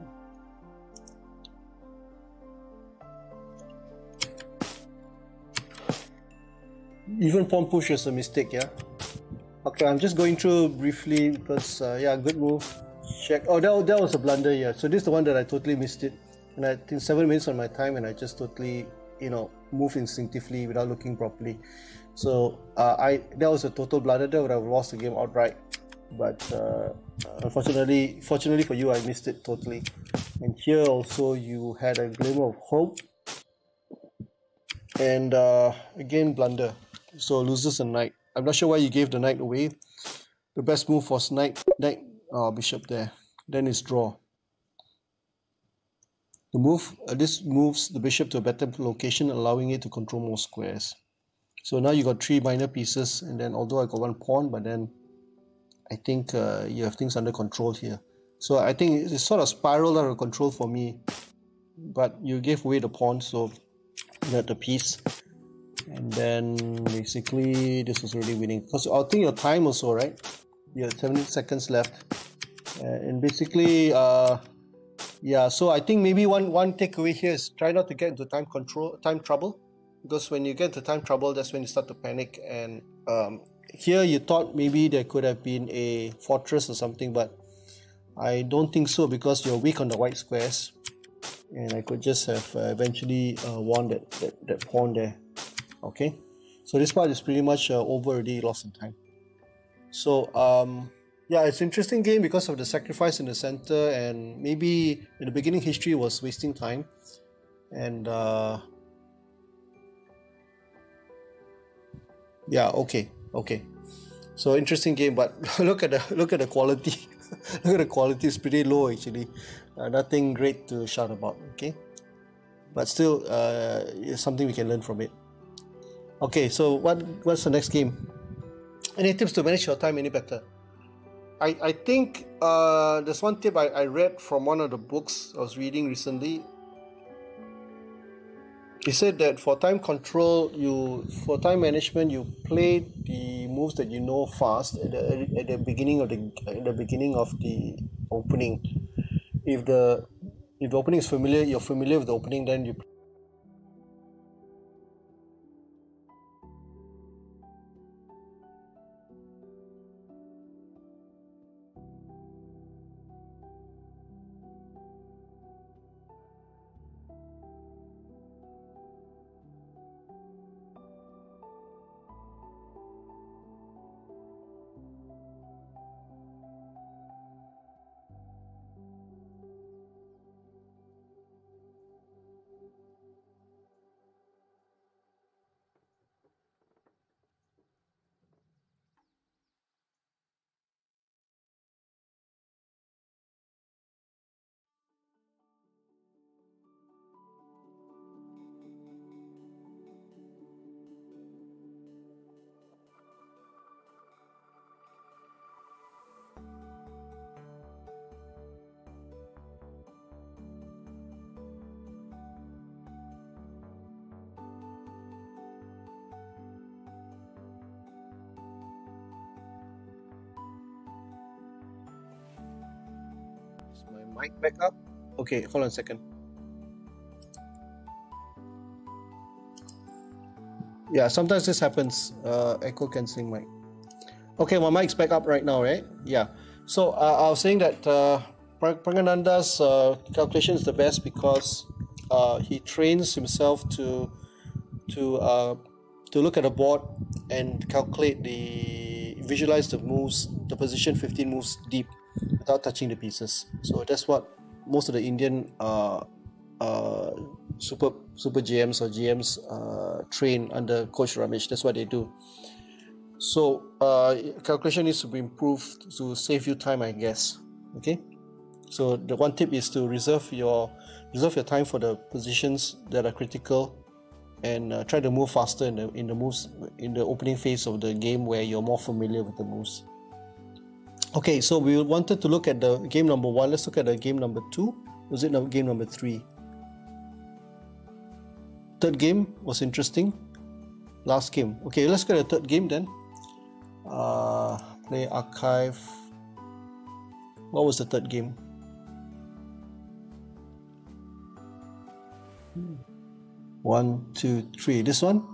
Even pawn push is a mistake, yeah. Okay, I'm just going through briefly because yeah, good move. Check. Oh, that was a blunder here. So this is the one that I totally missed it, and I think 7 minutes on my time, and I just totally, move instinctively without looking properly. So that was a total blunder. That would have lost the game outright. But unfortunately, fortunately for you, I missed it totally. And here also you had a glimmer of hope, and again blunder. So loses a knight. I'm not sure why you gave the knight away. The best move was knight, bishop there. Then it's draw. This moves the bishop to a better location, allowing it to control more squares. So now you got 3 minor pieces, and then although I got 1 pawn, but then I think you have things under control here. So I think it's sort of spiraled out of control for me, but you gave away the pawn, so you got the piece. And then basically this was already winning, because I think your time also, right? You have 7 seconds left, and basically yeah, so I think maybe one takeaway here is try not to get into time trouble, because when you get into time trouble, that's when you start to panic. And here you thought maybe there could have been a fortress or something, but I don't think so, because you're weak on the white squares, and I could just have eventually won that pawn there. Okay, So this part is pretty much over already, lost in time. So yeah, it's an interesting game because of the sacrifice in the center, and maybe in the beginning history was wasting time, and yeah, okay. So interesting game, but look at the quality. Look at the quality; it's pretty low actually. Nothing great to shout about. Okay, but still, it's something we can learn from it. Okay, so what's the next game? Any tips to manage your time any better? I think there's one tip I read from one of the books I was reading recently. He said that for time control, for time management, you play the moves that you know fast at the beginning of the opening. If the opening is familiar, you're familiar with the opening, then you. Is my mic back up? Okay, hold on a second. Yeah, sometimes this happens. Echo cancelling mic. Okay, my mic's back up right now, right? Yeah. So I was saying that Prangananda's calculation is the best because he trains himself to look at a board and visualize the moves, the position 15 moves deep without touching the pieces. So that's what most of the Indian super GMs or GMs train under Coach Ramesh. That's what they do. So calculation needs to be improved to save you time, I guess. Okay. So the one tip is to reserve your time for the positions that are critical, and try to move faster in the opening phase of the game where you're more familiar with the moves. Okay, so we wanted to look at the game number 1. Let's look at the game number 2. Was it game number 3? Third game was interesting. Last game. Okay, let's get a third game then. Play archive. What was the third game? One, two, three. This one?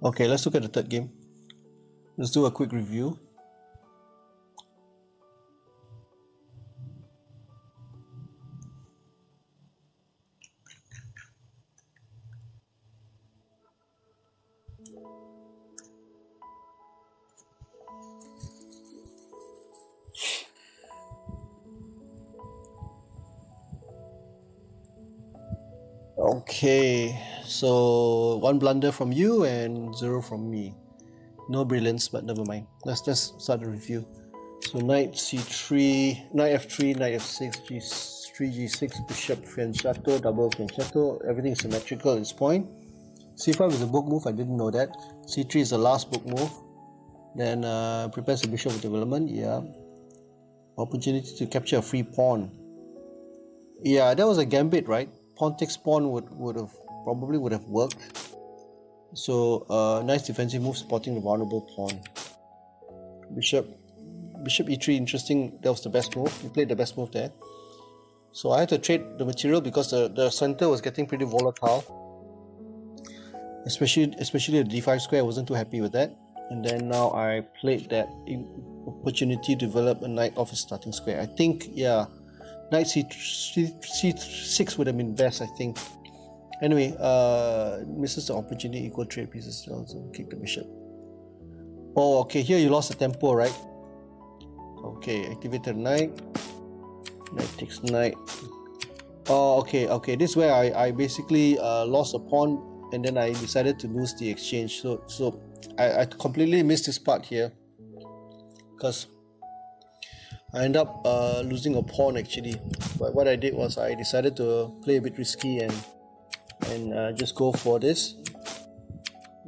Okay, let's look at the third game. Let's do a quick review. Okay, so 1 blunder from you and 0 from me. No brilliance, but never mind. Let's start the review. So knight c3, knight f3, knight f6, g3, g6, bishop, fianchetto, double fianchetto. Everything is symmetrical at this point. c5 is a book move. I didn't know that. c3 is the last book move. Then prepares the bishop for development. Yeah. Opportunity to capture a free pawn. Yeah, that was a gambit, right? Pawn takes pawn would have worked. So nice defensive move supporting the vulnerable pawn. Bishop e3, interesting. That was the best move. You played the best move there. So I had to trade the material because the center was getting pretty volatile. Especially the d5 square. I wasn't too happy with that. And then now I played that opportunity to develop a knight off his starting square. I think, yeah, knight c6 would have been best, I think. Anyway, misses the opportunity, equal trade pieces, also kick the bishop. Oh, okay, here you lost the tempo, right? Okay, activated knight. Knight takes knight. Oh, okay, this is where I basically lost a pawn, and then I decided to lose the exchange. So I completely missed this part here, because I end up losing a pawn actually. But what I did was I decided to play a bit risky and just go for this.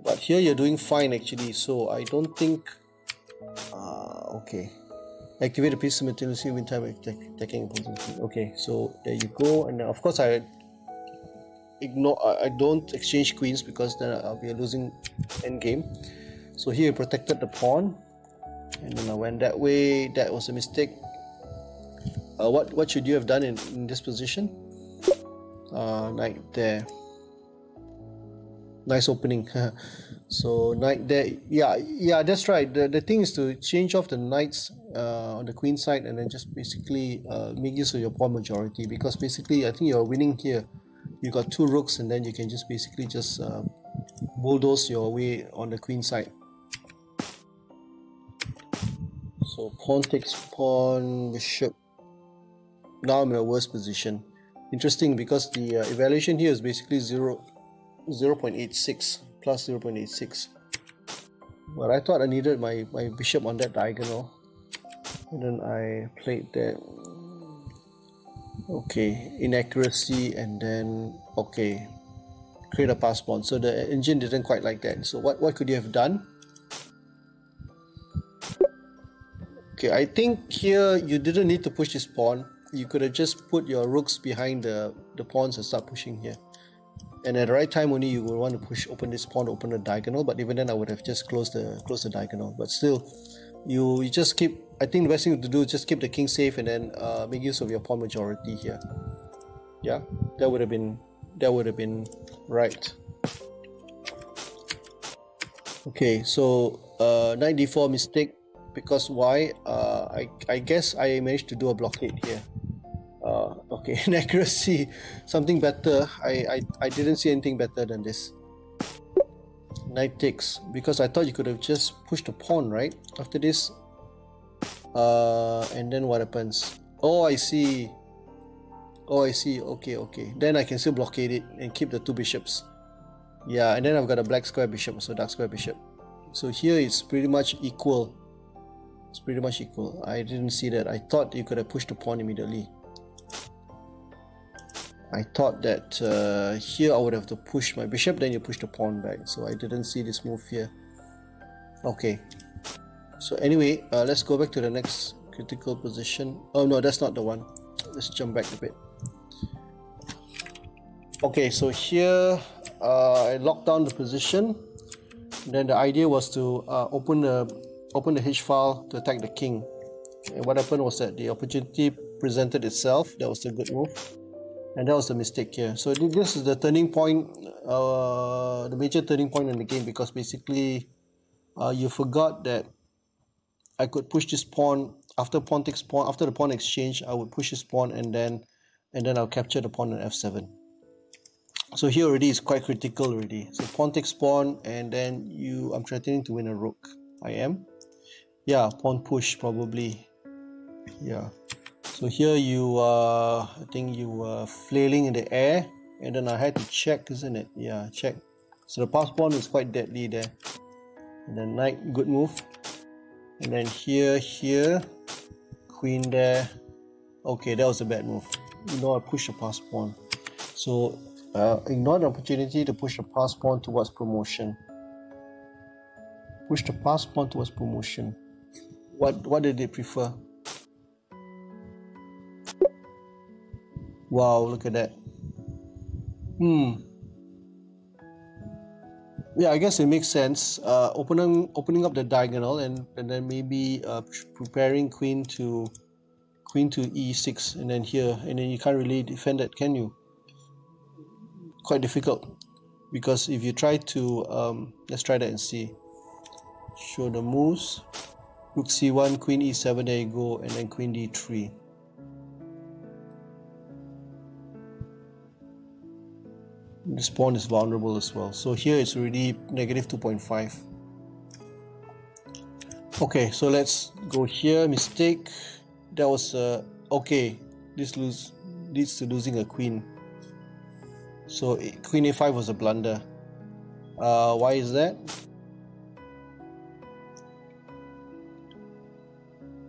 But here you're doing fine actually, so I don't think okay. Activate the piece simultaneously win time attacking opposing queen. Okay, so there you go. And of course I don't exchange queens, because then I'll be losing endgame. So here I protected the pawn, and then I went that way. That was a mistake. What should you have done in this position? Knight there. Nice opening. So knight there. Yeah, that's right. The thing is to change off the knights on the queen side, and then just basically make use of your pawn majority, because basically I think you're winning here. You got two rooks, and then you can just basically just bulldoze your way on the queen side. So pawn takes pawn, bishop. Now I'm in a worse position. Interesting, because the evaluation here is basically 0.86 plus 0.86. But I thought I needed my bishop on that diagonal, and then I played that. Okay, inaccuracy, and then okay, create a pass pawn. So the engine didn't quite like that. So what could you have done? Okay, I think here you didn't need to push this pawn. You could have just put your rooks behind the pawns and start pushing here. And at the right time only you would want to open this pawn to open the diagonal, but even then I would have just closed the diagonal. But still, you just keep, I think the best thing to do is just keep the king safe, and then make use of your pawn majority here. Yeah, that would have been right. Okay, so knight d4 mistake, because why? I guess I managed to do a blockade here. Okay, inaccuracy, something better. I didn't see anything better than this. Knight takes, because I thought you could have just pushed the pawn right after this. And then what happens? Oh, I see. Okay, then I can still blockade it and keep the two bishops. Yeah, and then I've got a black square bishop, so dark square bishop. So here it's pretty much equal. It's pretty much equal. I didn't see that. I thought you could have pushed the pawn immediately. I thought that here I would have to push my bishop, then you push the pawn back. So I didn't see this move here. Okay. So anyway, let's go back to the next critical position. Oh no, that's not the one. Let's jump back a bit. Okay, so here I locked down the position. Then the idea was to open the H file to attack the king. And what happened was that the opportunity presented itself. That was a good move. And that was the mistake here. So this is the turning point, the major turning point in the game, because basically you forgot that I could push this pawn after pawn takes pawn. After the pawn exchange, I would push this pawn, and then I'll capture the pawn on f7. So here already is quite critical already. So pawn takes pawn, and then I'm threatening to win a rook. I am. Yeah, pawn push probably. Yeah. So here I think you were flailing in the air, and then I had to check, isn't it? Yeah, check. So the pass pawn is quite deadly there. And then knight, good move. And then here, queen there. Okay, that was a bad move. I push the pass pawn. So ignore the opportunity to push the pass pawn towards promotion. Push the pass pawn towards promotion. What did they prefer? Wow, look at that. Yeah, I guess it makes sense. Opening up the diagonal, and then maybe preparing queen to e6, and then here, and then you can't really defend that, can you? Quite difficult, because if you try to let's try that and see. Show the moves. Rook c1, queen e7, there you go, and then queen d3. This pawn is vulnerable as well. So here it's already negative 2.5. Okay, so let's go here. Mistake. That was okay. This leads to losing a queen. So queen a5 was a blunder. Why is that?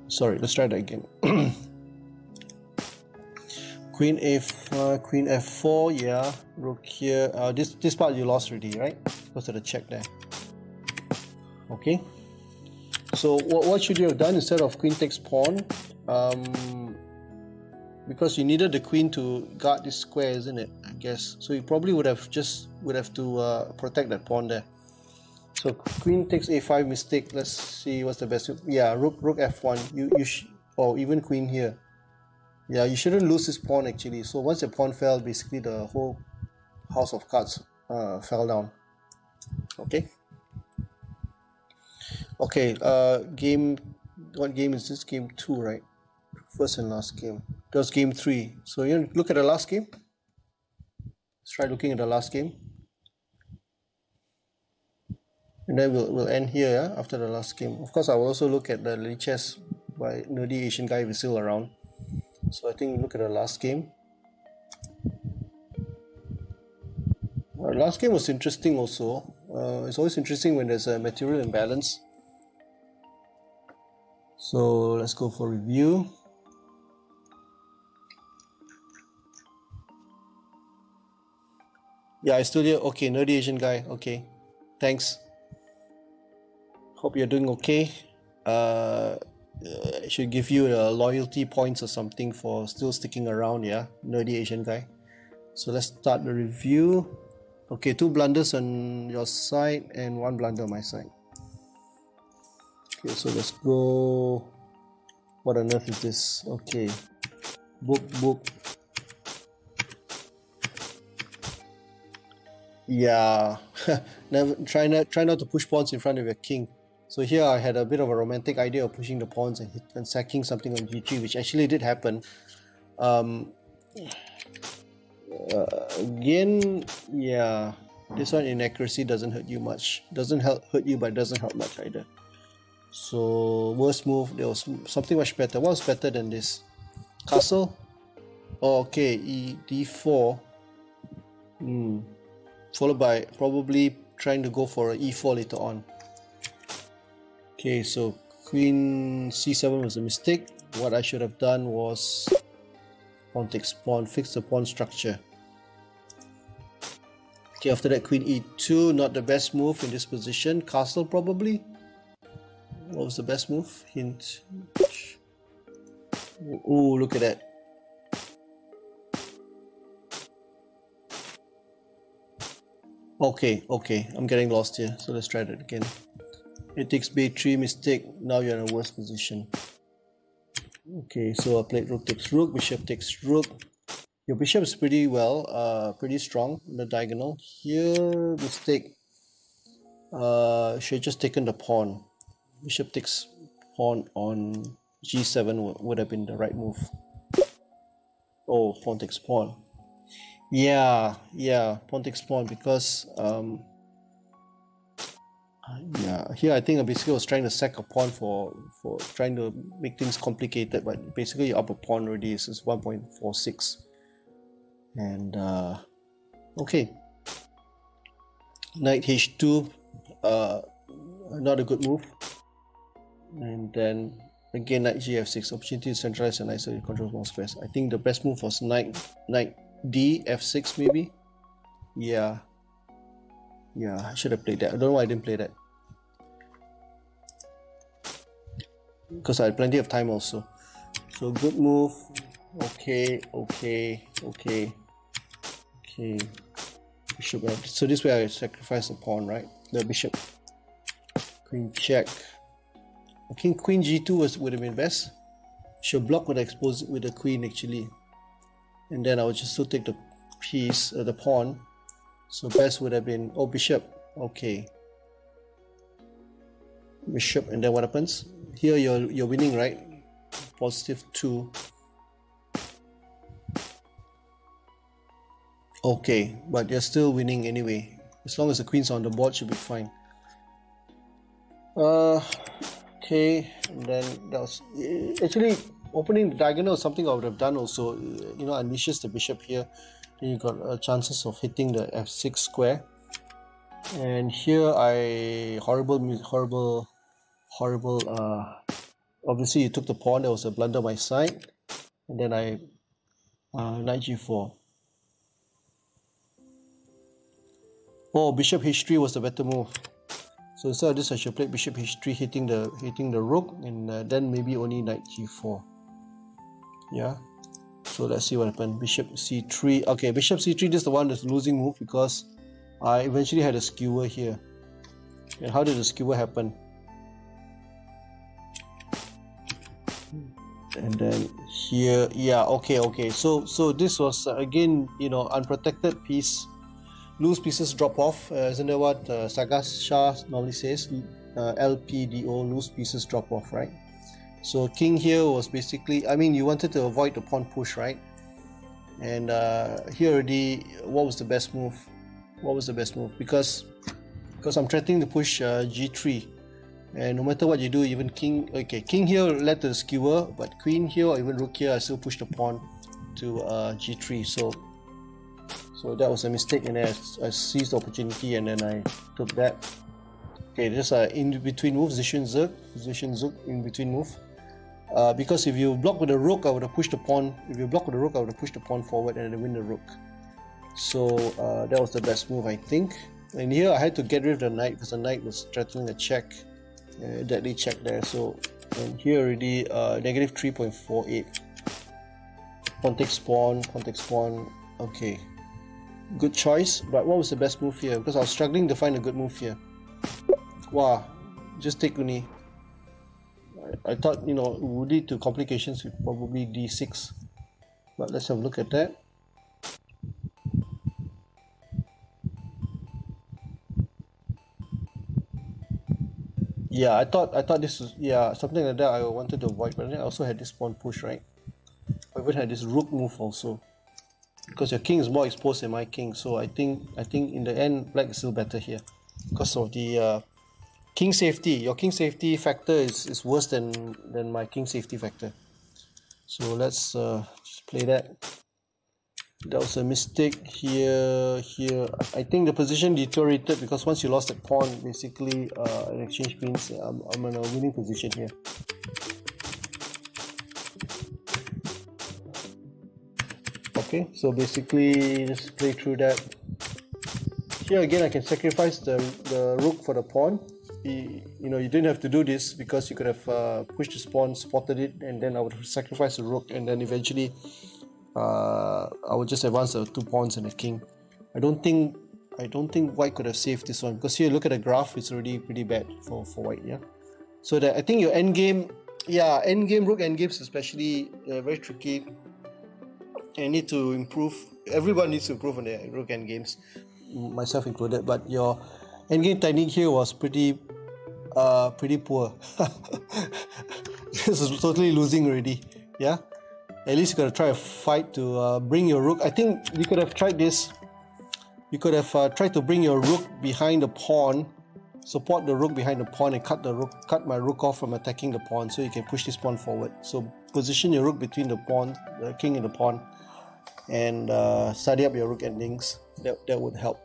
Sorry, let's try that again. Queen a5, queen f4, yeah. Rook here. This part you lost already, right? Go to the check there. Okay. So what should you have done instead of queen takes pawn? Because you needed the queen to guard this square, isn't it? I guess. So you probably would have to protect that pawn there. So queen takes a5, mistake. Let's see what's the best. Yeah, rook f1. Or even queen here. Yeah, you shouldn't lose this pawn actually. So once the pawn fell, basically the whole house of cards fell down. Okay. Okay. What game is this? Game 2, right? First and last game. That was game 3. So you look at the last game. Let's try looking at the last game. And then we'll end here, yeah, after the last game. Of course, I will also look at the chess by Nerdy Asian Guy if he's still around. So I think we look at the last game. Last game was interesting also. It's always interesting when there's a material imbalance. So let's go for review. Yeah, I still here. Okay, Nerdy Asian Guy. Okay, thanks. Hope you're doing okay. I should give you loyalty points or something for still sticking around, yeah, Nerdy Asian Guy. So let's start the review. Okay, 2 blunders on your side and 1 blunder on my side. Okay, so let's go. What on earth is this? Okay, book. Yeah, never try not to push pawns in front of your king. So here I had a bit of a romantic idea of pushing the pawns and sacking something on g3, which actually did happen. Again, yeah, this one inaccuracy doesn't hurt you much. Doesn't hurt you, but doesn't help much either. So worst move, there was something much better. What was better than this? Castle? Oh, okay, d4. Followed by probably trying to go for an e4 later on. Okay, so queen c7 was a mistake. What I should have done was pawn takes pawn, fix the pawn structure. Okay, after that queen e2, not the best move in this position. Castle probably. What was the best move? Hint. Ooh, look at that. Okay, I'm getting lost here. So let's try that again. It takes b3, mistake. Now you're in a worse position. Okay, so I played rook takes rook, bishop takes rook. Your bishop is pretty well, pretty strong in the diagonal. Here, mistake. Should have just taken the pawn. Bishop takes pawn on g7 would have been the right move. Oh, pawn takes pawn. Yeah, pawn takes pawn because yeah, here I think I basically was trying to sack a pawn for trying to make things complicated, but basically you're up a pawn already. This is 1.46, and okay, knight h2, not a good move, and then again knight gf6, opportunity to centralize and isolate control more squares. I think the best move was knight d f6 maybe. Yeah, I should have played that. I don't know why I didn't play that, because I had plenty of time also. So good move. Okay. Bishop. So this way I sacrifice the pawn, right? The bishop. Queen check. Okay, queen g2 would have been best. Should block with expose with the queen actually, and then I would just still take the piece, the pawn. So best would have been bishop. Okay, bishop, and then what happens? Here you're winning, right? Positive 2. Okay, but you're still winning anyway. As long as the queen's on the board, should be fine. Okay, and then that was actually opening the diagonal is something I would have done also. You know, unleashes the bishop here. Then you got chances of hitting the f6 square. And here horrible. Obviously, you took the pawn. There was a blunder on my side, and then knight g4. Oh, bishop h3 was the better move. So instead of this, I should play bishop h3, hitting the rook, and then maybe only knight g4. Yeah. So let's see what happened. Bishop c3. Okay, bishop c3. This is the one that's losing move because I eventually had a skewer here. And how did the skewer happen? And then here, yeah, okay. So this was again, you know, unprotected piece. Loose pieces drop off, isn't that what Saga Shah normally says? LPDO, loose pieces drop off, right? So king here was basically, I mean, you wanted to avoid the pawn push, right? And here already, what was the best move? Because I'm threatening to push g3, and no matter what you do, even king, okay, king here led to the skewer, but queen here or even rook here, I still push the pawn to g3. So that was a mistake, and then I seized the opportunity, and then I took that. Okay, this is in between move, position Zug, in between move. Because if you block with the rook, I would have pushed the pawn. If you block with the rook, I would have pushed the pawn forward and then win the rook. So that was the best move, I think. And here I had to get rid of the knight because the knight was threatening a check, deadly check there. So and here already negative 3.48. Pawn takes pawn. Okay. Good choice, but what was the best move here? Because I was struggling to find a good move here. Wow, just take Uni. I thought, you know, it would lead to complications with probably d6. But let's have a look at that. Yeah, I thought this was, yeah, something like that I wanted to avoid, but then I also had this pawn push, right? I even had this rook move also. Because your king is more exposed than my king, so I think in the end black is still better here because of the king safety. Your king safety factor is worse than my king safety factor. So let's just play that. That was a mistake here. I think the position deteriorated because once you lost the pawn, basically an exchange means I'm in a winning position here. Okay, so basically just play through that. Here again I can sacrifice the rook for the pawn. You know, you didn't have to do this because you could have pushed this pawn, spotted it, and then I would sacrifice the rook, and then eventually I would just advance the 2 pawns and the king. I don't think white could have saved this one because here look at the graph, it's already pretty bad for white. Yeah, so that I think your endgame, yeah, endgame rook endgames especially very tricky. And need to improve. Everyone needs to improve on their rook endgames, myself included. But your endgame technique here was pretty poor. This is totally losing already. Yeah, at least you gotta try a fight to bring your rook. I think we could have tried this. You could have tried to bring your rook behind the pawn, support the rook behind the pawn, and cut my rook off from attacking the pawn, so you can push this pawn forward. So position your rook between the pawn, the king and the pawn, and study up your rook endings. That would help.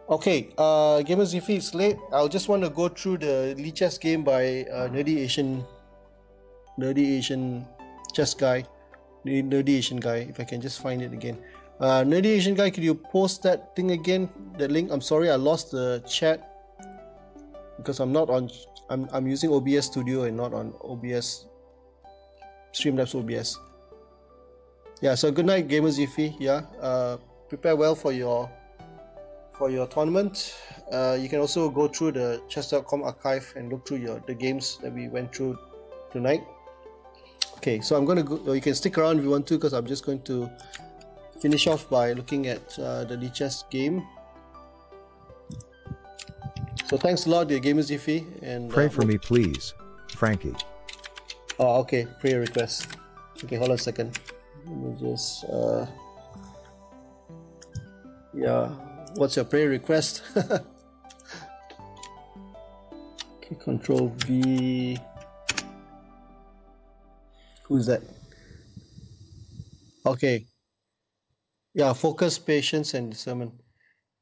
Okay, Gamers, if it's late, I'll just want to go through the Lee Chess game by Nerdy Asian chess guy, Nerdy Asian guy. If I can just find it again. Nerdy Asian guy, could you post that thing again? The link. I'm sorry, I lost the chat because I'm not on. I'm using OBS Studio and not on OBS Streamlabs OBS. Yeah. So good night, Gamers Iffy. Yeah. Prepare well for your tournament. You can also go through the chess.com archive and look through the games that we went through tonight. Okay. So I'm going to go. You can stick around if you want to, because I'm just going to finish off by looking at the Lee Chess game. So thanks a lot, dear Gamers Iffy, and pray for me, please, Frankie. Oh, okay. Prayer request. Okay, hold on a second. Let me just Yeah. What's your prayer request? Okay, Control V. Who's that? Okay. Yeah, focus, patience, and discernment.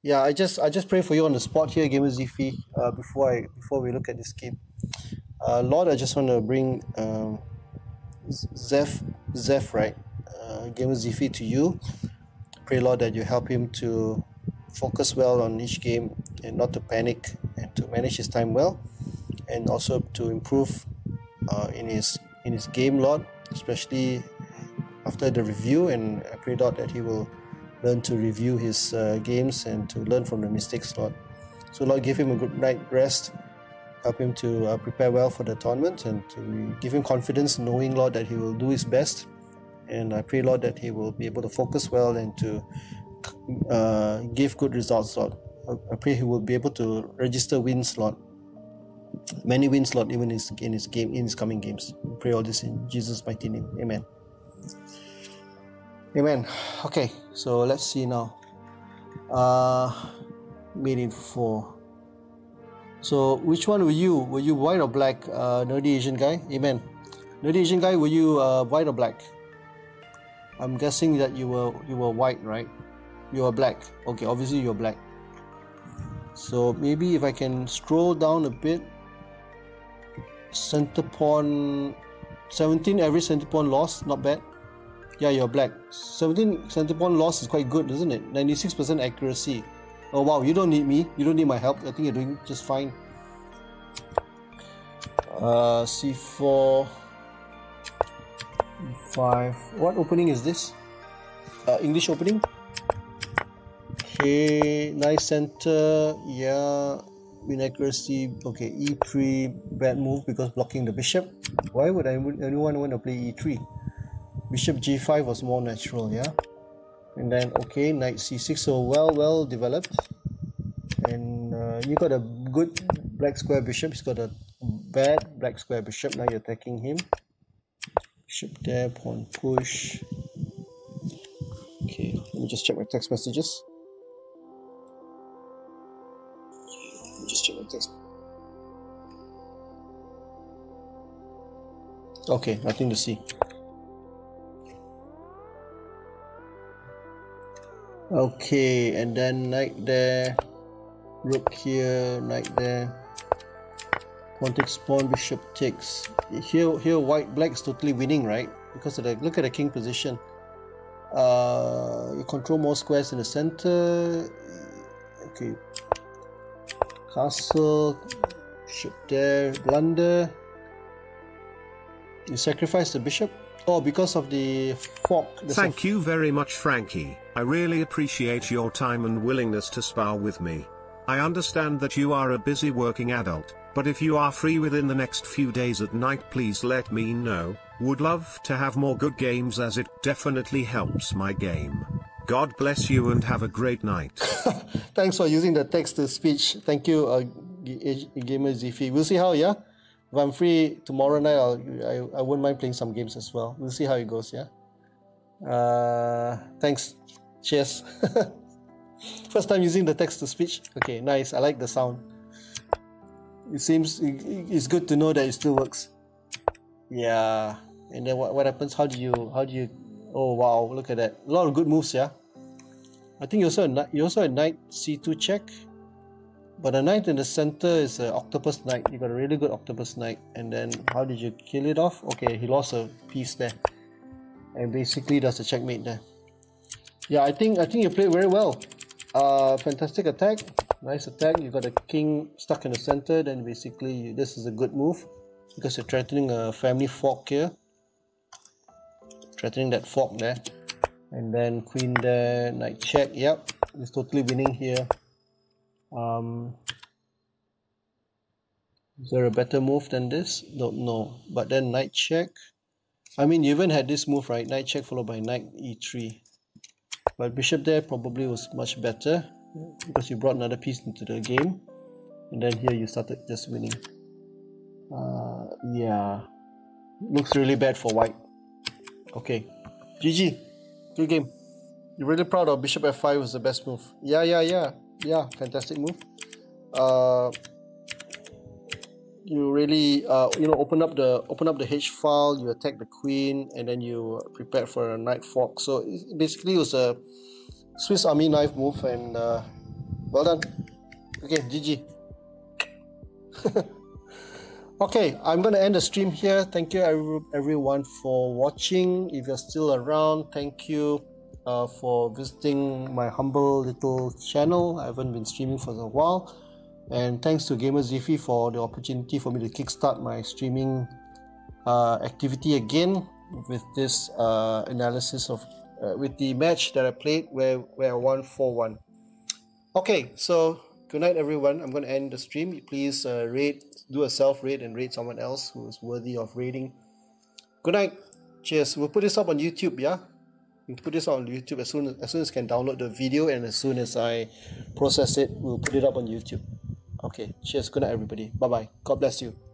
Yeah, I just pray for you on the spot here, Gamer Zifi. Before we look at this game, Lord, I just want to bring Zeph, right, Gamer Zifi to you. Pray, Lord, that you help him to focus well on each game and not to panic and to manage his time well, and also to improve in his game, Lord, especially after the review. And I pray, Lord, that he will learn to review his games and to learn from the mistakes, Lord. So, Lord, give him a good night rest, help him to prepare well for the tournament, and to give him confidence, knowing, Lord, that he will do his best. And I pray, Lord, that he will be able to focus well and to give good results, Lord. I pray he will be able to register wins, Lord. Many wins, Lord, even in his coming games. We pray all this in Jesus' mighty name. Amen. Amen. Okay, so let's see now. Made in 4. So which one were you? Were you white or black? Nerdy Asian guy? Amen. Nerdy Asian guy, were you white or black? I'm guessing that you were white, right? You were black. Okay, obviously you're black. So maybe if I can scroll down a bit. Center pawn 17 average center pawn loss, not bad. Yeah, you're black. 17 center pawn loss is quite good, isn't it? 96% accuracy. Oh wow, you don't need me. You don't need my help. I think you're doing just fine. C4 E5. What opening is this? English opening. Okay, nice center. Yeah, win accuracy. Okay, E3, bad move because blocking the bishop. Why would anyone want to play E3? Bishop G5 was more natural, yeah. And then okay, knight C6. So well developed. And you got a good black square bishop. He's got a bad black square bishop. Now you're attacking him. Bishop there, pawn push. Okay, let me just check my text messages. Let me just check my text. Okay, nothing to see. Okay, and then knight there, rook here, knight there. Pawn takes pawn, bishop takes. Here black is totally winning, right? Because of the, look at the king position. You control more squares in the center. Okay, castle, bishop there, blunder. You sacrifice the bishop. Oh, because of the fork. Thank you very much, Frankie. I really appreciate your time and willingness to spar with me. I understand that you are a busy working adult, but if you are free within the next few days at night, please let me know. Would love to have more good games as it definitely helps my game. God bless you and have a great night. Thanks for using the text-to-speech. Thank you, Gamer Zifi. We'll see how, yeah? If I'm free tomorrow night, I wouldn't mind playing some games as well. We'll see how it goes, yeah? Thanks. Cheers. First time using the text-to-speech. Okay, nice. I like the sound. It seems it's good to know that it still works. Yeah. And then what happens? How do you? Oh wow! Look at that. A lot of good moves, yeah. I think you also a knight C2 check. But the knight in the center is an octopus knight. You got a really good octopus knight. And then how did you kill it off? Okay, he lost a piece there. And basically that's a checkmate there. Yeah, I think you played very well. Fantastic attack. Nice attack. You got a king stuck in the center. Then basically this is a good move. Because you're threatening a family fork here. Threatening that fork there. And then queen there. Knight check. Yep. He's totally winning here. Is there a better move than this? Don't know. But then knight check. I mean, you even had this move, right? Knight check followed by knight e3. But bishop there probably was much better because you brought another piece into the game. And then here you started just winning. Yeah. Looks really bad for white. Okay. GG. Good game. You're really proud of bishop f5 was the best move. Yeah, fantastic move. You really open up the H file, you attack the queen, and then you prepare for a knight fork. So basically it was a Swiss Army knife move, and well done. Okay, GG. Okay, I'm gonna end the stream here. Thank you everyone for watching. If you're still around, thank you for visiting my humble little channel. I haven't been streaming for a while, and thanks to GamerZiffy for the opportunity for me to kickstart my streaming activity again with this analysis of with the match that I played where I won 4-1. Okay, so good night everyone. I'm going to end the stream. Please do a self-rate and rate someone else who is worthy of rating. Good night. Cheers. We'll put this up on YouTube, yeah? We'll put this up on YouTube as soon as I can download the video, and as soon as I process it, we'll put it up on YouTube. Okay, cheers. Good night everybody. Bye-bye. God bless you.